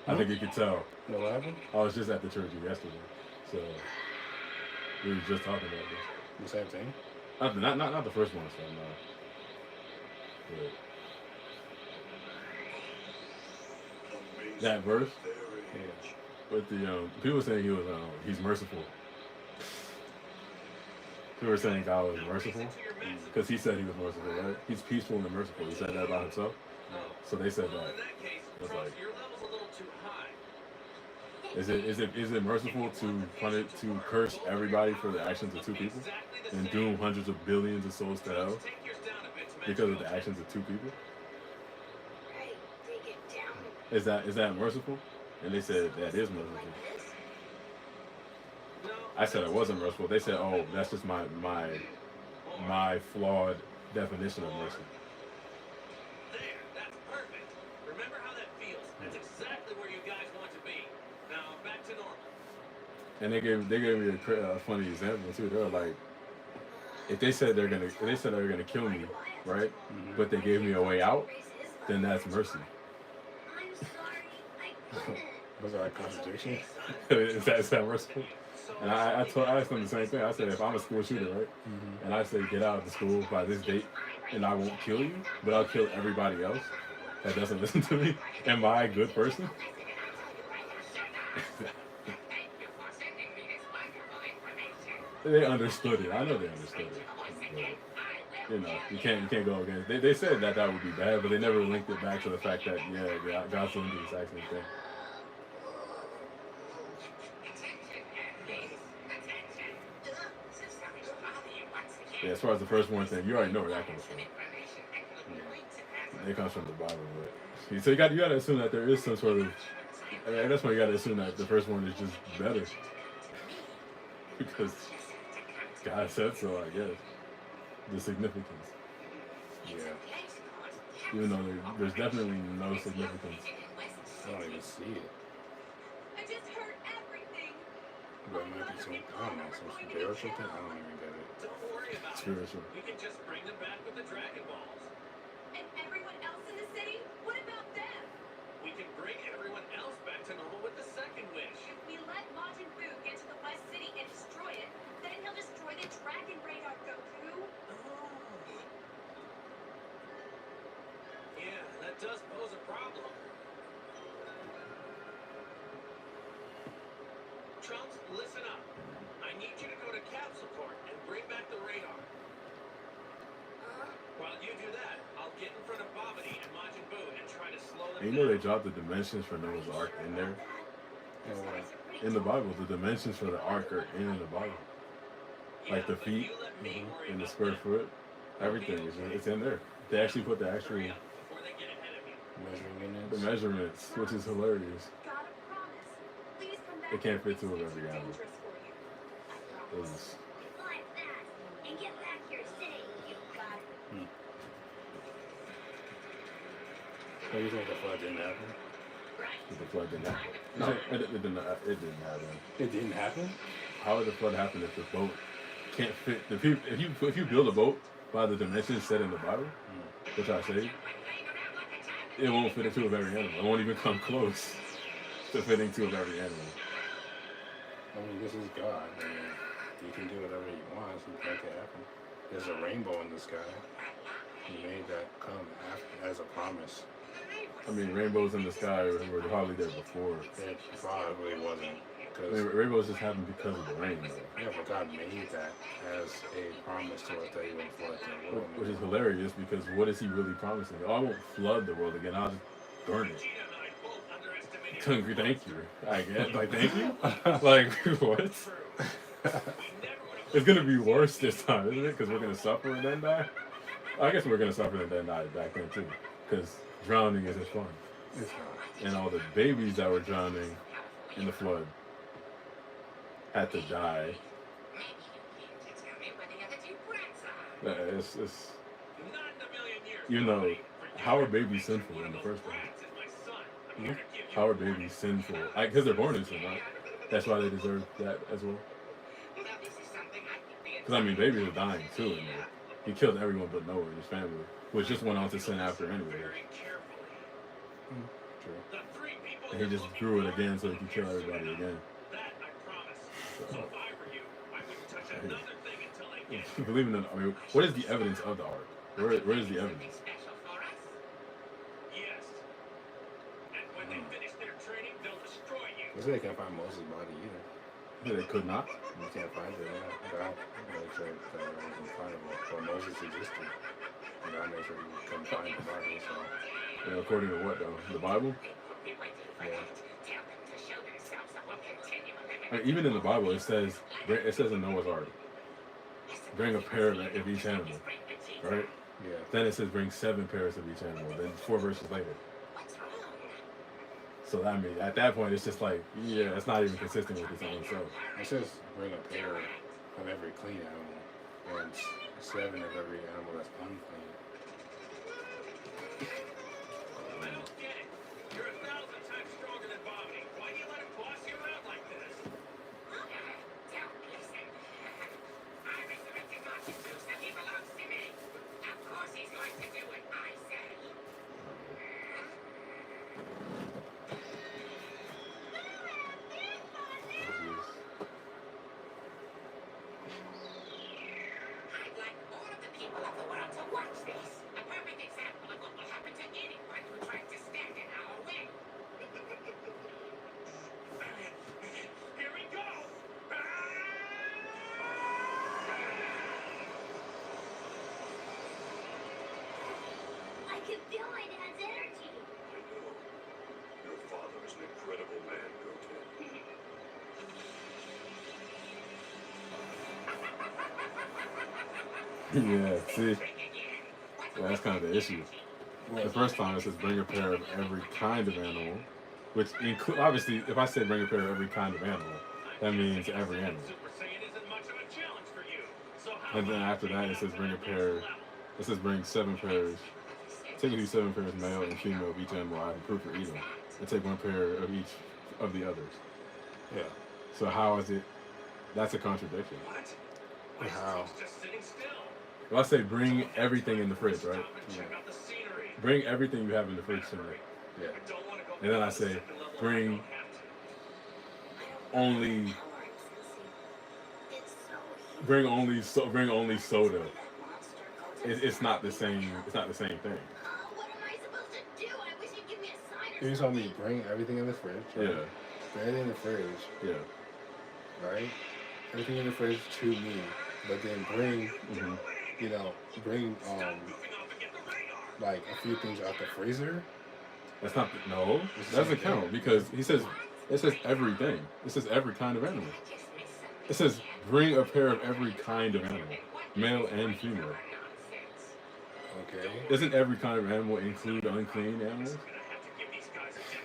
I think you could tell. No, what happened? I was just at the church yesterday, so we were just talking about this. The same thing? Not the first one, so no. But that verse Yeah. with the people saying he's merciful. People were saying God was merciful because he said he was merciful, right? He's peaceful and merciful. He said that about himself. No. So they said Well, that. in that case, It's Trunks, like- your level's a little too high. Is it merciful to curse everybody for the actions of two people Exactly the and same. doom hundreds of billions of souls to hell Trunks, take yours down a bit to match because of your the own. actions of two people? Right, take it down. Is that merciful? And they said that is merciful. Like this? No, I said it wasn't merciful. They said, oh, that's just my flawed definition of mercy. there, that's perfect. Remember how that feels. That's exactly where you guys want to be. Now, back to normal. And they gave me a funny example too. They were like, if they said they're gonna kill me, right? But they gave me a way out, then that's mercy. I'm sorry, I couldn't. Was that a contradiction? is that merciful? And I asked them the same thing. I said, if I'm a school shooter, right, and I say get out of the school by this date, and I won't kill you, but I'll kill everybody else that doesn't listen to me, am I a good person? They understood it. I know they understood it. But, you can't go against. They said that would be bad, but they never linked it back to the fact that God's doing the exact same thing. Yeah, as far as the first one thing, you already know where that comes from. It comes from the Bible, but so you got to assume that there is some sort of. I mean, that's why you got to assume that the first one is just better because God said so. I guess the significance, Yeah. even though there's definitely no significance. I don't even see it. I just heard everything. But it might be some, I don't know, some spiritual thing. I don't even get it. Don't worry about Spiritual. it. We can just bring them back with the Dragon Balls. And everyone else in the city? What about them? We can bring everyone else back to normal with the second wish. If we let Majin Buu get to the West City and destroy it, then he'll destroy the Dragon Radar, Goku. Yeah, that does pose a problem. Trunks, listen up. I need you to go to Capsule Corp and bring back the radar. While you do that, I'll get in front of Babidi and Majin Buu and try to slow them And you know they down. dropped the dimensions for Noah's Ark in there. And what? In the Bible, the dimensions for the Ark are in the Bible. Like the but feet you let me worry and the about square that. foot, everything it's in there. They actually put the actual Hurry up before they get ahead of you. Measuring the units? measurements, which is hilarious. Got a promise. Please come back. It can't fit before two of it's every too animal. dangerous for you. It was, Fly fast and get back here safe. You got it. So you think the flood didn't happen? the flood didn't happen. No, it didn't happen. It didn't happen? How would the flood happen if the boat can't fit? If you build a boat by the dimensions set in the Bible, which I say, it won't fit into of every animal. It won't even come close to fitting two of every animal. I mean, this is God. I mean, you can do whatever you want. You make it happen. There's a rainbow in the sky. He made that come after, as a promise. I mean, rainbows in the sky were probably there before. It probably wasn't. I Because, mean, rainbows just happened because of the rain, though. yeah, but God made that as a promise to us that he would flood the world. Which is hilarious because what is he really promising? Oh, I won't flood the world again. I'll just burn it. Vegeta and I both underestimated Thank you. I guess. Like, thank you? Like, what? We never would have It's gonna be worse this time, isn't it? Because we're gonna suffer and then die. I guess we're gonna suffer and then die back then too. Because drowning isn't fun. It's not. And all the babies that were drowning in the flood had to die. It's Not in a million years. you know, how are babies sinful in the first place? Rats is my son. I'm Hmm? gonna give you How are babies sinful? Because they're born in sin, right? That's why they deserve that as well. Because I mean, babies are dying too in there. He killed everyone but Noah and his family, which just went on to sin after anyway. very carefully. True. The three people And he just grew it again so he could kill everybody again. That I promise. So if I were you, I wouldn't touch another thing until I get you. Believe in the, I mean, what is the evidence of the ark? Where is the evidence? Yes. And when they finish their training, they'll destroy you. They say they can't find Moses' body either. Yeah, they could not. You can't find it. Yeah. God made sure that it wasn't findable. Well, Moses existed. And God made sure he couldn't find the body. So, Yeah, according to what though? The Bible? yeah. I mean, even in the Bible, it says in Noah's Ark, bring a pair of each animal, right? Yeah. Then it says bring 7 pairs of each animal. Then 4 verses later. So I mean, at that point, it's just like, yeah, it's not even consistent with its own self. It says bring a pair of every clean animal and 7 of every animal that's unclean. I don't get it. You're 1,000 times stronger than Bobby. Why do you let him boss you around like this? I'd like all of the people of the world to watch this. A perfect example of what will happen to anyone who tries to stand in our way. Here we go! I can feel my dad's energy. I know. Your father is an incredible man, Goten. Yeah, see, yeah, that's kind of the issue. The first time it says bring a pair of every kind of animal, which include obviously if I say bring a pair of every kind of animal, that means every animal. Super Saiyan isn't much of a challenge for you. So how And then after that it says bring a pair. It says bring 7 pairs. Typically 7 pairs male and female of each animal I have approved for eating, and take 1 pair of each of the others. Yeah. So how is it? That's a contradiction. What? How? Just sitting still. Well, I say bring everything in the fridge, right? Check out the scenery. Bring everything you have in the fridge tonight. Yeah. Don't want to go And then I say bring only bring only soda. It's not the same. It's not the same thing. What am I supposed to do? I wish you'd give me a sign or You told me bring everything in the fridge. Right? Yeah, Bring everything in the fridge, yeah. right? Everything in the fridge to me. But then bring, hmm bring like a few things out the freezer. That's not no. That doesn't count because it says everything. It says every kind of animal. It says bring a pair of every kind of animal, male and female. Okay. Doesn't every kind of animal include unclean animals?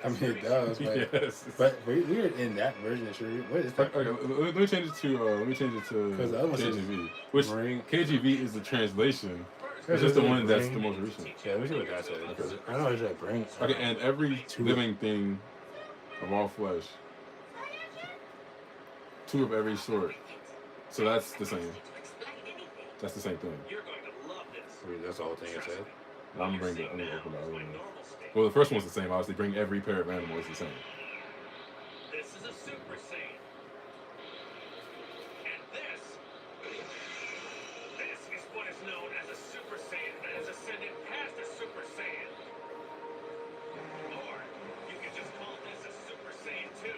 I mean, it does, but Yes. but we're in that version. Sure. What is that? Okay, let me change it to Because the other one says KGV, which bring- KGV is the translation. It's Does just the it one that's bring- the most recent. Yeah, let me see what that says. Because I know it's like bring. Okay, and every living thing of all flesh, 2 of every sort. So that's the same. That's the same thing. You're going to love this. Wait, that's the whole thing it said. I'm gonna bring it. I'm gonna open the other one. Well, the first one's the same. Obviously, bring every pair of animals the same. This is a Super Saiyan. And this is what is known as a Super Saiyan that has ascended past a Super Saiyan. Or you can just call this a Super Saiyan 2.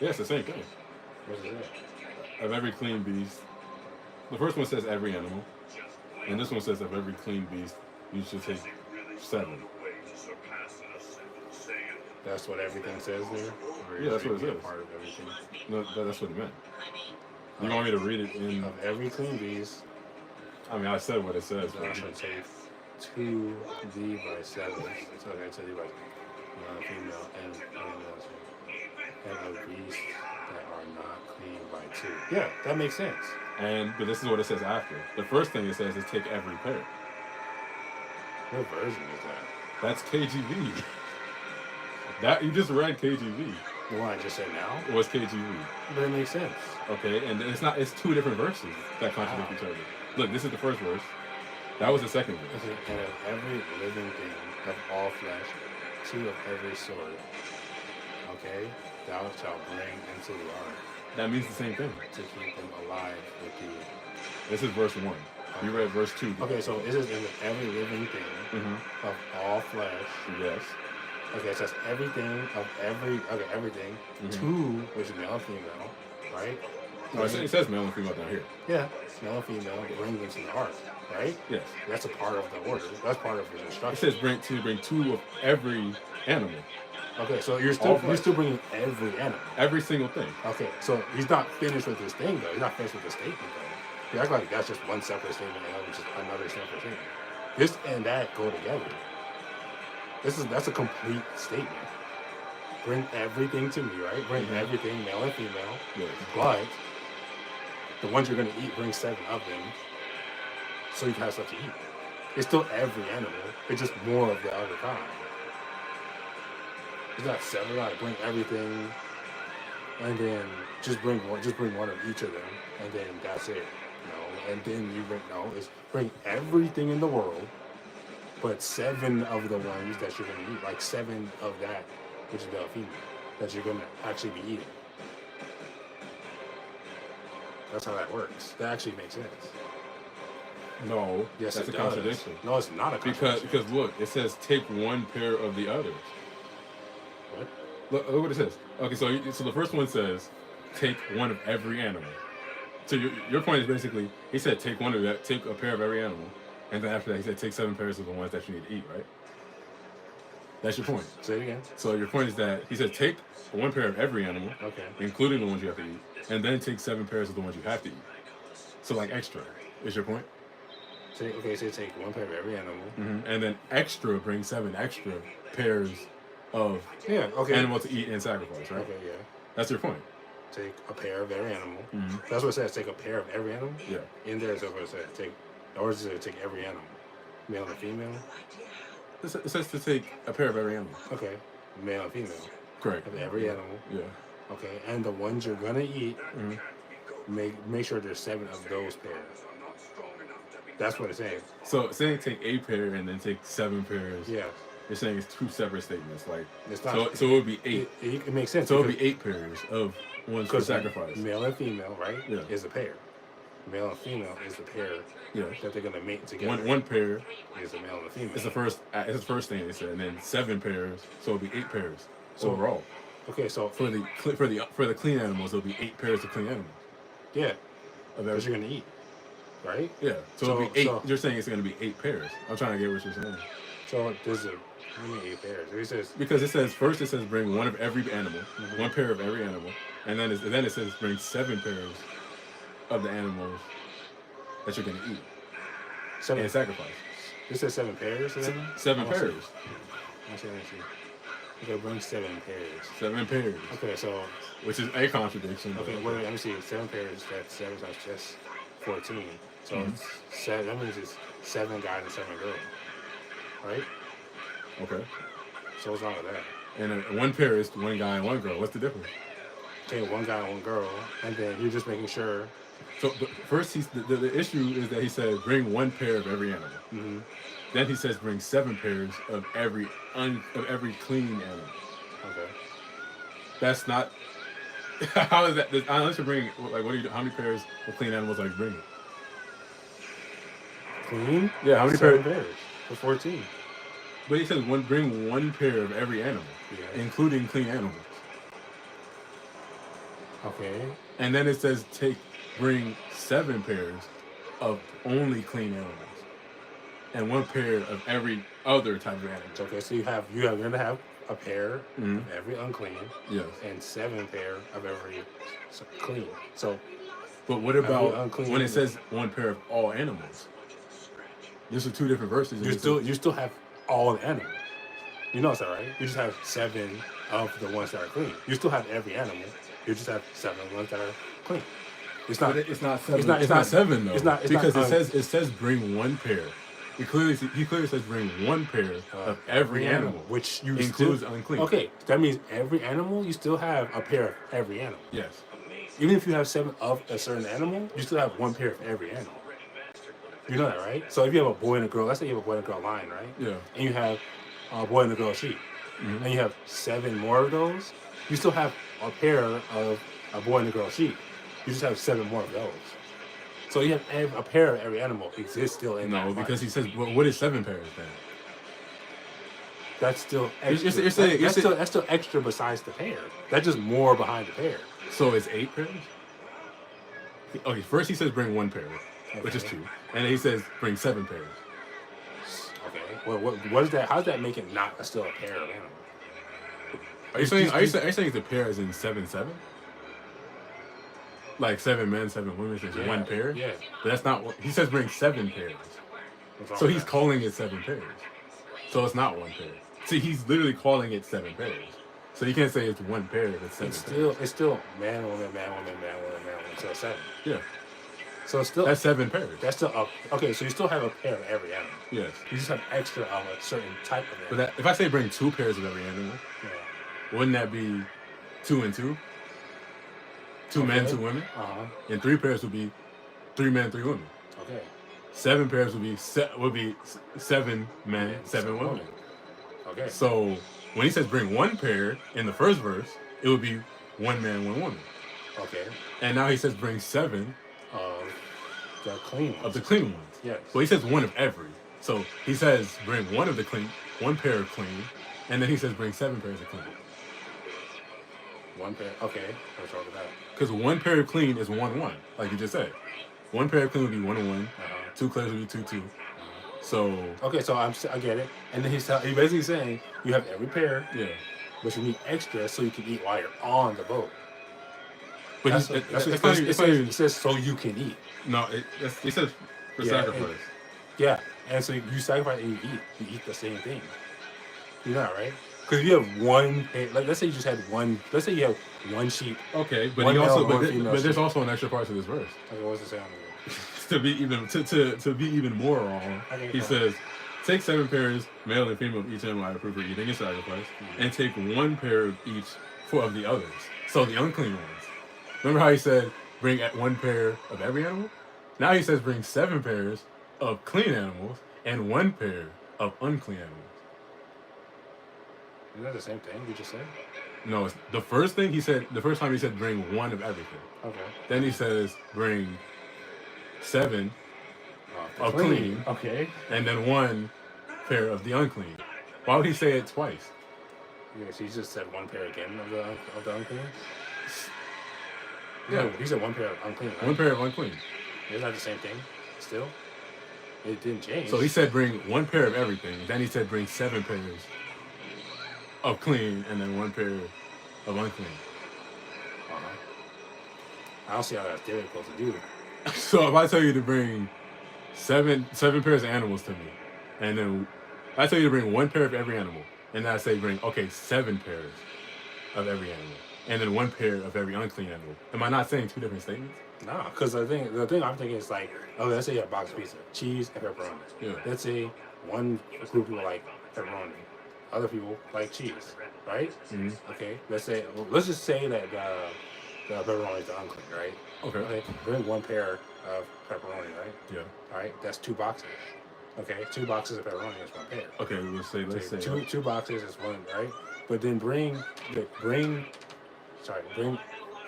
Yeah, it's the same thing. What's it? Of every clean beast. The first one says every animal, and this one says of every clean beast, you should take Is he really 7. found a way to surpass an ascended Saiyan? That's what everything says there. Or Yeah, that's what it be a says. part of everything. No, that's what it meant. You want me to read it in? Of every clean beast, I mean, I said what it says. thou shalt take 2 thee by 7. So okay, 2 thee by male and female, and of beasts that are not clean by 2. Yeah, that makes sense. But this is what it says after. The first thing it says is take every pair. What version is that? That's KGV. That you just read KGV. The one I just said now? It was KGV. But it makes sense. Okay, and it's not. It's 2 different verses that contradict each other. Look, this is the first verse. That was the second verse. And of every living thing of all flesh, 2 of every sort, okay, thou shalt bring into the ark That means the same thing. to keep them alive with thee. This is verse 1. You read verse 2. Okay, so it says in every living thing Mm-hmm. of all flesh. Yes. Okay, it says everything of everything. 2, which is male and female, right? No, it says male and female down here. Yeah, male and female bring them to the ark, right? Yes. That's a part of the order. That's part of his It instruction. says bring 2 of every animal. Okay, so you're All still flesh. bringing every animal. Every single thing. Okay, so he's not finished with his thing though. He's not finished with the statement though. You act like that's just one separate statement and that was just another separate statement. This and that go together. That's a complete statement. Bring everything to me, right? Bring everything, male and female. Yes. But the ones you're gonna eat, bring 7 of them, so you can have stuff to eat. It's still every animal. It's just more of the other kind. It's not 7. Like bring everything, and then just bring one of each of them, and then that's it. No, and then you bring everything in the world, but 7 of the ones that you're gonna eat, like 7 of that, which is male and female, that you're gonna actually be eating. That's how that works. That actually makes sense. No. Yes, that's it a does. contradiction. No, it's not a contradiction. Because look, it says take 1 pair of the others. What? Look what it says. Okay, so the first one says take 1 of every animal. So your point is basically he said take a pair of every animal, and then after that he said take 7 pairs of the ones that you need to eat, right? That's your point. Say it again. So your point is that he said take 1 pair of every animal, Okay. including the ones you have to eat, and then take 7 pairs of the ones you have to eat. So like extra is your point? So take 1 pair of every animal. And then extra bring 7 extra pairs of Okay. animal to eat and sacrifice, right? Okay, yeah. That's your point. Take a pair of every animal. That's what it says. Take a pair of every animal. Yeah. In there is what it says. Or does it take every animal? Male and female. It says to take a pair of every animal. Okay. Male and female. Correct. Of every animal. Yeah. Okay. And the ones you're gonna eat, make sure there's 7 of those pairs. That's what it's saying. So saying take a pair and then take 7 pairs. Yeah. You're saying it's 2 separate statements. Like It's not. so it would be 8. It makes sense. So it would be 8 pairs of ones for sacrifice. Male and female, right? Yeah. Is a pair. Male and female is the pair Yeah. that they're gonna mate together. One pair is a male and a female. is the first thing they said, and then 7 pairs, so it'll be 8 pairs overall. Okay, so For the clean animals, it'll be 8 pairs of clean animals. yeah, Of that every, you're gonna eat, right? yeah. So it'll be 8. so- You're saying it's going to be 8 pairs. I'm trying to get what you're saying. So there's how many 8 pairs? It says Because it says bring 1 of every animal, 1 pair of every animal, and then it says bring 7 pairs of the animals that you're going to eat 7. and sacrifice. This says 7 pairs. 7 I wanna see. pairs. Let me see. Okay, bring 7 pairs. 7 pairs. Okay, so Which is a contradiction. but- okay, wait, let me see. 7 pairs. That's 7 times just 14. So it's 7. That means it's 7 guys and 7 girls, right? Okay. So what's wrong with that? And 1 pair is 1 guy and 1 girl. What's the difference? Okay, 1 guy and 1 girl, and then you're just making sure. So but first, the issue is that he said bring 1 pair of every animal. Then he says bring 7 pairs of every clean animal. Okay. That's not. How is that? Unless you're bringing how many pairs of clean animals are you bringing? Clean? Yeah, how many 7 pairs? pairs? For 14. But he says bring 1 pair of every animal, Yeah. including clean animals. Okay. And then it says bring 7 pairs of only clean animals, and 1 pair of every other type of animal. Okay, so you're gonna have a pair Mhm. of every unclean Yes. and 7 pair of every clean. So But what every about unclean when it says one pair of all animals? These are two different verses. and you still have all the animals. You notice that, right? You just have 7 of the ones that are clean. You still have every animal. You just have 7 of the ones that are clean. It's not. But it's not seven. It's not. It's not seven though. It's not. It's because not, it says bring one pair. He clearly says bring one pair of every animal, which you includes still, unclean. Okay, that means every animal you still have a pair of every animal. Yes. Even if you have 7 of a certain animal, you still have 1 pair of every animal. You know that, right? So if you have a boy and a girl, let's say you have a boy and a girl lion, right? Yeah. And you have a boy and a girl sheep, and you have 7 more of those, you still have a pair of a boy and a girl sheep. You just have 7 more of those. So you have a pair of every animal exists still in that. No, because he says, well, what is 7 pairs then? That's still extra. You're saying- That's still extra besides the pair. That's just more behind the pair. So it's 8 pairs? Okay, first he says bring 1 pair, which is 2. And then he says bring 7 pairs. Okay. Well, what is that? How does that make it not still a pair of animals? Are you saying it's a pair as in 7? Like 7 men, 7 women, so it's 1 pair? Yeah. But that's not what he says bring 7 pairs. So he's calling it 7 pairs. So it's not 1 pair. See, he's literally calling it 7 pairs. So you can't say it's 1 pair if it's 7 pairs. It's still man, woman, man, woman, man, woman, man, woman. So 7. Yeah. So it's still That's 7 pairs. That's still up. Okay, so you still have a pair of every animal. Yes. You just have extra of a certain type of animal. But that, if I say bring 2 pairs of every animal, wouldn't that be 2 and 2? 2 men, 2 women? And 3 pairs would be 3 men, 3 women. Okay. 7 pairs would be 7 men, 7 women. Okay. So when he says bring 1 pair in the first verse, it would be 1 man, 1 woman. Okay. And now he says bring 7 Of the clean ones. of the clean ones. Yes. Well, he says 1 of every. So he says bring 1 of the clean, 1 pair of clean, and then he says bring 7 pairs of clean. 1 pair. Okay. Let's talk about that. Because 1 pair of clean is 1-1, like you just said. 1 pair of clean would be 1-1. 2 clears would be 2-2. So okay, so I get it. And then he's basically saying you have every pair, yeah, but you need extra so you can eat while you're on the boat. but That's what it says. So you can eat. No, it says for sacrifice. Yeah, and so you sacrifice and you eat the same thing. You know that, right? Because if you have 1 pair, like let's say you just had 1. Let's say you have 1 sheep. Okay, but One he male, also one but female there's sheep. also an extra part to this verse. Okay, what's it say on the to be even more wrong, Okay, he go. says, take 7 pairs, male and female of each animal I approve for eating and sacrifice, and take 1 pair of each of the others. So the unclean ones. Remember how he said bring 1 pair of every animal? Now he says bring 7 pairs of clean animals and 1 pair of unclean animals. Isn't that the same thing you just said? No, it's the first thing he said. The first time he said bring 1 of everything. Okay. Then he says bring 7 of clean, Okay. and then 1 pair of the unclean. Why would he say it twice? Yeah, so he just said 1 pair again of the unclean? Yeah. No, he said 1 pair of unclean, right? 1 pair of unclean. Isn't that the same thing? Still? It didn't change. So he said bring 1 pair of everything. Then he said bring 7 pairs of clean, and then 1 pair of unclean. I don't see how that's difficult to do. So if I tell you to bring 7 pairs of animals to me, and then I tell you to bring 1 pair of every animal, and then I say bring 7 pairs of every animal, and then 1 pair of every unclean animal. Am I not saying 2 different statements? Nah, because the thing I'm thinking is like, okay, let's say you have a box of pizza, cheese and pepperoni. Yeah. Let's say one group of people like pepperoni, other people like cheese, right? Mm-hmm. Okay, let's just say that the pepperoni is the unclean, right? Okay. Bring 1 pair of pepperoni, right? Yeah. All right, that's 2 boxes. Okay, 2 boxes of pepperoni is 1 pair. Okay, let's say two boxes is 1, right? But then bring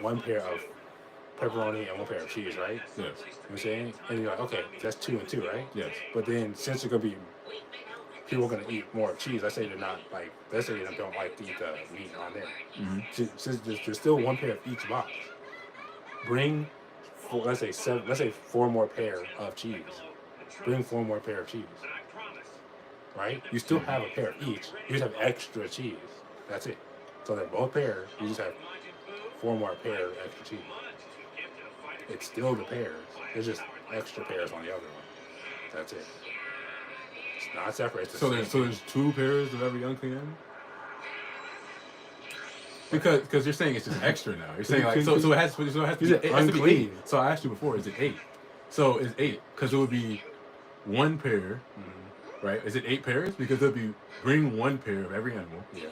1 pair of pepperoni and 1 pair of cheese, right? Yes. You know what I'm saying? And you're like, okay, that's 2 and 2, right? Yes. But then since you're gonna be people are gonna eat more cheese, let's say they don't like to eat the meat on there. Mm-hmm. Since there's still 1 pair of each box, bring let's say 4 more pair of cheese. Bring 4 more pair of cheese. Right? You still have a pair of each. You just have extra cheese. That's it. So they're both pairs. You just have 4 more pairs extra cheap. It's still the pairs. It's just extra pairs on the other one. That's it. It's not separate. It's the So same there's 2 pairs of every unclean animal. Because you're saying it's just extra now. You're saying like so it has to be unclean. 8. So I asked you before, is it 8? So it's 8 because it would be 1 pair, right? Is it 8 pairs? Because it'll be bring 1 pair of every animal, Yeah.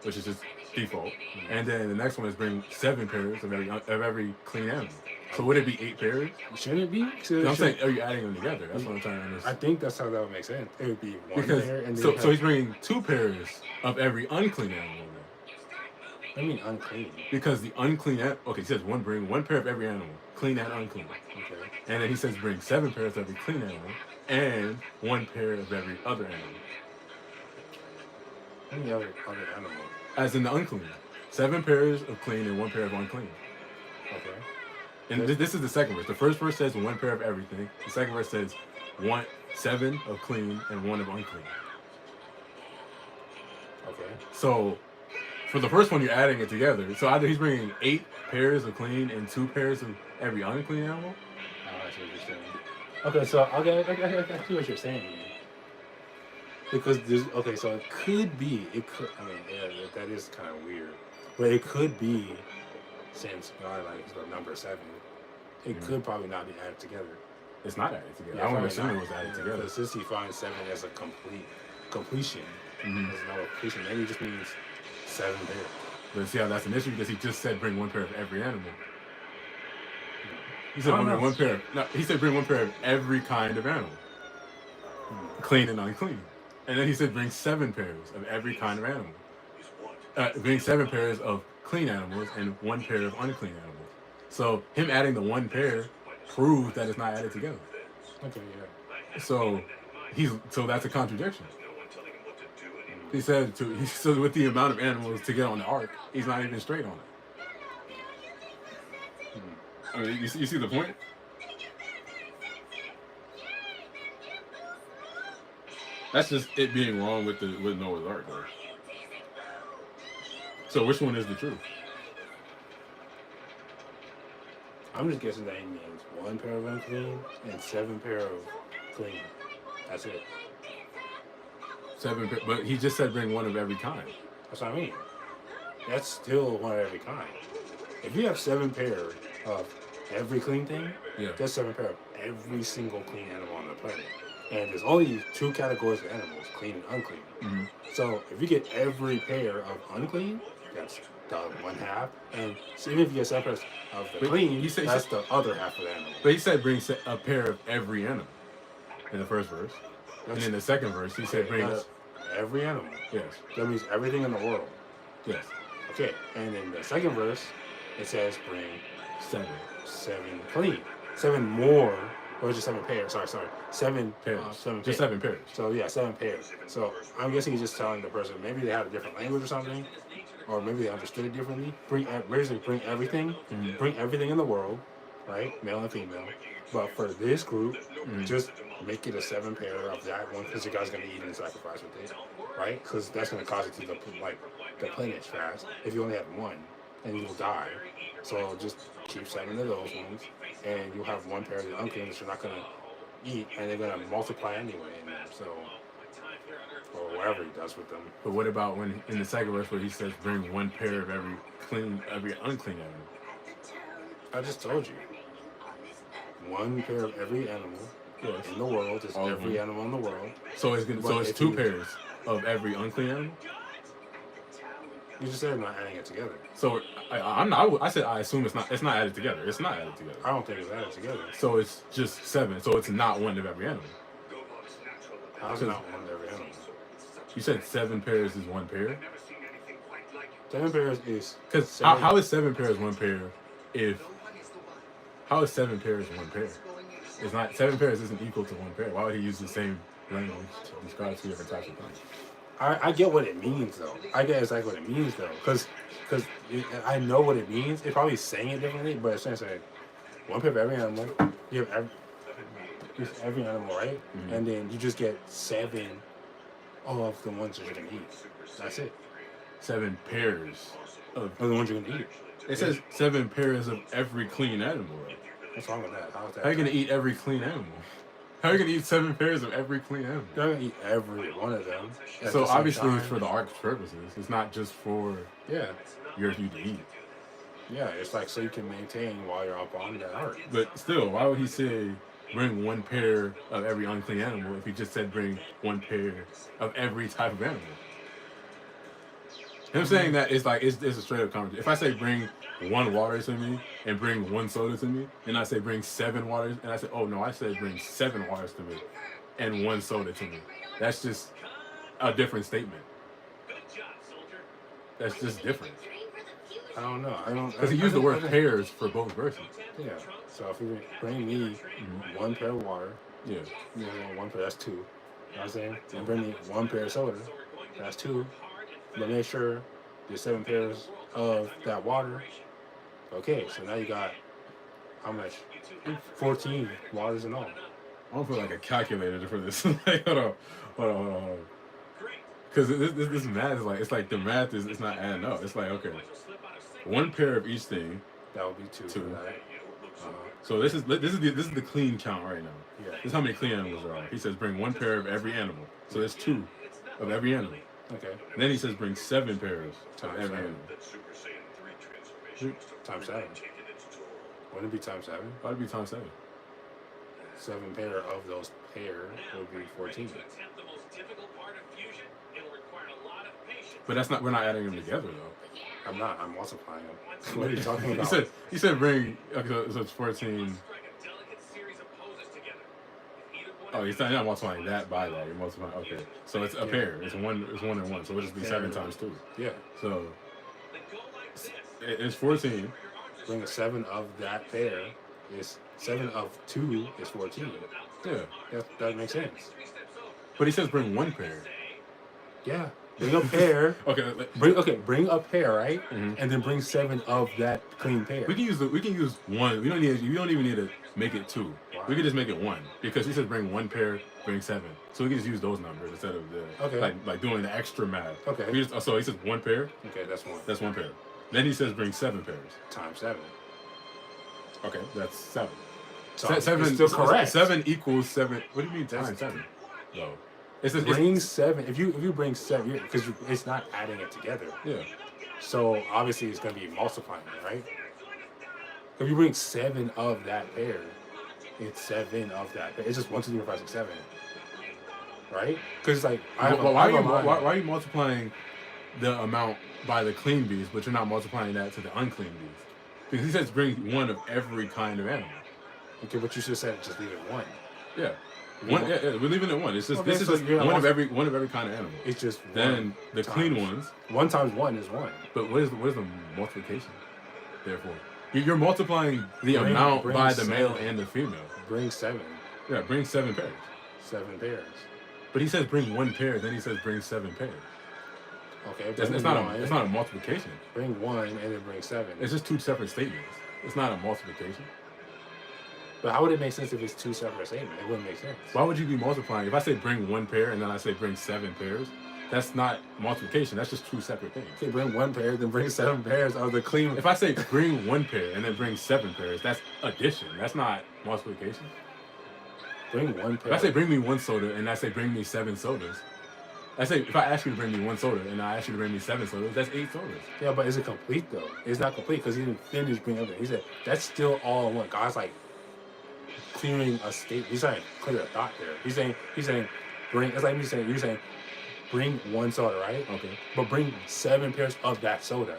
which is just default, and then the next one is bring 7 pairs of every clean animal. So would it be 8 pairs? Shouldn't it be? No, I'm saying, are you adding them together? That's what I'm trying to I understand. think that's how that would make sense. It would be 1 Because pair and then so you he's bringing 2 pairs of every unclean animal. Then. I mean unclean. Because the unclean, okay, he says bring 1 pair of every animal, clean and unclean. Okay. And then he says bring 7 pairs of every clean animal and 1 pair of every other animal. Any other animal. As in the unclean. 7 pairs of clean and 1 pair of unclean. Okay. And this is the second verse. The first verse says 1 pair of everything. The second verse says 7 of clean and 1 of unclean. Okay. So for the first one, you're adding it together. So either he's bringing 8 pairs of clean and 2 pairs of every unclean animal. I see what you're saying. Okay, so I see what you're saying here. Because so it could be, I mean, yeah, that is kind of weird. But it could be, since God like the number 7, it could probably not be added together. It's not added together. Yeah, I would probably assume not. it was added together. Because since he finds 7 as a completion, there's no completion, maybe it just means 7 pairs. But see how that's an issue because he just said bring 1 pair of every animal. He said I don't know. 1 pair of, no, he said bring 1 pair of every kind of animal. Clean and unclean. And then he said bring 7 pairs of every kind of animal. Bring 7 pairs of clean animals and 1 pair of unclean animals. So him adding the 1 pair proves that it's not added together. Okay, yeah. So that's a contradiction. He said so with the amount of animals to get on the ark, he's not even straight on it. I mean, you see the point? That's just it being wrong with Noah's Ark, though. So which one is the truth? I'm just guessing that he means 1 pair of unclean and 7 pair of clean. That's it. 7 pair, but he just said bring 1 of every kind. That's what I mean. That's still 1 of every kind. If you have 7 pairs of every clean thing, Yeah. that's 7 pairs of every single clean animal on the planet. And there's only 2 categories of animals, clean and unclean. Mm-hmm. So if you get every pair of unclean, that's the 1/2. And so even if you get 7 pairs of the clean, that's the other half of the animal. But he said bring a pair of every animal in the first verse. And in the second verse, he said bring That's every animal. Yes. That means everything in the world. Yes. Okay. And in the second verse, it says bring 7 clean. 7 more, or just 7 pairs. Sorry. 7 pairs. 7 Just pairs. 7 pairs. So yeah, 7 pairs. So I'm guessing he's just telling the person maybe they have a different language or something, or maybe they understood it differently. Bring everything. Mm-hmm. Bring everything in the world, right? Male and female. But for this group, just make it a 7 pair of that one because you guys gonna eat and sacrifice with it, right? Because that's gonna cause it to deplenish fast. If you only have 1, and you'll die. So just keep 7 of those ones, and you'll have 1 pair of the unclean that you're not gonna eat, and they're gonna multiply anyway. So, or whatever he does with them. But what about when in the second verse where he says bring 1 pair of every unclean animal? I just told you. 1 pair of every animal in the world is All of every them. animal in the world. So it's But if 2 you- pairs of every unclean animal. You just said not adding it together. So I said I assume it's not added together. It's not added together. I don't think it's added together. So it's just 7. So it's not 1 of every animal. How's it not 1 of every animal? You said 7 pairs is 1 pair. 7 pairs is Because how is 7 pairs 1 pair? How is 7 pairs 1 pair? It's not 7 pairs isn't equal to 1 pair. Why would he use the same language to describe 2 different types of things? I get what it means though. I get exactly what it means though, because I know what it means. It's probably saying it differently, but it's saying 1 pair of every animal. You have every animal, right? Mm-hmm. And then you just get 7 of the ones that you're gonna eat. That's it. 7 pairs of. Those are the ones you're gonna eat. It says 7 pairs of every clean animal. What's wrong with that? How is that? How are you gonna eat every clean animal? How are you gonna eat 7 pairs of every clean animal? You're not gonna eat every one of them. at So the same obviously time. it's for the ark's purposes. It's not just for Yeah, you to eat. yeah. It's like so you can maintain while you're up on that arc. But still, why would he say bring 1 pair of every unclean animal if he just said bring 1 pair of every type of animal? Him saying that is like it's a straight up conversation. If I say bring 1 water to me and bring 1 soda to me, and I say bring 7 waters, and I say, oh no, I said bring 7 waters to me and 1 soda to me. That's just a different statement. Good job, soldier. That's just different. I don't know. I don't. Because he used the word pairs for both verses. Yeah. So if you bring me 1 pair of water, Yeah. you know, 1 pair, that's 2. You know what I'm saying? And bring me 1 pair of soda, that's 2. But make sure there's 7 pairs of that water. Okay, so now you got how much? 14 waters in all. I don't feel like a calculator for this. Like, hold on. Because this math is like, it's like the math is it's not adding up. It's like, okay, 1 pair of each thing. That would be 2. 2. Right? So this is the clean count right now. Yeah. This is how many clean animals there are. He says bring 1 pair of every animal. So there's 2 of every animal. Okay. And then he says bring 7 pairs of Times every 7. animal. Times 7. Wouldn't it be times 7? Why'd it be times 7? 7 pair of those pair would be 14. But that's not. We're not adding them together though. I'm not. I'm multiplying them. What are you talking about? He said bring. Okay, so it's 14. Oh, he's not multiplying that by that. You're multiplying. Okay, so it's a pair. It's 1. It's 1 and 1. So it'll just be 7 times 2. Yeah. So it's 14. Bring a 7 of that pair is 7 of 2 is 14. Yeah. That makes sense. But he says bring 1 pair. Yeah. Bring a pair. Okay. Bring a pair, right? Mm-hmm. And then bring 7 of that clean pair. We can use 1. We don't even need to make it 2. Wow. We can just make it 1 because he says bring 1 pair, bring 7. So we can just use those numbers instead of like doing the extra math. Okay. So he says 1 pair. Okay, that's 1. That's 1 pair. Then he says bring 7 pairs. Times 7. Okay, that's 7. So 7 it's still correct. 7 equals 7. What do you mean times 7? No. Bring 7. If you bring 7, because it's not adding it together. Yeah. So obviously it's going to be multiplying it, right? If you bring 7 of that pair, it's 7 of that pair. It's just 1, 2, 3, 4, 5, 6, 7. Right? Because it's like why are you multiplying the amount by the clean beast, but you're not multiplying that to the unclean beast? Because he says bring 1 of every kind of animal. Okay, but you should have said just leave it 1. Yeah. We're leaving it 1. It's just Okay, this is so just you're one not of every kind of animal. It's just 1. Then the times. clean ones. 1 times 1 is 1. But what is the multiplication? Therefore, you're multiplying the amount by the male and the female. Bring 7. Yeah, bring 7 pairs. 7 pairs. But he says bring 1 pair. Then he says bring 7 pairs. Okay, It's not a multiplication. Bring 1 and then bring 7. It's just 2 separate statements. It's not a multiplication. But how would it make sense if it's 2 separate statements? It wouldn't make sense. Why would you be multiplying? If I say bring 1 pair and then I say bring 7 pairs, that's not multiplication. That's just 2 separate things. Okay, bring 1 pair, then bring 7 pairs of the clean. If I say bring 1 pair and then bring 7 pairs, that's addition. That's not multiplication. Bring 1 pair. If I say bring me 1 soda and I say bring me 7 sodas, if I ask you to bring me 1 soda and I ask you to bring me 7 sodas, that's 8 sodas. Yeah, but is it complete though? It's not complete because he didn't finish bringing everything. He said that's still all in one. God's like clearing a state. He's trying to clear a thought there. He's saying bring. It's like me saying you're saying bring 1 soda, right? Okay. But bring 7 pairs of that soda.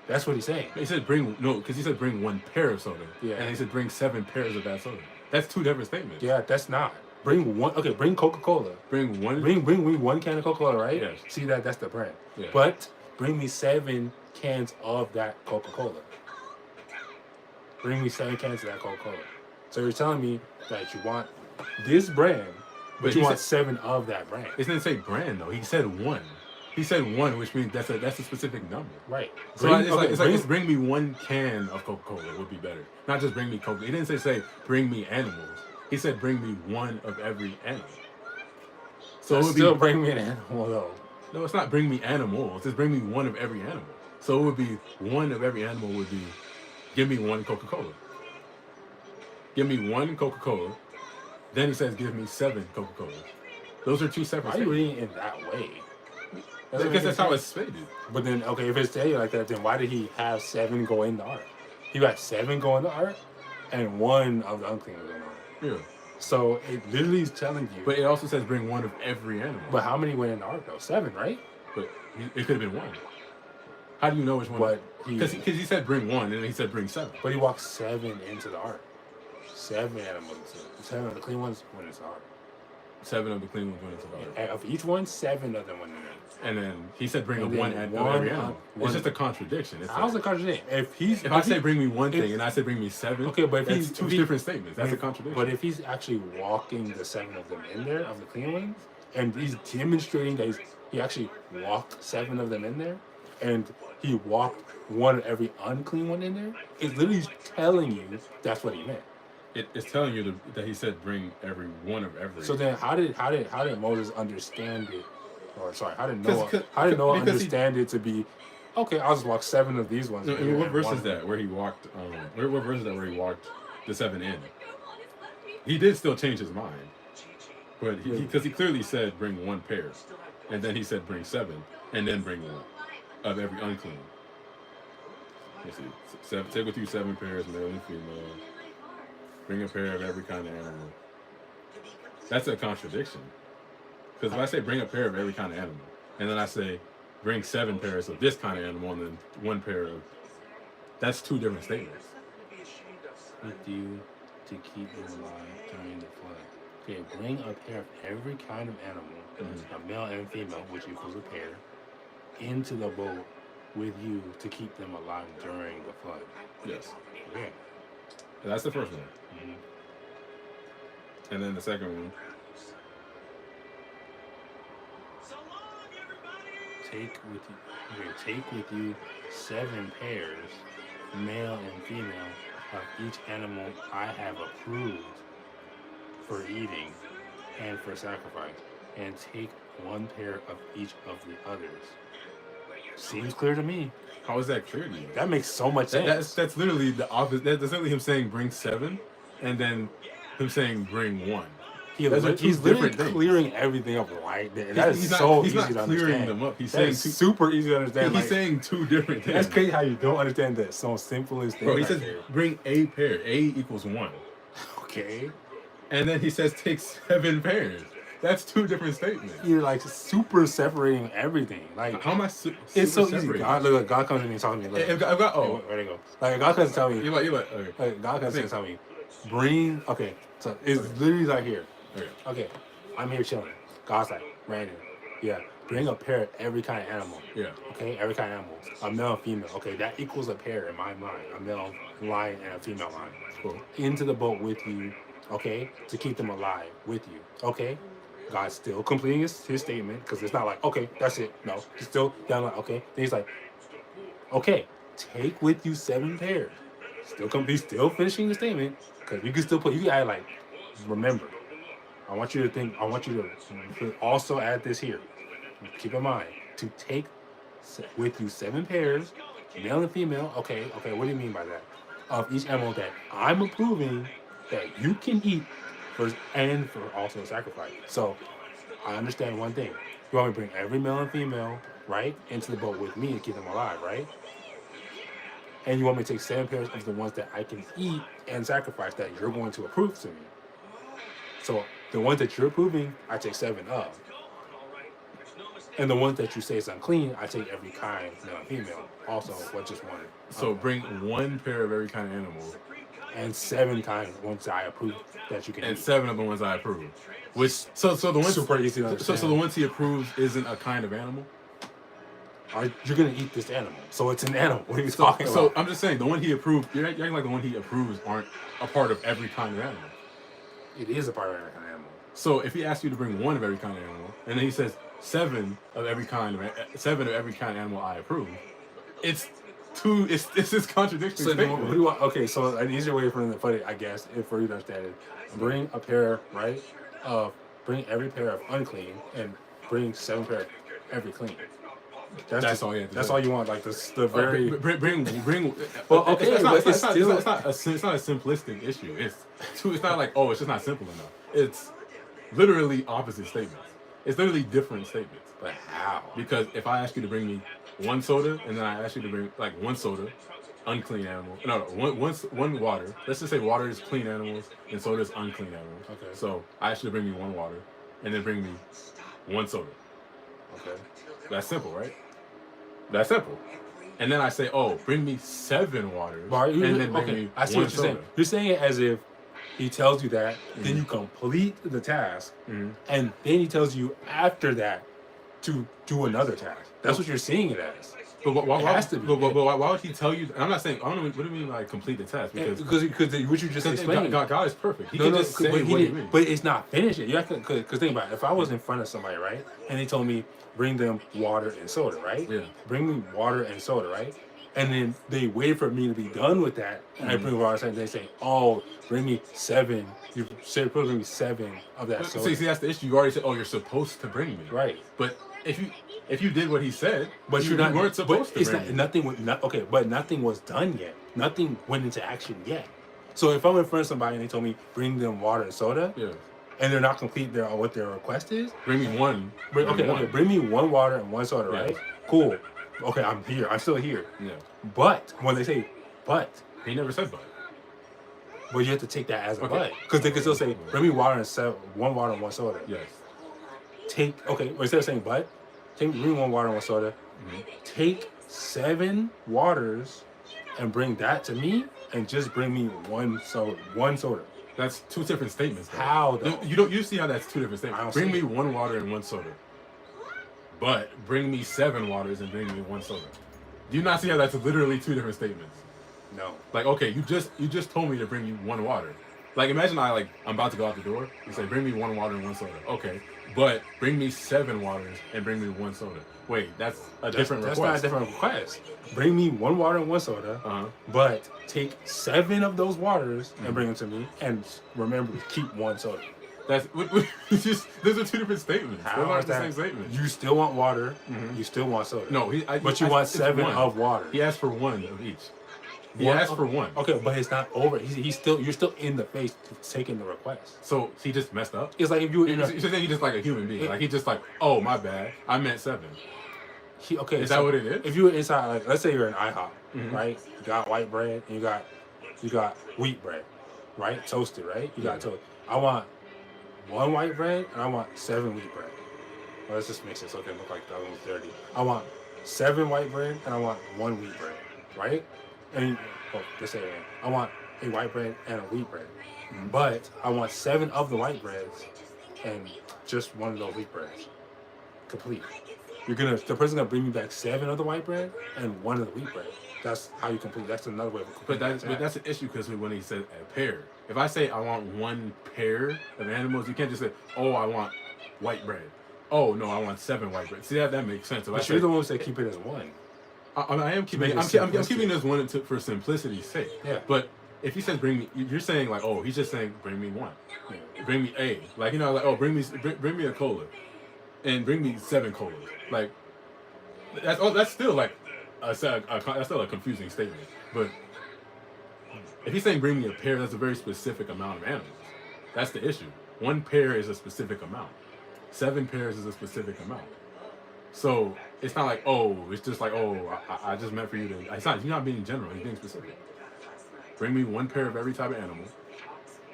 That's what he's saying. He said because he said bring 1 pair of soda. Yeah. And he said bring 7 pairs of that soda. That's 2 different statements. Yeah, that's not. Bring 1. Okay, bring Coca-Cola. Bring 1. Bring 1 can of Coca-Cola, right? Yes. See that's the brand. Yeah. But bring me 7 cans of that Coca-Cola. Bring me 7 cans of that Coca-Cola. So you're telling me that you want this brand, but you want 7 of that brand. It didn't say brand though. He said 1. He said 1, which means that's a specific number. Right. So it's bring me 1 can of Coca-Cola would be better. Not just bring me Coca. He didn't say bring me animals. He said bring me 1 of every animal. So it would still bring me an animal though. No, it's not bring me animals. It's bring me one of every animal. So it would be one of every animal would be give me one Coca-Cola. Give me one Coca-Cola. Then he says give me 7 Coca-Colas. Those are 2 separate Why are you statements. reading it in that way? Because that's how it's stated. But then, okay, if it's stated like that, then why did he have 7 go into art? He got 7 go into art, and 1 of the unclean was in art. Yeah. So it literally is telling you. But it also says bring one of every animal. But how many went into art though? 7, right? But it could have been 1. How do you know which one? But Because he said bring 1, and then he said bring 7. But he walked 7 into the art. 7 animals. 7 of the clean ones went into art. 7 of the clean ones went into the art. And of each one, 7 of them went in there. And then he said bring And a 1 then of one every of- animal. one- It's just a contradiction. It's How's like, the contradiction? If I say bring me one thing and I say bring me 7, okay, but if that's he's two if he- different statements. That's a contradiction. But if he's actually walking the 7 of them in there, of the clean ones, and he's demonstrating that he actually walked 7 of them in there, and he walked 1 of every unclean one in there, it's literally telling you that's what he meant. It's telling you that he said bring every one of every. So then, how did Moses understand it? Or sorry, how did Noah because understand it to be? Okay, I'll just walk 7 of these ones. No, in here what and verse one is of them- that where he walked? What verse is that where he walked the 7 in? He did still change his mind, but because he clearly said bring 1 pair, and then he said bring 7, and then bring 1 of every unclean. Let's see. Take with you 7 pairs, male and female. Bring a pair of every kind of animal. That's a contradiction. Because if I say bring a pair of every kind of animal, and then I say bring 7 pairs of this kind of animal, and then 1 pair of, that's 2 different statements. With you to keep them alive during the flood. Okay, bring a pair of every kind of animal, a male and female, which equals a pair, into the boat with you to keep them alive during the flood. Yes. Okay. That's the first one. And then the second one. Take with you 7 pairs, male and female, of each animal I have approved for eating and for sacrifice, and take 1 pair of each of the others. Seems clear to me. How is that clear to you? That makes so much sense. That's literally the opposite. That's literally him saying bring 7, and then him saying bring 1. He's literally clearing everything up right there. That is so easy to understand. He's not clearing them up. He's that saying is super easy to understand. He's saying 2 different things. That's crazy how you don't understand that so simplest thing. Bro, he right says there. bring a pair. A equals 1. Okay. And then he says take 7 pairs. That's 2 different statements. You're like super separating everything. Like how am I? It's so easy. separating? God, look, God comes to me and talking to me. Look, I've got. where'd it go? Like God comes to tell me. You like. Okay. Like, God comes to tell me, bring. Okay, so it's literally like here. Okay, I'm here chilling. God's like, Brandon, yeah, bring a pair of every kind of animal. Yeah. Okay, every kind of animal. A male and female. Okay, that equals a pair in my mind. A male lion and a female lion. Cool. Into the boat with you. Okay, to keep them alive with you. Okay. God's still completing his statement because it's not like, okay, that's it. No, he's still down like, okay. Then he's like, okay, take with you 7 pairs. He's still finishing the statement because you can still you can add like, remember, I want you to also add this here. Keep in mind, to take with you 7 pairs, male and female. Okay, what do you mean by that? Of each animal that I'm approving that you can eat and for also sacrifice. So I understand one thing. You want me to bring every male and female, right, into the boat with me to keep them alive, right? And you want me to take 7 pairs of the ones that I can eat and sacrifice that you're going to approve to me. So the ones that you're approving, I take 7 of. And the ones that you say is unclean, I take every kind, male and female. Also, what just one. So bring 1 pair of every kind of animal. And 7 kinds ones I approve that you can and eat. 7 of the ones I approve. Which so the ones super easy to understand. So the ones he approves isn't a kind of animal. You're gonna eat this animal, so it's an animal. What are you talking about? So I'm just saying the one he approved. You're acting like the one he approves aren't a part of every kind of animal. It is a part of every kind of animal. So if he asks you to bring 1 of every kind of animal, and then he says 7 of every kind of animal I approve, it's this contradictory So statement. what do you want? Okay, so an easier way for them to put it, I guess, if for you to understand it, bring a pair, right? Bring every pair of unclean and bring 7 pair of every clean. That's all you have to That's say. all you want. Like the very. Bring. Well, okay, it's not, but it's still. it's not a simplistic issue. It's not like, oh, it's just not simple enough. It's literally opposite statements. It's literally different statements. But how? Because if I ask you to bring me one soda, and then I ask you to bring like one soda, unclean animal. No, one water. Let's just say water is clean animals and soda is unclean animals. Okay. So I ask you to bring me one water, and then bring me one soda. Okay. That's simple, right? That's simple. And then I say, oh, bring me 7 waters, and then bring me I see one what you're soda. saying. You're saying it as if he tells you that, then you complete the task, and then he tells you after that to do another task. That's what you're seeing it as. But why, It has to be. But why would he tell you? I'm not saying. I don't know. What do you mean like complete the task? Because what you just explained. God is perfect. He can just say what he means. But it's not finished yet. You have to, because think about it. If I was in front of somebody, right, and they told me bring them water and soda, right? Yeah. Bring me water and soda, right? And then they wait for me to be done with that, and I bring water and they say, "Oh, bring me 7. You say bring me 7 of that soda." See, that's the issue. You already said, "Oh, you're supposed to bring me." Right. But if you did what he said, But you weren't supposed to bring me. Nothing. But nothing was done yet. Nothing went into action yet. So if I'm in front of somebody and they told me bring them water and soda, Yeah. and they're not complete what their request is, Bring me one. bring me one water and one soda, right? Yes. Cool. Okay, I'm here. I'm still here. Yeah. But when they say but, He never said but. you have to take that as a Okay. but, because they can still say bring me water and one water and one soda. Yes. Instead of saying but, bring one water and one soda. Take 7 waters and bring that to me, and just bring me one soda. That's 2 different statements. Though. How though? You see how that's 2 different I statements. don't Bring see me it. one water and one soda. But bring me 7 waters and bring me one soda. Do you not see how that's literally 2 different statements? No. Like, okay, you just told me to bring you one water. Like, imagine I'm about to go out the door. You say, bring me one water and one soda. Okay, but bring me 7 waters and bring me one soda. Wait, that's a different That's request. not a different request. Bring me one water and one soda, but take 7 of those waters and bring them to me, and remember to keep one soda. That's those are 2 different statements. Those How aren't is the that? same statements. You still want water. You still want soda. No, but you want 7 of water. He asked for 1 of each. He asked for 1. Okay, but it's not over. You're still in the face taking the request. So he just messed up. It's like if you were in You're saying he's just like a human being. Like he's just like, oh my bad, I meant 7. Okay, Is that what it is? If you were inside, like, let's say you're in IHOP, right? You got white bread and you got wheat bread, right? Toasted, right? You got toast. I want 1 white bread and I want 7 wheat bread. Well, let's just mix it so it can look like the other one's dirty. I want 7 white bread and I want 1 wheat bread, right? And let's say I want a white bread and a wheat bread, but I want 7 of the white breads and just 1 of those wheat breads. Complete. The person's gonna bring me back 7 of the white bread and 1 of the wheat bread. That's how you complete. That's another way of completing. But that's an issue because when he said a pair, if I say I want 1 pair of animals, you can't just say, oh, I want white bread. Oh no, I want 7 white bread. See that makes sense. But you're the one who said keep it as 1. I am keeping. I'm keeping this 1 for simplicity's sake. Yeah. But if he says bring me, you're saying like, oh, he's just saying bring me 1. Bring me a. Like like, oh, bring me a cola, and bring me 7 colas. Like that's still like that's still a confusing statement. But if he's saying bring me a pair, that's a very specific amount of animals. That's the issue. 1 pair is a specific amount. 7 pairs is a specific amount. So it's not like, oh, it's just like, oh, I just meant for you to. It's not. You're not being general. You're being specific. Bring me 1 pair of every type of animal,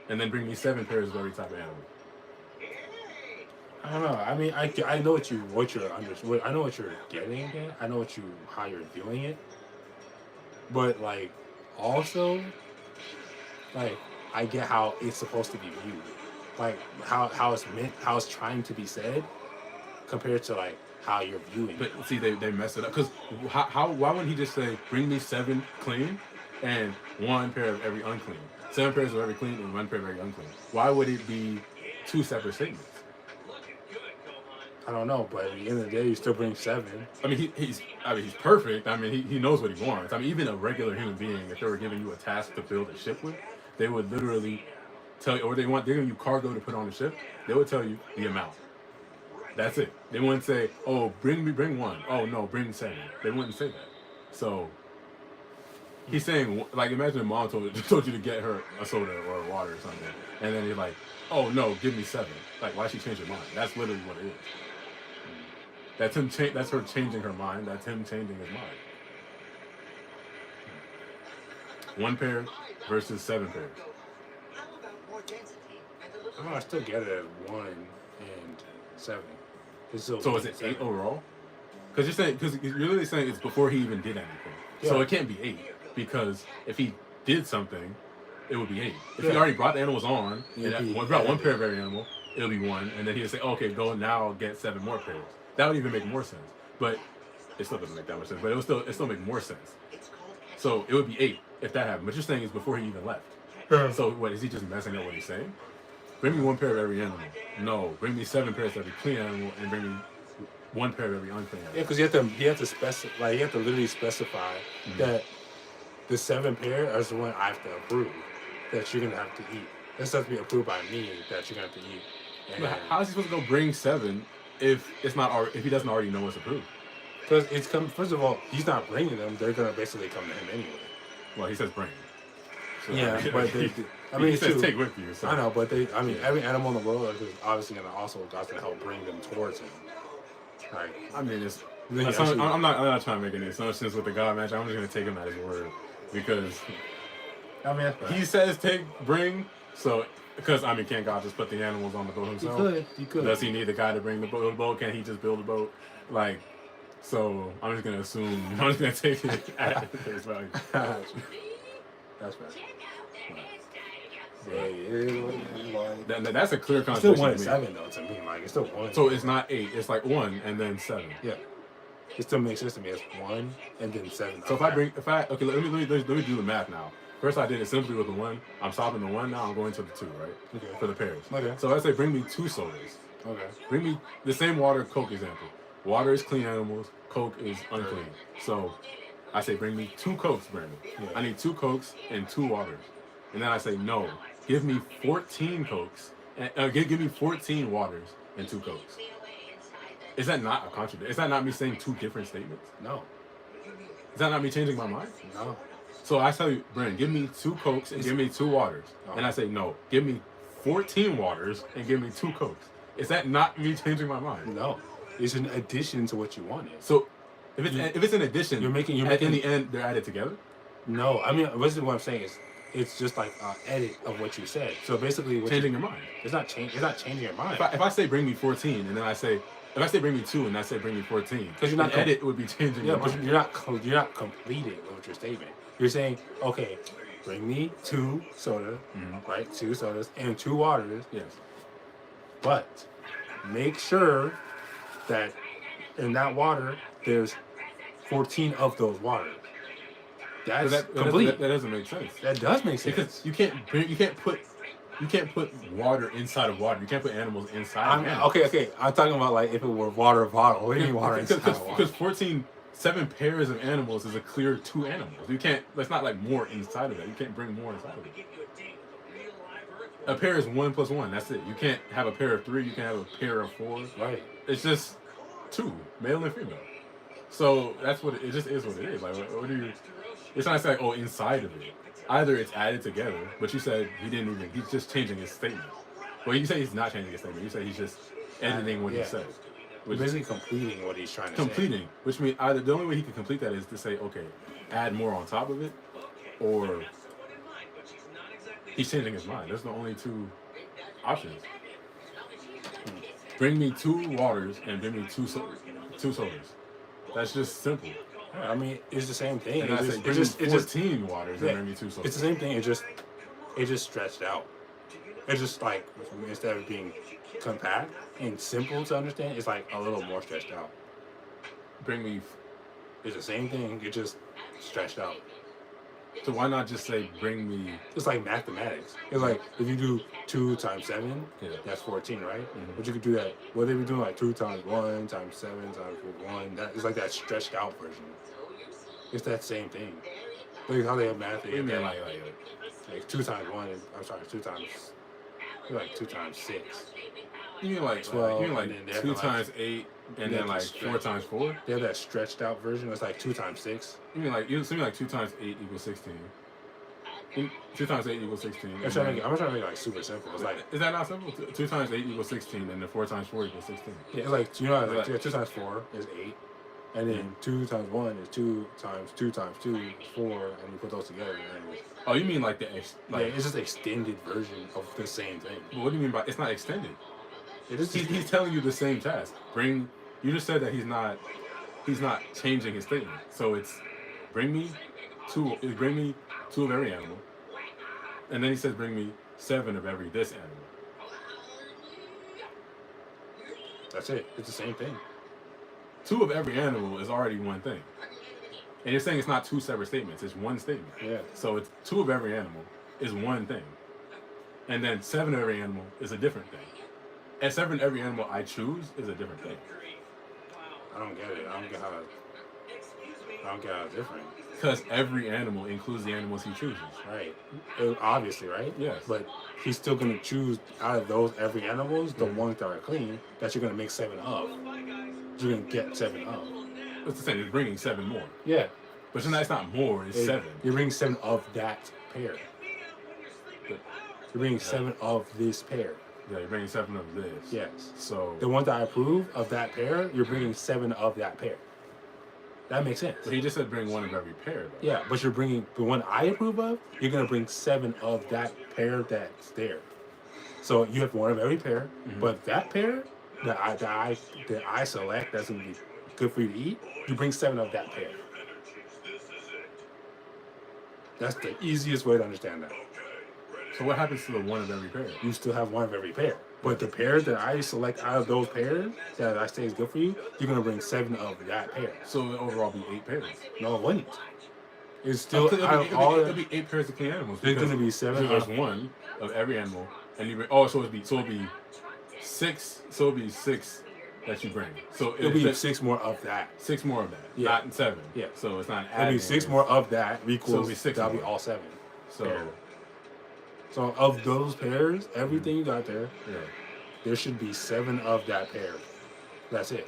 and then bring me 7 pairs of every type of animal. I don't know. I mean, I know what you're I know what you're getting at. I know how you're doing it. But like, also, like, I get how it's supposed to be viewed, like how it's meant, how it's trying to be said, compared to like how you're viewing it. But see, they mess it up because why wouldn't he just say bring me 7 clean and 1 pair of every unclean? 7 pairs of every clean and 1 pair of every unclean. Why would it be 2 separate statements? I don't know, but at the end of the day, you still bring 7. I mean, he's perfect. I mean, he knows what he wants. I mean, even a regular human being, if they were giving you a task to build a ship with, they would literally tell you, or they're giving you cargo to put on the ship, they would tell you the amount. That's it. They wouldn't say, "Oh, bring one." Oh no, bring 7. They wouldn't say that. So he's saying, like, imagine mom told you to get her a soda or a water or something, and then you're like, "Oh no, give me 7." Like, why she change her mind? That's literally what it is. That's him. That's her changing her mind. That's him changing his mind. 1 pair versus 7 pairs. How about more density and a little I mean, I still get it at 1 and 7. It's still So 1 is it and 7. 8 overall? Because you're literally saying it's before he even did anything. So Yeah. it can't be 8 because if he did something, it would be 8. If he Yeah. already brought the animals on, It'd and be- brought 1 pair of every animal, it would be 1, and then he would say, "Okay, go now get 7 more pairs." That would even make more sense. But it still doesn't make that much sense. But it still make more sense. So it would be 8 if that happened. But you're saying it's before he even left. So what is he just messing up what he's saying? Bring me 1 pair of every animal. No, bring me 7 pairs of every clean animal, and bring me 1 pair of every unclean animal. Yeah, because you have to specify, like, you have to literally specify that the 7 pair is the one I have to approve that you're gonna have to eat. This has to be approved by me that you're gonna have to eat. And But how is he supposed to go bring 7 if it's not if he doesn't already know what's approved? because it's come. First of all, he's not bringing them; they're gonna basically come to him anyway. Well, he says bring. So, Yeah, but they, I he mean, says too, take with you. So. I know, but I mean, every animal in the world is obviously gonna also got to help bring them towards him. Like, I mean, it's. Then you I'm actually- not trying to make any sense with the God match. I'm just gonna take him at his word because I mean, he says bring. So because I mean, can't God just put the animals on the boat himself? he could. Does he need the guy to bring the boat? Can't he just build a boat? Like, so I'm just gonna assume. I'm just gonna take it at face value. That's right. Yeah, it is what it is. Like, That's a clear it's still contradiction 1 to and me. 7 though to me. Like, it's still 1. So it's not 8. It's like 1 and then 7. Yeah, it still makes sense to me. It's 1 and then 7. So let me do the math now. First I did it simply with the 1. I'm stopping the 1 now. I'm going to the 2, right? Okay. For the pairs. Okay. So let's say bring me 2 sodas. Okay. Bring me the same water Coke example. Water is clean animals. Coke is unclean. So I say bring me 2 Cokes, Brandon. Yeah. I need 2 Cokes and 2 waters. And then I say no. Give me 14 Cokes. And, give me 14 waters and 2 Cokes. Is that not a contradiction? Is that not me saying 2 different statements? No. Is that not me changing my mind? No. So I tell you, Brandon, give me 2 Cokes and give me 2 waters. And I say, no, give me 14 waters and give me 2 Cokes. Is that not me changing my mind? No. It's an addition to what you wanted. So if it's an addition, You're making in the end, they're added together? No, I mean, basically what I'm saying is, it's just like an edit of what you said. So basically, Changing your mind. It's not changing your mind. If I say bring me 14 and then I say, if I say bring me 2 and I say bring me 14, because you're not edit would be changing Yeah, your but mind. you're not completing with your statement. You're saying, okay, bring me 2 soda, right? 2 sodas and 2 waters. Yes. But make sure that in that water there's 14 of those waters. That's complete. That doesn't make sense. That does make sense. Because you can't put water inside of water. You can't put animals inside of animals. Okay. I'm talking about like if it were water bottle, any water inside of water. Because 7 pairs of animals is a clear 2 animals. You can't. That's not like more inside of that. You can't bring more inside of it. A pair is 1 plus 1. That's it. You can't have a pair of 3. You can have a pair of 4. Right. It's just 2, male and female. So that's what it just is. What it is. Like, what do you? It's not like, oh, inside of it. Either it's added together, but you said he didn't even. He's just changing his statement. Well, you say he's not changing his statement. You say he's just editing what he said. Which basically completing what he's trying to say. Which means either the only way he can complete that is to say, okay, add more on top of it, or he's changing his mind. There's the only 2 options. Bring me 2 waters and bring me 2 sodas. That's just simple. I mean, it's the same thing. And I say bring me 14 waters and bring me 2 sodas. It's the same thing. It just stretched out. It's just like instead of being compact and simple to understand, it's like a little more stretched out. It's the same thing. It just stretched out. So why not just say bring me? It's like mathematics. It's like if you do 2 times 7, that's 14, right? But you could do that. What they be doing like 2 times 1 times 7 times 1. That is like that stretched out version. It's that same thing. Like how they have math. They have like 2 times 1. I'm sorry, 2 times. Like 2 times 6. You mean like 12, you mean and then they like have 2 to, times 8 and they then have to like stretch. 4 times 4? They have that stretched out version. It's like 2 times 6. You mean like like 2 times 8 equals 16? 2 times 8 equals 16. I'm trying to make it like super simple. It's like, is that not simple? 2 times 8 equals 16, and then 4 times 4 equals 16. yeah, it's like, you know, It's like like- 2 times 4 is 8. And then 2 times 1 is 2 times 2 times 2 is 4. And you put those together. And Oh, you mean like the yeah, it's just extended version of the same thing. What do you mean by it's not extended? It is He's telling you the same task. You just said that he's not changing his statement. So it's bring me 2 of every animal. And then he says bring me 7 of every this animal. That's it. It's the same thing. 2 of every animal is already one thing. And you're saying it's not 2 separate statements, it's one statement. Yeah. So it's 2 of every animal is one thing. And then 7 of every animal is a different thing. And 7 of every animal I choose is a different thing. I don't get it. I don't get how it's different. Because every animal includes the animals he chooses. Right. Obviously, right? Yes. But he's still going to choose out of those every animals, the ones that are clean, that you're going to make 7 of. You're going to get 7 of. It's the same, you're bringing 7 more. Yeah. But it's not more, it's 7. You're bringing 7 of that pair. But, You're bringing 7 of this pair. yeah, you're bringing 7 of this. Yes. So The ones that I approve of that pair, you're bringing 7 of that pair. That makes sense. but he just said bring 1 of every pair, though. Yeah, but you're bringing the one I approve of. You're gonna bring 7 of that pair that's there. So you have 1 of every pair, but that pair that I select that's gonna be good for you to eat. You bring 7 of that pair. That's the easiest way to understand that. So what happens to the 1 of every pair? You still have 1 of every pair, but the pair that I select out of those pairs that I say is good for you, you're gonna bring 7 of that pair. So it'll overall be 8 pairs. No, it wouldn't. It's still It'll be 8 pairs of clean animals. There's because gonna be 7 There's of 1 of every animal, and you bring. So it'll be 6. So it'll be 6 that you bring. So it'll be 6 more of that. 6 more of that. Yeah. Not 7. Yeah. So it's not It'll adding. be 6 more of that equals. So it'll be 6 That'll be more. all 7. So pair. So of those pairs, everything you got there, yeah, there should be 7 of that pair. That's it.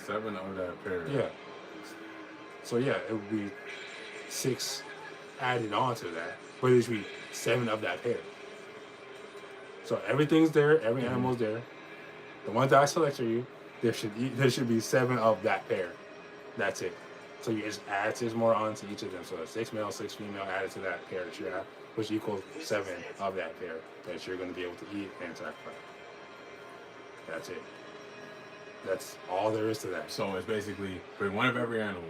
7 of that pair. Yeah. So yeah, it would be 6 added on to that, but it should be 7 of that pair. So everything's there, every animal's there. The ones that I select for you, there should be 7 of that pair. That's it. So you just add 6 more on to each of them. So 6 male, 6 female added to that pair that you have, which equals 7 of that pair that you're going to be able to eat and sacrifice. That's it. That's all there is to that. So it's basically bring 1 of every animal,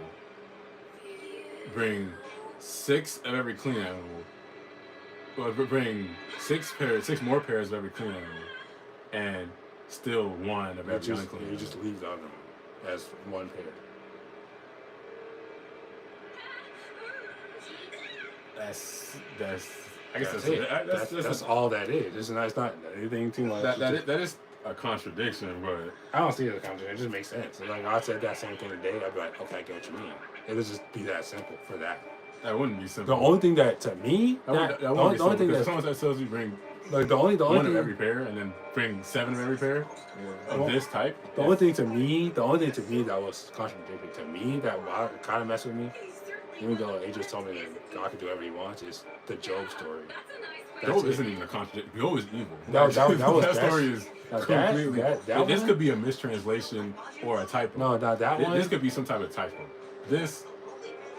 bring 6 of every clean animal, well, bring 6 more pairs of every clean animal, and still 1 of every unclean You animal. just leave the other one as 1 pair. That's I guess That's that's it. That's all that is. It's not anything too much. that is a contradiction, but I don't see it as a contradiction. It just makes sense. Like I said that same thing today, I'd be like, okay, I get what you mean. It'll just be that simple for that. that wouldn't be simple. The only thing that to me, that the wouldn't be only thing simple, because that someone that tells you bring like the only 1 of thing every pair and then bring 7 of every pair of this type. the only thing to me that was contradictory to me that kind of messed with me, even though they just told me that God can do whatever he wants, is the Job story. Job isn't even a contradiction. Job is evil. That story is completely. that this one? could be a mistranslation or a typo. No, not that one. This could be some type of typo.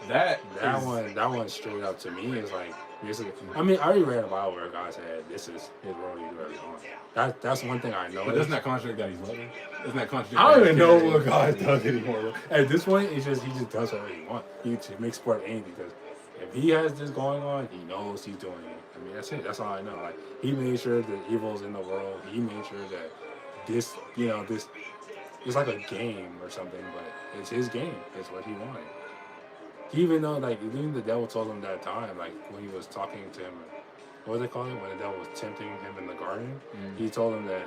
That one straight up to me is like, basically, I mean, I already read a Bible where God said, "This is His world. You do whatever you want." That's one thing I know. But doesn't that contradict that he's loving? Doesn't that contradict? I don't that even he's know caring? what God does anymore. At this point, it's just he just does whatever he wants. He makes sport anything because if he has this going on, he knows he's doing it. I mean, that's it. That's all I know. Like he made sure that evil's in the world. He made sure that this, this it's like a game or something, but it's his game. It's what he wanted. He even though, like, even the devil told him that time, like when he was talking to him, what was it called? When the devil was tempting him in the garden, he told him that,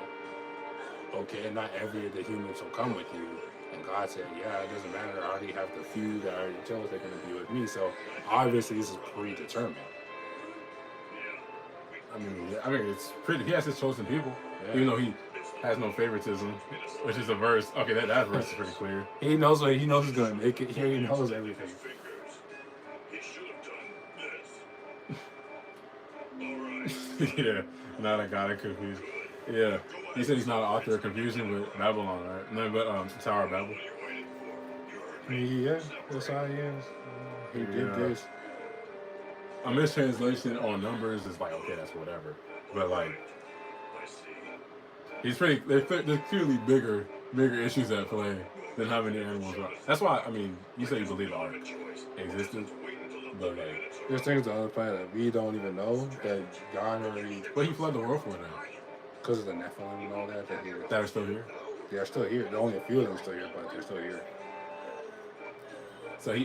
okay, not every of the humans will come with you. And God said, yeah, it doesn't matter. I already have the few that I already chose they're going to be with me. So obviously this is predetermined. I mean, it's pretty. He has his chosen people, Yeah. even though he has no favoritism, which is a verse. Okay, that verse is pretty clear. He knows what he knows he's gonna make it. Here he knows everything. He should have done this. All right. Yeah, not a god of confusion. Yeah, he said he's not an author of confusion, but Babylon, right? No, but Tower of Babel. Yeah, that's how he is. He did Yeah. this. A mistranslation on numbers is like, okay, that's whatever. But like, I see. he's pretty. There's clearly bigger issues at play than how many animals are. That's why I mean, you say you believe the ark existed, but like, There's things on the other planet that we don't even know that God already, what he flood the world for now? because of the Nephilim and all that, That are still here. they're still here. There only a few of them still here, but they're still here.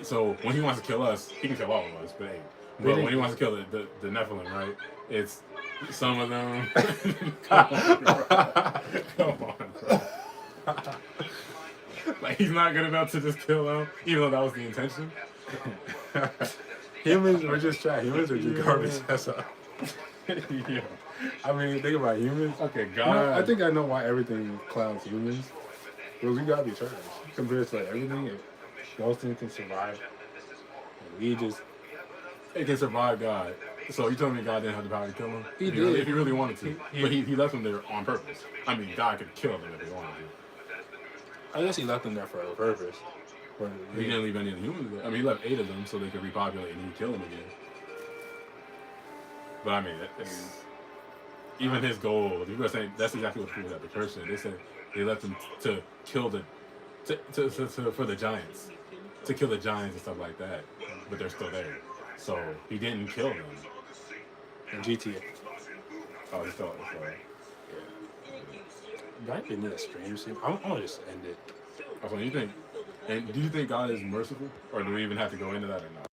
So when he wants to kill us, he can kill all of us, but hey, but when he wants to kill the Nephilim, right? It's some of them. Come on, bro. Like he's not good enough to just kill them, even though that was the intention. Humans are just trash. Humans are just garbage. That's all. Yeah. I mean, think about humans. Okay, You God. know, I think I know why everything clowns humans. Because we gotta be trash. Compared to like everything, those things can survive. And we just, It can survive God. So you telling me God didn't have the power to kill him? He If really- did. If he really wanted to. But he left them there on purpose. I mean, God could kill them if he wanted to. I guess he left them there for a purpose. But He didn't leave any of the humans there. I mean, he left 8 of them so they could repopulate and he'd kill them again. But I mean, that's, even his goal, people are saying that's exactly what people have to question. They said they left them to kill for the giants, to kill the giants and stuff like that. But they're still there. So he didn't kill them. in GTA. Oh, he still. Do I even need a stream soon? I'm gonna just end it. So you think? And do you think God is merciful, or do we even have to go into that or not?